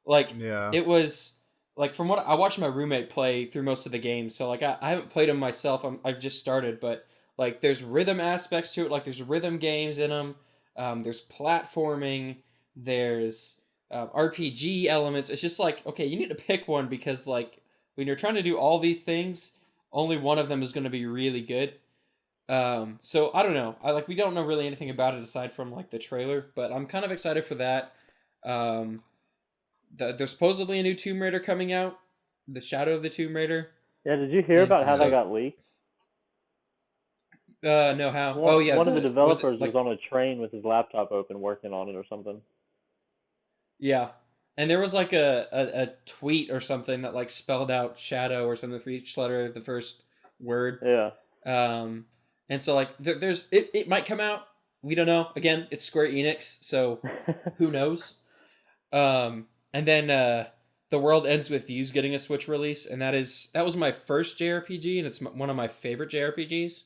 Speaker 2: Like it was. Like, from what I watched my roommate play through most of the games, so, like, I haven't played them myself, I've just started, but, like, there's rhythm aspects to it, like, there's rhythm games in them, there's platforming, there's RPG elements. It's just like, okay, you need to pick one because, like, when you're trying to do all these things, only one of them is going to be really good. So, I don't know. We don't know really anything about it aside from, like, the trailer, but I'm kind of excited for that. There's supposedly a new Tomb Raider coming out, The Shadow of the Tomb Raider.
Speaker 1: Yeah, did you hear about how that got leaked?
Speaker 2: No, how? Oh yeah,
Speaker 1: One of the
Speaker 2: was it
Speaker 1: developers was
Speaker 2: like
Speaker 1: on a train with his laptop open working on it or something.
Speaker 2: yeah, and there was like a tweet or something that like spelled out shadow or something for each letter of the first word.
Speaker 1: Yeah.
Speaker 2: Um, and so like there's it might come out. We don't know. Again, it's Square Enix, so who knows? And then the world ends with You's getting a Switch release, and that was my first JRPG, and it's one of my favorite JRPGs.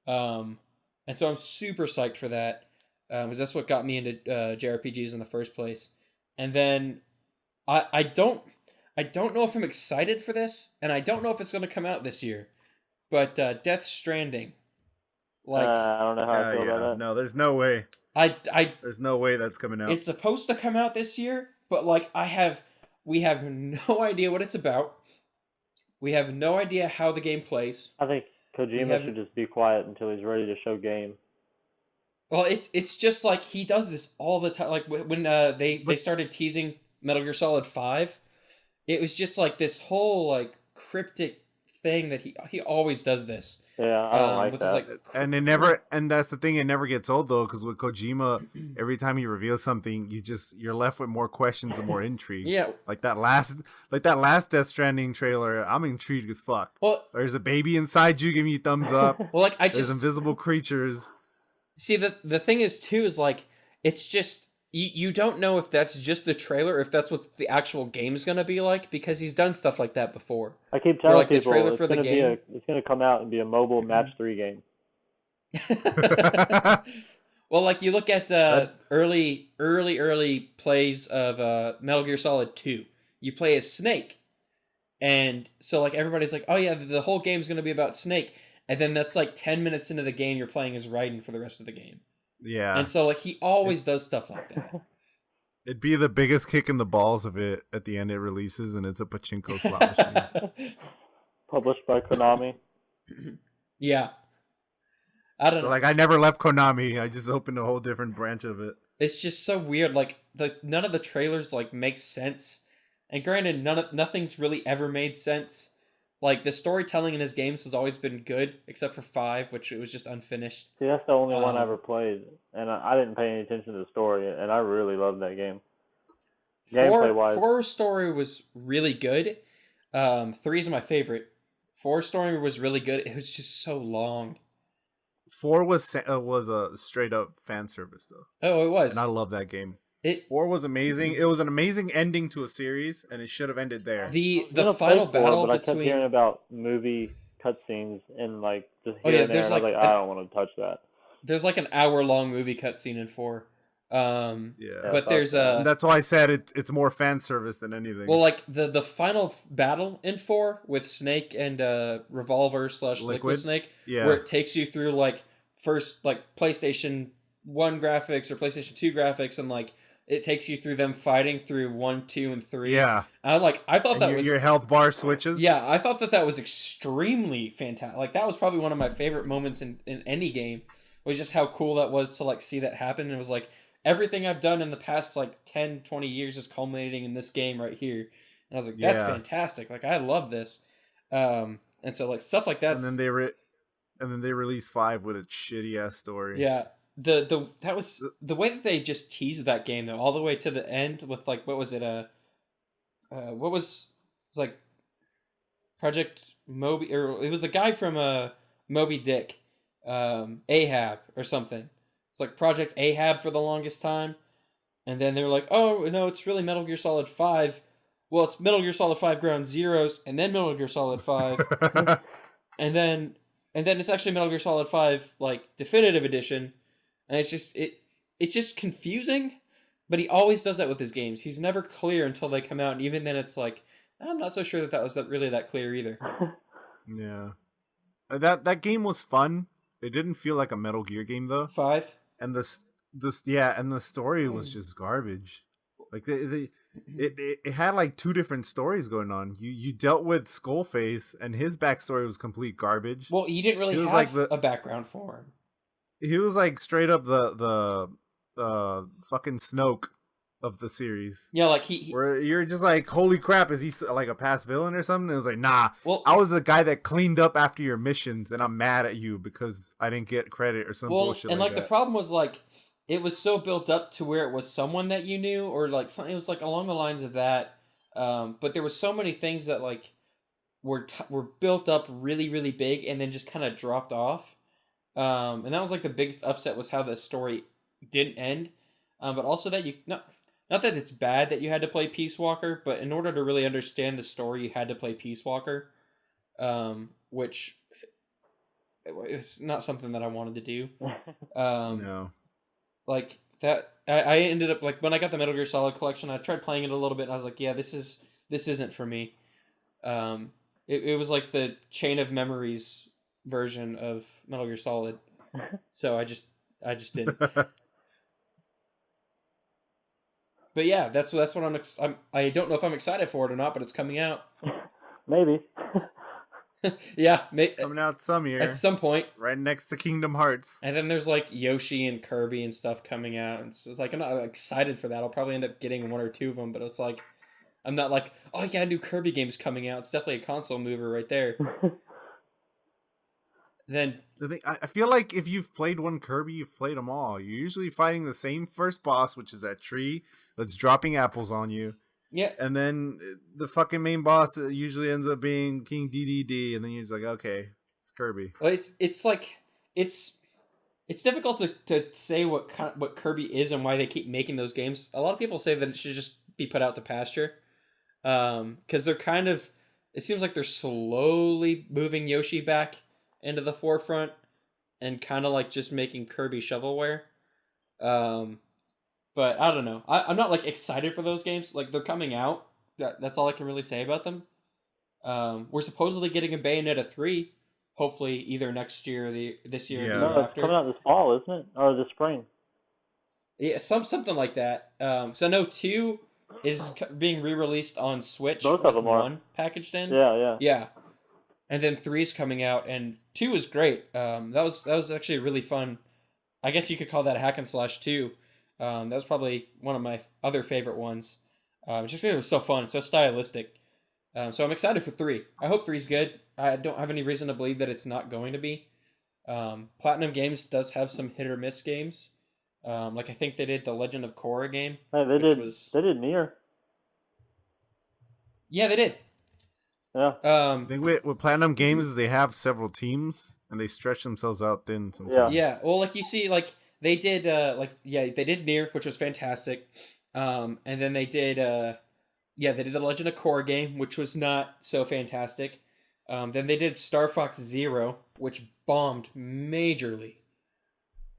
Speaker 2: Um, and so I'm super psyched for that, because that's what got me into JRPGs in the first place. And then I don't know if I'm excited for this, and I don't know if it's going to come out this year. But Death Stranding, like
Speaker 1: I don't know how I feel about that.
Speaker 3: No, there's no way.
Speaker 2: I
Speaker 3: There's no way that's coming out.
Speaker 2: it's supposed to come out this year, but like we have no idea what it's about. We have no idea how the game plays.
Speaker 1: I think Kojima should just be quiet until he's ready to show game.
Speaker 2: Well, it's just like he does this all the time. Like when they started teasing Metal Gear Solid 5, it was just like this whole like cryptic thing that he always does this.
Speaker 1: Yeah, I don't like
Speaker 2: with
Speaker 1: that.
Speaker 2: this, like,
Speaker 3: And it never, and that's the thing, it never gets old though, because with Kojima, every time he reveals something, you're left with more questions and more intrigue.
Speaker 2: yeah.
Speaker 3: Like that last Death Stranding trailer, I'm intrigued as fuck.
Speaker 2: Well,
Speaker 3: There's a baby inside you giving you thumbs up.
Speaker 2: well, like
Speaker 3: There's invisible creatures.
Speaker 2: see the thing is too is like it's just you don't know if that's just the trailer or if that's what the actual game is gonna be like, because he's done stuff like that before.
Speaker 1: I keep telling
Speaker 2: like the
Speaker 1: people
Speaker 2: trailer
Speaker 1: it's
Speaker 2: for the
Speaker 1: gonna
Speaker 2: game.
Speaker 1: it's gonna come out and be a mobile match 3 game.
Speaker 2: Well, like you look at early plays of Metal Gear Solid 2. You play as Snake. And so like everybody's like, "Oh yeah, the whole game's going to be about Snake." And then that's like 10 minutes into the game you're playing as Raiden for the rest of the game.
Speaker 3: Yeah.
Speaker 2: And so like he always does stuff like that.
Speaker 3: It'd be the biggest kick in the balls of it at the end it releases and it's a pachinko slot machine.
Speaker 1: Published by Konami.
Speaker 2: Yeah. I don't know.
Speaker 3: Like I never left Konami. I just opened a whole different branch of it.
Speaker 2: It's just so weird. Like none of the trailers like make sense. And granted, nothing's really ever made sense. Like the storytelling in his games has always been good, except for 5, which it was just unfinished.
Speaker 1: See, that's the only one I ever played, and I didn't pay any attention to the story, and I really loved that game. Gameplay wise,
Speaker 2: 4 story was really good. 3 is my favorite. 4 story was really good. It was just so long.
Speaker 3: 4 was a straight up fan service though.
Speaker 2: Oh, it was.
Speaker 3: And I love that game. 4 was amazing.
Speaker 2: Mm-hmm.
Speaker 3: It was an amazing ending to a series, and it should have ended there.
Speaker 2: The final battle
Speaker 1: but I
Speaker 2: between
Speaker 1: kept hearing about movie cutscenes and like just
Speaker 2: Oh,
Speaker 1: here
Speaker 2: yeah,
Speaker 1: and there,
Speaker 2: there's
Speaker 1: and I was
Speaker 2: like
Speaker 1: like, I don't want to touch that.
Speaker 2: there's like an hour-long movie cutscene in 4.
Speaker 3: Yeah.
Speaker 2: But there's
Speaker 3: And that's why I said it's more fan service than anything.
Speaker 2: well, like the final battle in 4 with Snake and Revolver / Liquid Snake,
Speaker 3: Yeah.
Speaker 2: where it takes you through like first like PlayStation 1 graphics or PlayStation 2 graphics, and like it takes you through them fighting through 1, 2, and 3.
Speaker 3: Yeah.
Speaker 2: I thought
Speaker 3: And
Speaker 2: that was
Speaker 3: your health bar switches.
Speaker 2: Yeah, I thought that was extremely fantastic. Like that was probably one of my favorite moments in any game. Was just how cool that was to like see that happen. And it was like everything I've done in the past like 10, 20 years is culminating in this game right here. And I was like, that's fantastic. Like I love this. And so like stuff like that.
Speaker 3: And then they released 5 with a shitty ass story.
Speaker 2: Yeah. That was the way that they just teased that game though, all the way to the end with like what was it it was like Project Moby, or it was the guy from Moby Dick, Ahab or something. It's like Project Ahab for the longest time, and then they were like, oh no, it's really Metal Gear Solid 5. Well, it's Metal Gear Solid 5 Ground Zeroes, and then Metal Gear Solid 5, and then it's actually Metal Gear Solid 5 like Definitive Edition. And it's just confusing, but he always does that with his games. He's never clear until they come out, and even then it's like, I'm not so sure that was really that clear either.
Speaker 3: Yeah. That game was fun. It didn't feel like a Metal Gear game though.
Speaker 2: 5?
Speaker 3: And the story was just garbage. Like it had like 2 different stories going on. You dealt with Skullface, and his backstory was complete garbage.
Speaker 2: Well, he didn't really have
Speaker 3: like
Speaker 2: a background for him.
Speaker 3: He was like straight up the fucking Snoke of the series.
Speaker 2: Yeah, like he
Speaker 3: Where you're just like, holy crap, is he like a past villain or something? And it was like, nah,
Speaker 2: well,
Speaker 3: I was the guy that cleaned up after your missions, and I'm mad at you because I didn't get credit or some bullshit
Speaker 2: and
Speaker 3: like
Speaker 2: like the
Speaker 3: that.
Speaker 2: problem was like it was so built up to where it was someone that you knew, or like something. It was like along the lines of that. But there was so many things that like were built up really really big and then just kind of dropped off. And that was like the biggest upset was how the story didn't end. But also that you not that it's bad that you had to play Peace Walker, but in order to really understand the story, you had to play Peace Walker, which it's not something that I wanted to do.
Speaker 3: No.
Speaker 2: Like that, I ended up like when I got the Metal Gear Solid collection, I tried playing it a little bit, and I was like, yeah, this isn't for me. It was like the Chain of Memories version of Metal Gear Solid, so I just didn't. But yeah, that's what I don't know if I'm excited for it or not, but it's coming out.
Speaker 1: Maybe.
Speaker 2: Yeah,
Speaker 3: Coming out some year.
Speaker 2: at some point.
Speaker 3: Right next to Kingdom Hearts.
Speaker 2: And then there's like Yoshi and Kirby and stuff coming out, and so it's like I'm not excited for that. I'll probably end up getting one or two of them, but it's like I'm not like, oh yeah, new Kirby game's coming out. It's definitely a console mover right there. Then
Speaker 3: The thing, I feel like if you've played one Kirby, you've played them all. You're usually fighting the same first boss, which is that tree that's dropping apples on you.
Speaker 2: yeah,
Speaker 3: And then the fucking main boss usually ends up being King DDD, and then you're just like, okay, it's Kirby.
Speaker 2: well, it's like it's difficult to say what Kirby is and why they keep making those games. A lot of people say that it should just be put out to pasture, because they're kind of. It seems like they're slowly moving Yoshi back into the forefront, and kind of like just making Kirby shovelware. But I don't know. I'm not like excited for those games. Like they're coming out. That's all I can really say about them. We're supposedly getting a Bayonetta 3, hopefully either next year or this year or the
Speaker 3: Yeah.
Speaker 2: year
Speaker 1: No, it's
Speaker 2: after.
Speaker 1: coming out this fall, isn't it? Or this spring?
Speaker 2: Yeah, something like that. So I know 2 is being re-released on Switch
Speaker 1: Both of
Speaker 2: with
Speaker 1: them are.
Speaker 2: 1 packaged in.
Speaker 1: Yeah.
Speaker 2: Yeah. And then 3's coming out, and 2 is great. That was actually really fun. I guess you could call that a hack and slash 2. That was probably one of my other favorite ones. Just because it was so fun, so stylistic. So I'm excited for 3. I hope 3's good. I don't have any reason to believe that it's not going to be. Platinum Games does have some hit or miss games. Like I think they did the Legend of Korra game.
Speaker 1: Hey, they did Nier.
Speaker 2: Yeah, they did.
Speaker 1: Yeah.
Speaker 3: I think with Platinum Games is they have several teams, and they stretch themselves out thin sometimes.
Speaker 2: Yeah. Well, like you see, like they did, they did Nier, which was fantastic. And then they did, they did the Legend of Korra game, which was not so fantastic. Then they did Star Fox Zero, which bombed majorly.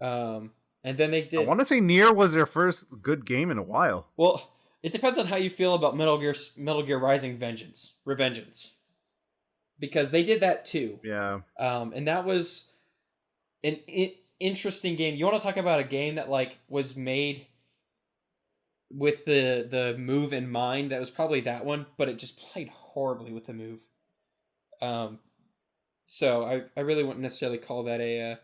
Speaker 2: And then they did.
Speaker 3: I want to say Nier was their first good game in a while.
Speaker 2: Well, it depends on how you feel about Metal Gear Rising Revengeance, because they did that too.
Speaker 3: Yeah.
Speaker 2: And that was an interesting game. You want to talk about a game that like was made with the move in mind? That was probably that one, but it just played horribly with the move. So I really wouldn't necessarily call that a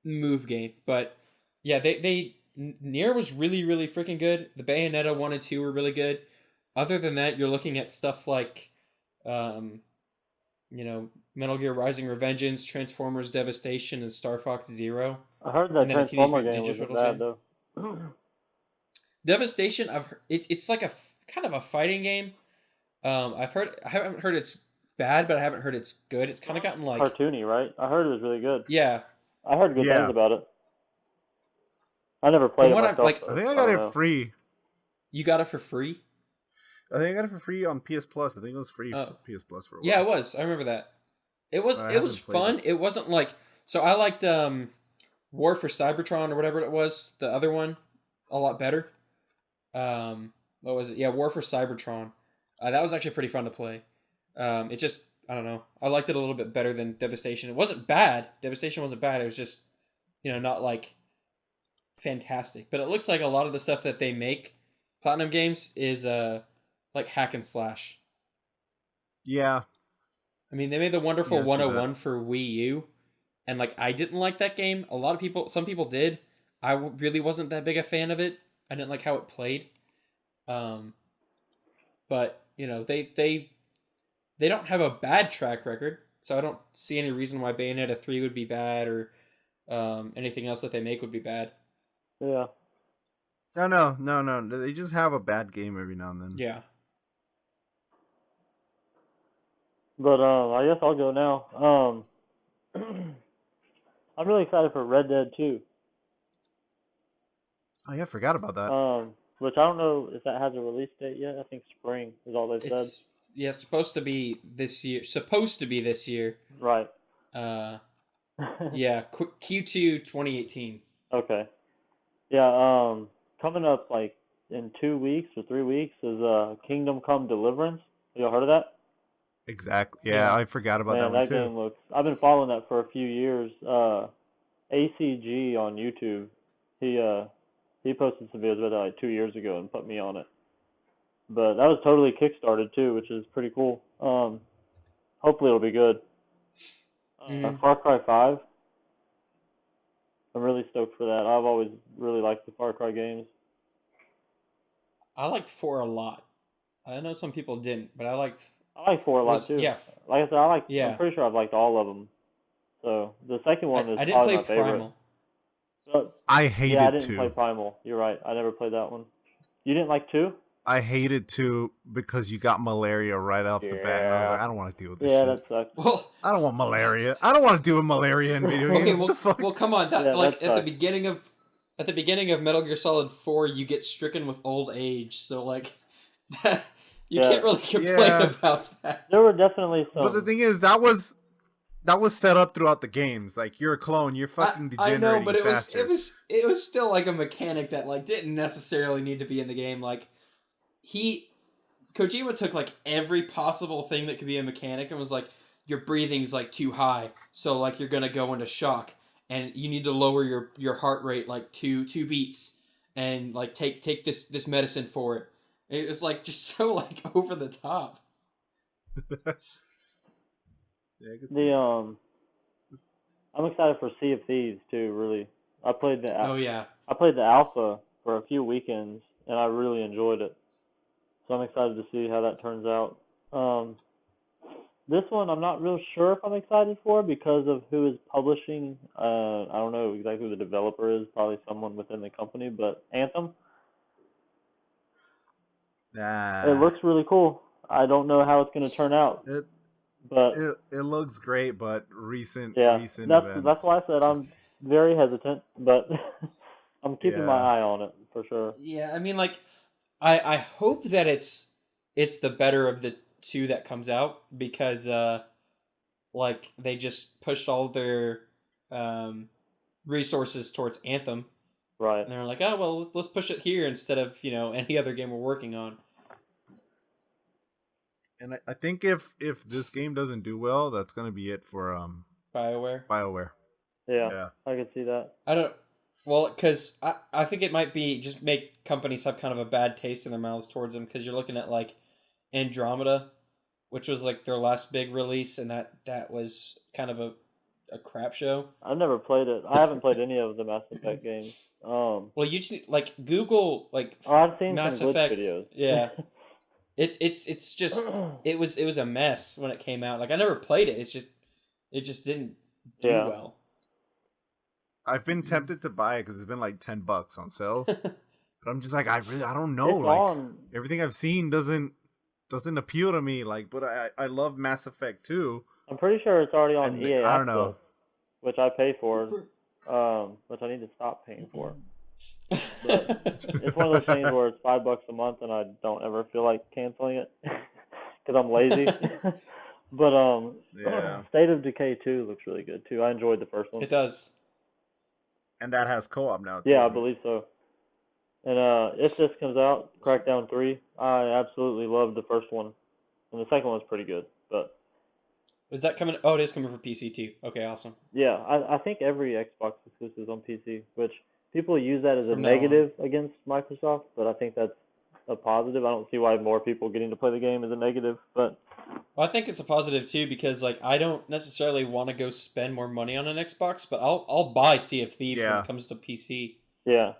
Speaker 2: move game, but yeah, they Nier was really really freaking good. The Bayonetta 1 and 2 were really good. Other than that, you're looking at stuff like Metal Gear Rising Revengeance, Transformers Devastation, and Star Fox Zero.
Speaker 1: I heard that
Speaker 2: And then a
Speaker 1: Transformer
Speaker 2: Teenage
Speaker 1: game
Speaker 2: Mutant Ninja
Speaker 1: wasn't bad
Speaker 2: Turtles
Speaker 1: though.
Speaker 2: Devastation, it's like a kind of a fighting game. I haven't heard it's bad, but I haven't heard it's good. It's kind of gotten like
Speaker 1: Cartoony, right? I heard it was really good.
Speaker 2: yeah.
Speaker 1: I heard good
Speaker 3: Yeah.
Speaker 1: things about it. I never played it
Speaker 2: what I've,
Speaker 1: myself.
Speaker 2: like-
Speaker 1: so
Speaker 3: I think I got
Speaker 1: don't
Speaker 3: it
Speaker 1: know.
Speaker 3: free.
Speaker 2: You got it for free?
Speaker 3: I think I got it for free on PS Plus. I think it was free
Speaker 2: Oh.
Speaker 3: for PS Plus for a while.
Speaker 2: Yeah, it was. I remember that. It was
Speaker 3: I
Speaker 2: it was
Speaker 3: haven't played
Speaker 2: fun.
Speaker 3: it.
Speaker 2: It wasn't like so I liked War for Cybertron or whatever it was, the other one, a lot better. What was it? Yeah, War for Cybertron. That was actually pretty fun to play. It just I don't know. I liked it a little bit better than Devastation. It wasn't bad. Devastation wasn't bad. It was just not like fantastic. But it looks like a lot of the stuff that they make, Platinum Games, is like hack and slash.
Speaker 3: Yeah.
Speaker 2: I mean, they made the wonderful
Speaker 3: Yeah, I see
Speaker 2: 101 for Wii U, and I didn't like that game. Some people did. I really wasn't that big a fan of it. I didn't like how it played. But you know, they don't have a bad track record, so I don't see any reason why Bayonetta 3 would be bad or anything else that they make would be bad.
Speaker 1: Yeah.
Speaker 3: No. They just have a bad game every now and then.
Speaker 2: Yeah.
Speaker 1: But I guess I'll go now. I'm really excited for Red Dead 2.
Speaker 3: Oh yeah, I forgot about that.
Speaker 1: Which I don't know if that has a release date yet. I think spring is all they've said.
Speaker 2: It's supposed to be this year. Supposed to be this year.
Speaker 1: Right.
Speaker 2: Yeah, Q2 2018.
Speaker 1: Okay. Yeah, coming up like in 2 weeks or 3 weeks is Kingdom Come Deliverance. Have y'all heard of that?
Speaker 3: Exactly. Yeah, I forgot about that one too.
Speaker 1: Game looks. I've been following that for a few years. ACG on YouTube. He posted some videos about that like 2 years ago and put me on it. But that was totally kickstarted too, which is pretty cool. Hopefully it'll be good. Far Cry 5. I'm really stoked for that. I've always really liked the Far Cry games.
Speaker 2: I liked 4 a lot. I know some people didn't, but I liked
Speaker 1: 4 a lot too.
Speaker 2: Yeah.
Speaker 1: Like I said, I'm pretty sure I've liked all of them. So the second one is probably my favorite.
Speaker 2: Primal.
Speaker 3: I hated 2.
Speaker 1: Yeah, I didn't play Primal. You're right. I never played that one. You didn't like 2?
Speaker 3: I hated 2 because you got malaria right off the bat. And I was like, I don't want to deal with this shit.
Speaker 1: Yeah, that sucks.
Speaker 3: Well, I don't want malaria. I don't want to deal with malaria in video games.
Speaker 2: Okay, well, come on. That
Speaker 1: sucks.
Speaker 2: at the beginning of Metal Gear Solid 4, you get stricken with old age. So like, you can't really complain about that.
Speaker 1: There were definitely some.
Speaker 3: But the thing is, that was set up throughout the games. Like, you're a clone. You're fucking degenerating
Speaker 2: I know, but
Speaker 3: faster.
Speaker 2: it was still like a mechanic that like didn't necessarily need to be in the game. Like, Kojima took like every possible thing that could be a mechanic and was like, your breathing's like too high, so like you're gonna go into shock, and you need to lower your heart rate like two beats, and like take this medicine for it. It was like just so like over the top.
Speaker 1: I'm excited for Sea of Thieves too. Really, I played the
Speaker 2: I
Speaker 1: played the alpha for a few weekends and I really enjoyed it. So I'm excited to see how that turns out. This one I'm not real sure if I'm excited for because of who is publishing. I don't know exactly who the developer is. Probably someone within the company, but Anthem. It looks really cool. I don't know how it's going to turn out.
Speaker 3: It looks great, but recent events.
Speaker 1: That's why I said I'm very hesitant, but I'm keeping my eye on it for sure.
Speaker 2: Yeah, I mean, like, I hope that it's the better of the two that comes out because like they just pushed all their resources towards Anthem.
Speaker 1: Right.
Speaker 2: And they're like, oh well, let's push it here instead of any other game we're working on.
Speaker 3: And I think if this game doesn't do well, that's gonna be it for BioWare.
Speaker 1: Yeah, I could see that.
Speaker 2: Because I think it might be just make companies have kind of a bad taste in their mouths towards them because you're looking at like Andromeda, which was like their last big release, and that was kind of a crap show.
Speaker 1: I've never played it. I haven't played any of the Mass Effect games.
Speaker 2: Well, you just like Google like
Speaker 1: I've seen
Speaker 2: Mass
Speaker 1: some
Speaker 2: Effect
Speaker 1: videos.
Speaker 2: Yeah. It's just it was a mess when it came out. Like I never played it. It just didn't do well.
Speaker 3: I've been tempted to buy it because it's been like $10 on sale, but I'm just like I don't know. Everything I've seen doesn't appeal to me. Like, but I love Mass Effect 2.
Speaker 1: I'm pretty sure it's already on EA.
Speaker 3: I don't know,
Speaker 1: which I pay for, which I need to stop paying for. But it's one of those things where it's $5 a month, and I don't ever feel like canceling it because I'm lazy. But State of Decay 2 looks really good too. I enjoyed the first one.
Speaker 2: It does,
Speaker 3: and that has co-op now too.
Speaker 1: Yeah, I believe so. And if this comes out, Crackdown 3, I absolutely loved the first one, and the second one's pretty good. But
Speaker 2: is that coming? Oh, it is coming for PC too. Okay, awesome.
Speaker 1: Yeah, I think every Xbox exclusive is on PC, which people use that as a negative against Microsoft, but I think that's a positive. I don't see why more people getting to play the game is a negative, but
Speaker 2: well, I think it's a positive too because like I don't necessarily want to go spend more money on an Xbox, but I'll buy Sea of Thieves when it comes to PC.
Speaker 1: Yeah.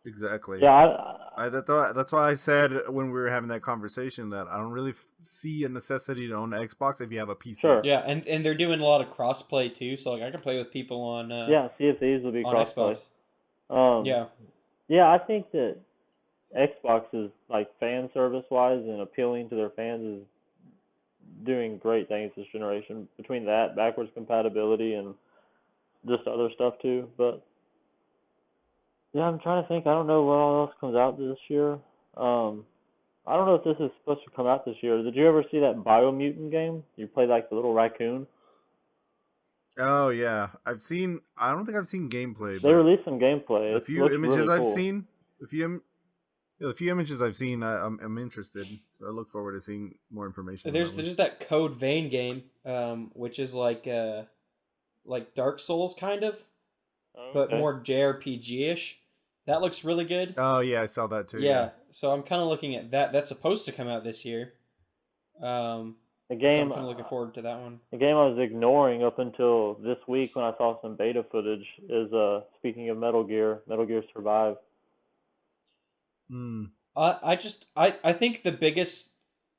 Speaker 3: Exactly.
Speaker 1: Yeah,
Speaker 3: That's why I said when we were having that conversation that I don't really see a necessity to own an Xbox if you have a PC.
Speaker 1: Sure.
Speaker 2: Yeah, and they're doing a lot of crossplay too, so like I can play with people on
Speaker 1: yeah. Sea of Thieves will be
Speaker 2: on
Speaker 1: crossplay.
Speaker 2: Xbox.
Speaker 1: Um,
Speaker 2: Yeah.
Speaker 1: yeah, I think that Xbox is like fan service wise and appealing to their fans is doing great things this generation. Between that, backwards compatibility, and just other stuff too. But yeah, I'm trying to think. I don't know what all else comes out this year. Um, I don't know if this is supposed to come out this year. Did you ever see that Biomutant game? You play like the little raccoon.
Speaker 3: Oh yeah, I've seen. I don't think I've seen gameplay,
Speaker 1: They
Speaker 3: but
Speaker 1: released some gameplay.
Speaker 3: the
Speaker 1: It
Speaker 3: few
Speaker 1: looks
Speaker 3: images
Speaker 1: really
Speaker 3: I've
Speaker 1: cool.
Speaker 3: seen, the few images I've seen, I'm interested. So I look forward to seeing more information.
Speaker 2: There's just that Code Vein game, which is like Dark Souls kind of, but
Speaker 1: Okay.
Speaker 2: more JRPG-ish. That looks really good.
Speaker 3: Oh yeah, I saw that too.
Speaker 2: Yeah, so I'm kind of looking at that. That's supposed to come out this year.
Speaker 1: The
Speaker 2: So
Speaker 1: game.
Speaker 2: I'm kind of looking forward to that one.
Speaker 1: The game I was ignoring up until this week when I saw some beta footage is speaking of Metal Gear Survive.
Speaker 3: Hmm.
Speaker 2: I think the biggest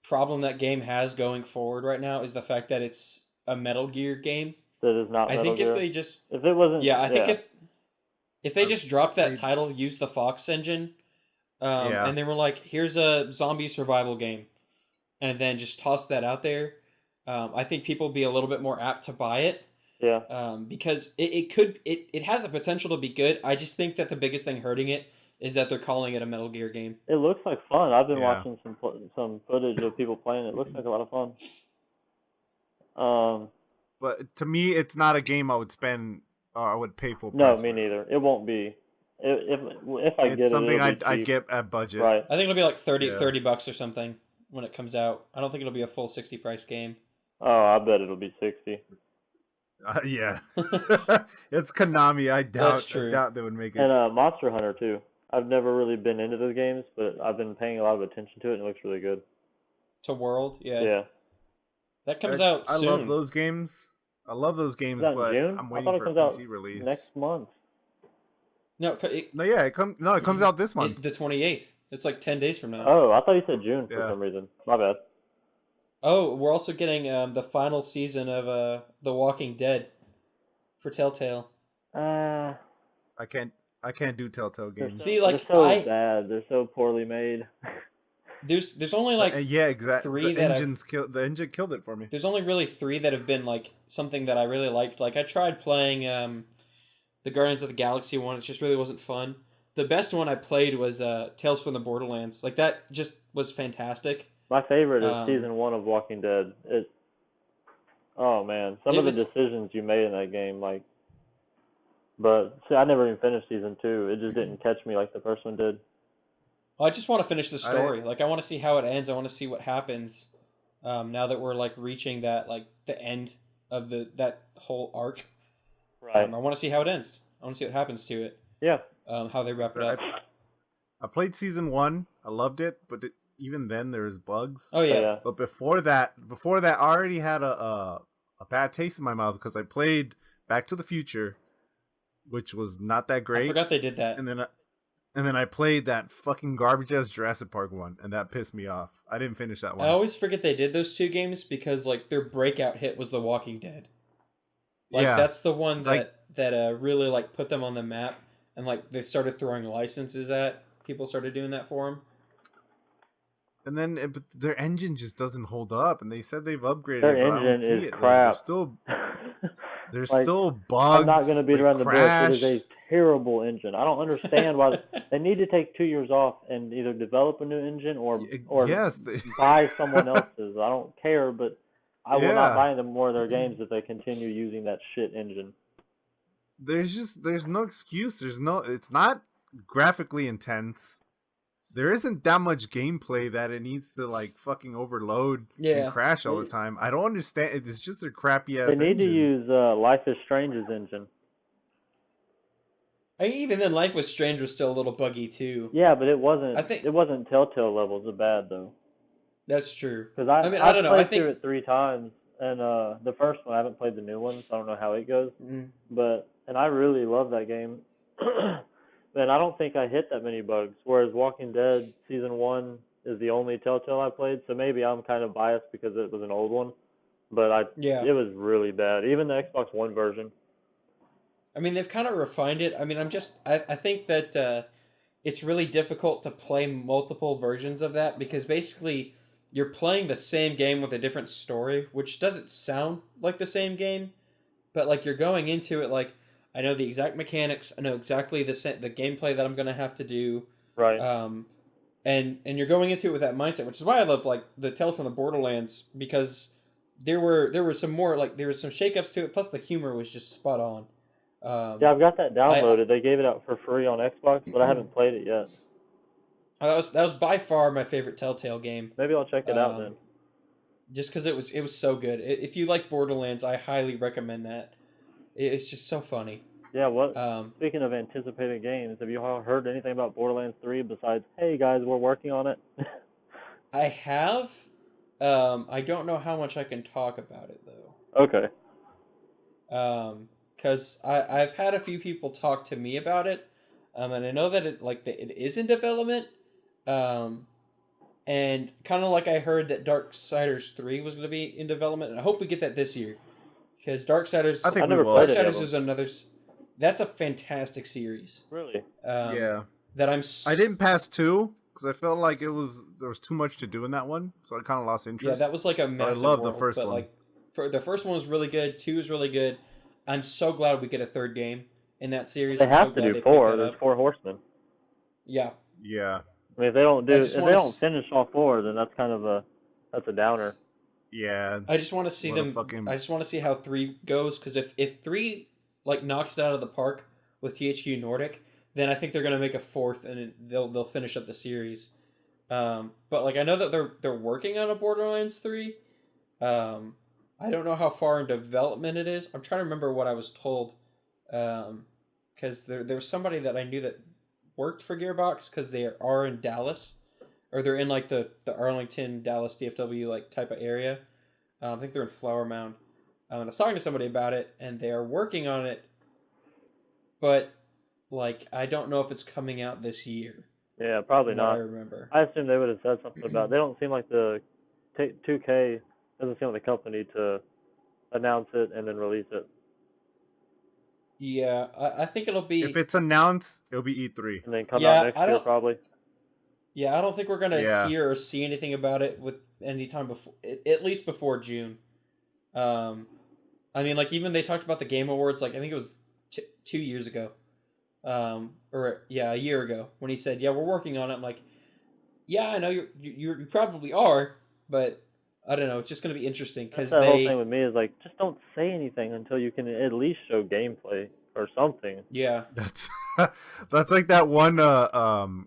Speaker 2: problem that game has going forward right now is the fact that it's a Metal Gear game.
Speaker 1: That is not
Speaker 2: I
Speaker 1: Metal
Speaker 2: think
Speaker 1: Gear.
Speaker 2: if they just
Speaker 1: If it wasn't,
Speaker 2: I think if they
Speaker 3: I've
Speaker 2: just dropped that
Speaker 3: played-
Speaker 2: title, use the Fox engine,
Speaker 3: Yeah.
Speaker 2: and they were like, here's a zombie survival game, and then just toss that out there, I think people would be a little bit more apt to buy it.
Speaker 1: Yeah.
Speaker 2: Because it has the potential to be good. I just think that the biggest thing hurting it is that they're calling it a Metal Gear game.
Speaker 1: It looks like fun. I've been
Speaker 3: Yeah.
Speaker 1: watching some footage of people playing it. It looks like a lot of fun.
Speaker 3: But to me, it's not a game I would spend. I would pay full price.
Speaker 1: No,
Speaker 3: for.
Speaker 1: me neither. It won't be. If I
Speaker 3: It's
Speaker 1: get
Speaker 3: something
Speaker 1: it'll be
Speaker 3: I'd
Speaker 1: cheap.
Speaker 3: get at budget.
Speaker 1: Right.
Speaker 2: I think it'll be like 30
Speaker 3: Yeah.
Speaker 2: $30 or something when it comes out. I don't think it'll be a full 60 price game.
Speaker 1: Oh, I bet it'll be 60.
Speaker 3: Yeah. It's Konami. I
Speaker 2: That's true.
Speaker 3: doubt they would make it.
Speaker 1: And Monster Hunter too. I've never really been into those games, but I've been paying a lot of attention to it, and it looks really good.
Speaker 2: To World, yeah.
Speaker 1: Yeah.
Speaker 2: That comes out
Speaker 3: I
Speaker 2: soon.
Speaker 3: love those games. I love those games,
Speaker 1: Is that in
Speaker 3: but
Speaker 1: June?
Speaker 3: I'm
Speaker 1: I
Speaker 3: waiting
Speaker 1: thought it
Speaker 3: for a
Speaker 1: comes out
Speaker 3: PC release.
Speaker 1: next month.
Speaker 2: No, it
Speaker 3: No, yeah, it comes out this month.
Speaker 2: the 28th. It's like 10 days from now.
Speaker 1: Oh, I thought you said June for
Speaker 3: Yeah.
Speaker 1: some reason. My bad.
Speaker 2: Oh, we're also getting the final season of The Walking Dead for Telltale.
Speaker 1: Uh,
Speaker 3: I can't do Telltale games.
Speaker 2: See, like,
Speaker 1: they're so
Speaker 2: I-
Speaker 1: bad. They're so poorly made.
Speaker 2: There's only like
Speaker 3: Yeah, exactly.
Speaker 2: three
Speaker 3: The
Speaker 2: that
Speaker 3: engine killed it for me.
Speaker 2: there's only really 3 that have been like something that I really liked. Like I tried playing the Guardians of the Galaxy one. It just really wasn't fun. The best one I played was Tales from the Borderlands. Like that just was fantastic.
Speaker 1: My favorite is
Speaker 2: Um,
Speaker 1: season 1 of Walking Dead. Oh man, some
Speaker 2: It
Speaker 1: of the
Speaker 2: was-
Speaker 1: decisions you made in that game, like. But see, I never even finished season 2. It just didn't catch me like the first one did.
Speaker 2: I just want to finish the story. Like I want to see how it ends. I want to see what happens. Now that we're like reaching that like the end of that whole arc.
Speaker 1: Right.
Speaker 2: I want to see how it ends. I want to see what happens to it.
Speaker 1: Yeah.
Speaker 2: How they wrap it up.
Speaker 3: I played season 1. I loved it, but even then there was bugs.
Speaker 2: Oh yeah.
Speaker 3: But before that, I already had a bad taste in my mouth because I played Back to the Future, which was not that great.
Speaker 2: I forgot they did that.
Speaker 3: And then I played that fucking garbage ass Jurassic Park one, and that pissed me off. I didn't finish that one.
Speaker 2: I always forget they did those 2 games because like their breakout hit was The Walking Dead. Like
Speaker 3: Yeah.
Speaker 2: that's the one
Speaker 3: Like-
Speaker 2: that really like put them on the map, and like they started throwing licenses at people. Started doing that for them.
Speaker 3: And then but their engine just doesn't hold up, and they said they've upgraded
Speaker 1: Their
Speaker 3: it, but I don't
Speaker 1: engine
Speaker 3: see
Speaker 1: is
Speaker 3: it.
Speaker 1: crap.
Speaker 3: There's
Speaker 1: Like,
Speaker 3: still bugs.
Speaker 1: I'm not going to beat
Speaker 3: they
Speaker 1: around the bush. It is
Speaker 3: crash.
Speaker 1: a terrible engine. I don't understand why they need to take 2 years off and either develop a new engine or
Speaker 3: Yes, they-
Speaker 1: buy someone else's. I don't care, but I will
Speaker 3: Yeah.
Speaker 1: not buy them more of their games if they continue using that shit engine.
Speaker 3: there's no excuse. It's not graphically intense. There isn't that much gameplay that it needs to like fucking overload
Speaker 2: Yeah.
Speaker 3: and crash all the time. I don't understand. It's just a crappy ass.
Speaker 1: They need to
Speaker 3: engine.
Speaker 1: use Life is Strange's engine.
Speaker 2: I mean, even then, Life was Strange was still a little buggy too.
Speaker 1: Yeah, but it wasn't.
Speaker 2: I think-
Speaker 1: it wasn't Telltale levels of bad though.
Speaker 2: That's true.
Speaker 1: Because
Speaker 2: I mean, I don't know. I
Speaker 1: played
Speaker 2: think-
Speaker 1: through it 3 times, and the first one I haven't played the new one, so I don't know how it goes.
Speaker 2: Mm.
Speaker 1: And I really love that game. Man, I don't think I hit that many bugs. Whereas Walking Dead Season 1 is the only Telltale I played, so maybe I'm kind of biased because it was an old one. But
Speaker 2: Yeah.
Speaker 1: it was really bad. Even the Xbox One version.
Speaker 2: I mean, they've kind of refined it. I mean, I think that it's really difficult to play multiple versions of that because basically you're playing the same game with a different story, which doesn't sound like the same game, but like you're going into it like I know the exact mechanics, I know exactly the gameplay that I'm gonna have to do,
Speaker 1: Right.
Speaker 2: um, and you're going into it with that mindset, which is why I love like the Tales from the Borderlands because there were some more like there was some shakeups to it, plus the humor was just spot on.
Speaker 1: Yeah, I've got that
Speaker 2: I
Speaker 1: downloaded. They gave it out for free on Xbox, but I haven't played it yet.
Speaker 2: that was by far my favorite Telltale game.
Speaker 1: Maybe I'll check it out then.
Speaker 2: Just because it was so good. If you like Borderlands, I highly recommend that. It's just so funny.
Speaker 1: Yeah, what?
Speaker 2: Um,
Speaker 1: Speaking of anticipated games, have you all heard anything about Borderlands 3 besides, hey guys, we're working on it?
Speaker 2: I have. I don't know how much I can talk about it though.
Speaker 1: Okay.
Speaker 2: Because I've had a few people talk to me about it, and I know that it is in development. And kind of like I heard that Darksiders 3 was going to be in development, and I hope we get that this year. Because Darksiders,
Speaker 3: I think
Speaker 1: I
Speaker 3: we
Speaker 1: never
Speaker 3: will.
Speaker 1: played it.
Speaker 2: Darksiders is another. That's a fantastic series.
Speaker 1: Really?
Speaker 3: Yeah.
Speaker 2: That
Speaker 3: I didn't pass 2 because I felt like there was too much to do in that one, so I kind of lost interest.
Speaker 2: Yeah, that was like a
Speaker 3: But I
Speaker 2: massive
Speaker 3: love
Speaker 2: world,
Speaker 3: the first
Speaker 2: but
Speaker 3: one.
Speaker 2: like the first one was really good. 2 is really good. I'm so glad we get a third game in that series.
Speaker 1: They
Speaker 2: I'm so
Speaker 1: have to
Speaker 2: glad
Speaker 1: do
Speaker 2: they
Speaker 1: 4.
Speaker 2: picked that
Speaker 1: There's
Speaker 2: up.
Speaker 1: 4 horsemen.
Speaker 2: Yeah.
Speaker 3: Yeah.
Speaker 1: I mean, if they don't finish all 4, then that's kind of a downer.
Speaker 3: Yeah.
Speaker 2: I just want to see
Speaker 3: What a
Speaker 2: them.
Speaker 3: fucking-
Speaker 2: I just want to see how 3 goes because if 3 like knocks it out of the park with THQ Nordic, then I think they're gonna make a 4th and they'll finish up the series. But like I know that they're working on a Borderlands 3. I don't know how far in development it is. I'm trying to remember what I was told. Because there was somebody that I knew that worked for Gearbox because they are in Dallas, or they're in like the Arlington, Dallas, DFW like type of area. I think they're in Flower Mound. And I was talking to somebody about it, and they are working on it, but like I don't know if it's coming out this year.
Speaker 1: Yeah, probably
Speaker 2: from what
Speaker 1: not.
Speaker 2: I remember.
Speaker 1: I assume they would have said something about. They don't seem like the 2K doesn't seem like the company to announce it and then release it.
Speaker 2: Yeah, I think it'll be.
Speaker 3: If it's announced, it'll be E3.
Speaker 1: And then come
Speaker 2: Yeah,
Speaker 1: out next
Speaker 2: I
Speaker 1: year
Speaker 2: don't-
Speaker 1: probably.
Speaker 2: Yeah, I don't think we're gonna
Speaker 3: Yeah.
Speaker 2: hear or see anything about it with any time before, at least before June. I mean, like even they talked about the Game Awards, like I think it was 2 years ago, or yeah, a year ago when he said, "Yeah, we're working on it." I'm like, "Yeah, I know you probably are, but I don't know. It's just gonna be interesting because
Speaker 1: That's the whole
Speaker 2: they,
Speaker 1: thing with me is like, just don't say anything until you can at least show gameplay or something.
Speaker 2: yeah,
Speaker 3: That's that's like that one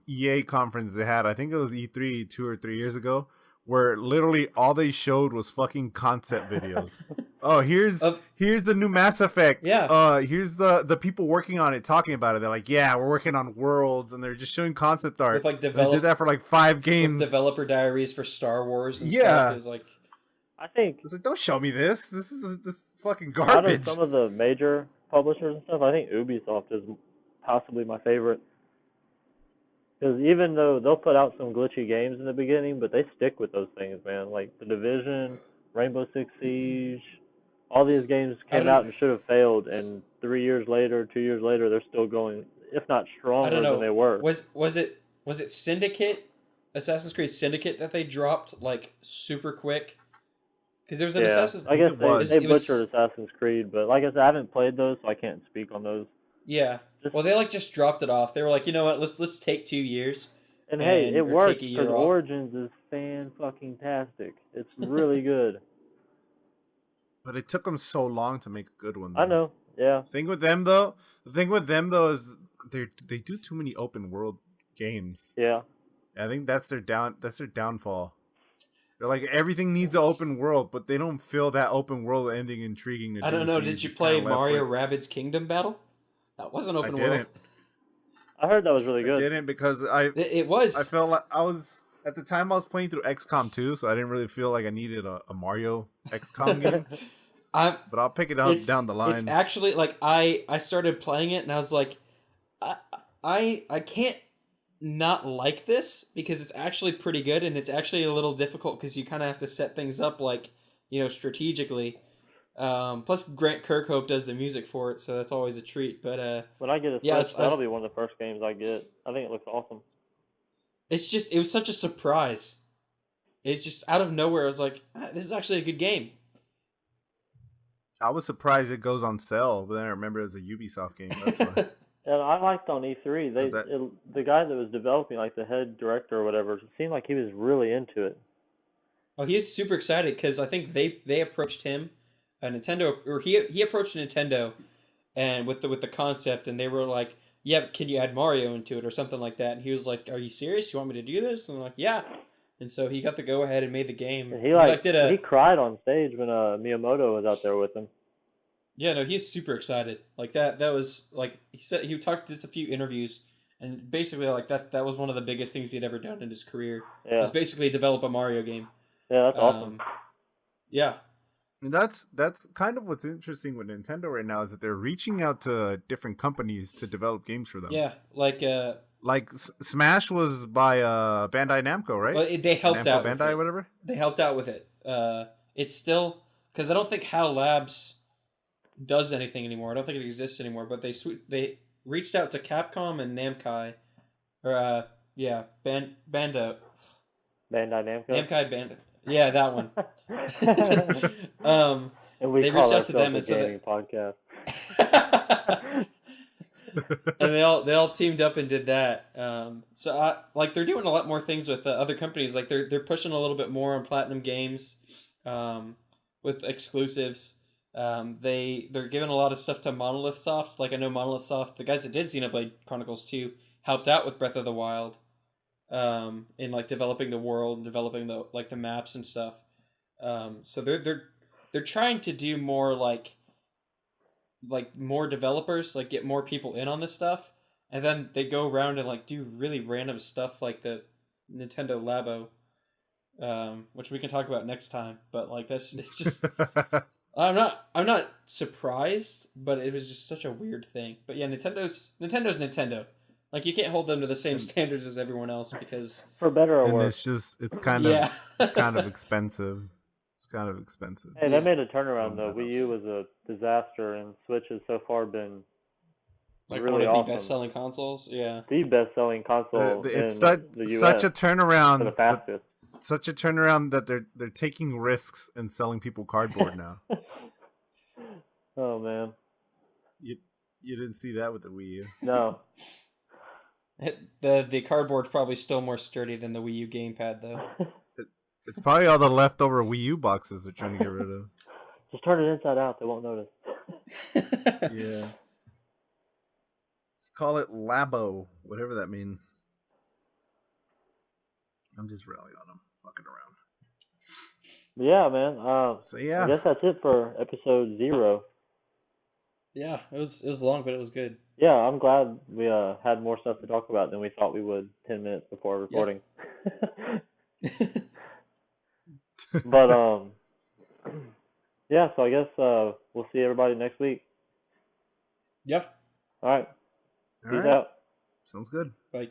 Speaker 3: EA conference they had. I think it was E3 2 or 3 years ago, where literally all they showed was fucking concept videos. Oh, here's the new Mass Effect.
Speaker 2: Yeah.
Speaker 3: Here's the people working on it talking about it. They're like, yeah, we're working on Worlds, and they're just showing concept art.
Speaker 2: with like
Speaker 3: They did that for like 5 games.
Speaker 2: developer diaries for Star Wars and
Speaker 3: Yeah.
Speaker 2: stuff is like,
Speaker 1: I think
Speaker 3: It's like, don't show me this. This is fucking
Speaker 1: out
Speaker 3: garbage.
Speaker 1: of some of the major publishers and stuff, I think Ubisoft is possibly my favorite. Because even though they'll put out some glitchy games in the beginning, but they stick with those things, man. Like The Division, Rainbow Six Siege, all these games came out and should have failed, and 3 years later, 2 years later, they're still going, if not
Speaker 2: I
Speaker 1: stronger
Speaker 2: don't know.
Speaker 1: than they were.
Speaker 2: Was it Syndicate, Assassin's Creed Syndicate that they dropped like super quick? Because there was an
Speaker 1: Yeah,
Speaker 2: Assassin's.
Speaker 1: I guess
Speaker 3: it was.
Speaker 1: they
Speaker 2: It was-
Speaker 1: butchered Assassin's Creed, but like I said, I haven't played those, so I can't speak on those.
Speaker 2: Yeah.
Speaker 1: Just-
Speaker 2: Well, they like just dropped it off. They were like, you know what? Let's take 2 years.
Speaker 1: And hey,
Speaker 2: and-
Speaker 1: it
Speaker 2: or
Speaker 1: works
Speaker 2: take a year
Speaker 1: because
Speaker 2: off.
Speaker 1: Origins is fan-fucking-tastic. It's really good.
Speaker 3: But it took them so long to make a good one.
Speaker 1: I
Speaker 3: though.
Speaker 1: know, yeah.
Speaker 3: The thing with them though is they do too many open world games.
Speaker 1: Yeah.
Speaker 3: I think that's their downfall. They're like, everything needs an open world, but they don't feel that open world ending intriguing to
Speaker 2: I
Speaker 3: do,
Speaker 2: don't know.
Speaker 3: so
Speaker 2: Did you
Speaker 3: just
Speaker 2: play
Speaker 3: kinda left
Speaker 2: Mario
Speaker 3: with-
Speaker 2: Rabbids Kingdom Battle? That was an open
Speaker 3: I
Speaker 2: world.
Speaker 3: didn't.
Speaker 1: I heard that was really
Speaker 3: I
Speaker 1: good.
Speaker 3: didn't because
Speaker 2: It was.
Speaker 3: I felt like I was at the time I was playing through XCOM 2, so I didn't really feel like I needed a Mario XCOM game.
Speaker 2: I'm.
Speaker 3: But I'll pick it up down the line.
Speaker 2: It's actually like I started playing it and I was like, I can't not like this because it's actually pretty good, and it's actually a little difficult because you kind of have to set things up like, strategically. Plus Grant Kirkhope does the music for it, so that's always a treat. But
Speaker 1: When I get a
Speaker 2: yeah,
Speaker 1: Switch, that'll be one of the first games I get. I think it looks awesome.
Speaker 2: it was such a surprise. It's just out of nowhere. I was like, this is actually a good game.
Speaker 3: I was surprised it goes on sale, but then I remember it was a Ubisoft game. That's why.
Speaker 1: And I liked on E3, the guy that was developing, like the head director or whatever, it seemed like he was really into it.
Speaker 2: Oh, he is super excited because I think they approached him, Nintendo, or he approached Nintendo, and with the concept, and they were like, "Yeah, can you add Mario into it or something like that?" And he was like, "Are you serious? You want me to do this?" And I'm like, "Yeah." And so he got the go ahead and made the game.
Speaker 1: And he cried on stage when Miyamoto was out there with him.
Speaker 2: Yeah, no, he's super excited. Like that was like he said he talked to a few interviews, and basically like that was one of the biggest things he'd ever done in his career.
Speaker 1: Yeah.
Speaker 2: Was basically develop a Mario game.
Speaker 1: Yeah, that's awesome.
Speaker 2: Yeah.
Speaker 3: And that's kind of what's interesting with Nintendo right now is that they're reaching out to different companies to develop games for them.
Speaker 2: Yeah,
Speaker 3: like Smash was by Bandai Namco, right?
Speaker 2: Well, they helped
Speaker 3: Namco
Speaker 2: out.
Speaker 3: Bandai, whatever.
Speaker 2: They helped out with it. It's still because I don't think HAL Labs does anything anymore. I don't think it exists anymore. But they reached out to Capcom and Namkai, or Bandai
Speaker 1: Namco.
Speaker 2: Namkai Bandai. Yeah, that one.
Speaker 1: And we
Speaker 2: they
Speaker 1: call
Speaker 2: reached out to them
Speaker 1: a
Speaker 2: and so
Speaker 1: gaming podcast.
Speaker 2: And they all teamed up and did that. So they're doing a lot more things with other companies. Like they're pushing a little bit more on Platinum Games, with exclusives. They're giving a lot of stuff to Monolith Soft. Like I know Monolith Soft, the guys that did Xenoblade Chronicles 2, helped out with Breath of the Wild, in like developing the world and developing the maps and stuff. So they're trying to do more like more developers, like get more people in on this stuff, and then they go around and like do really random stuff like the Nintendo Labo, which we can talk about next time. But like it's just I'm not surprised, but it was just such a weird thing. But yeah, Nintendo's Nintendo. Like you can't hold them to the same standards as everyone else because
Speaker 1: for better or worse.
Speaker 3: It's kind of it's kind of expensive. It's kind of expensive.
Speaker 1: Hey, they made a turnaround though. Wii U was a disaster, and Switch has so far been
Speaker 2: like
Speaker 1: really
Speaker 2: one of
Speaker 1: awesome.
Speaker 2: the best-selling consoles. Yeah,
Speaker 1: the best-selling console
Speaker 3: it's
Speaker 1: in the US.
Speaker 3: Such a turnaround.
Speaker 1: For the fastest.
Speaker 3: Such a turnaround that they're taking risks and selling people cardboard now.
Speaker 1: Oh man,
Speaker 3: you didn't see that with the Wii U.
Speaker 1: No.
Speaker 2: The cardboard's probably still more sturdy than the Wii U gamepad though.
Speaker 3: It's probably all the leftover Wii U boxes they're trying to get rid of.
Speaker 1: Just turn it inside out; they won't notice.
Speaker 3: Yeah. Let's call it Labo, whatever that means. I'm just rallying on them, fucking around.
Speaker 1: Yeah, man.
Speaker 3: So yeah,
Speaker 1: I guess that's it for episode 0.
Speaker 2: Yeah, it was long, but it was good.
Speaker 1: Yeah, I'm glad we had more stuff to talk about than we thought we would 10 minutes before recording.
Speaker 2: Yeah.
Speaker 1: But yeah. So I guess we'll see everybody next week.
Speaker 2: Yep.
Speaker 1: All right.
Speaker 3: all
Speaker 1: Peace
Speaker 3: right.
Speaker 1: out.
Speaker 3: Sounds good.
Speaker 2: Bye.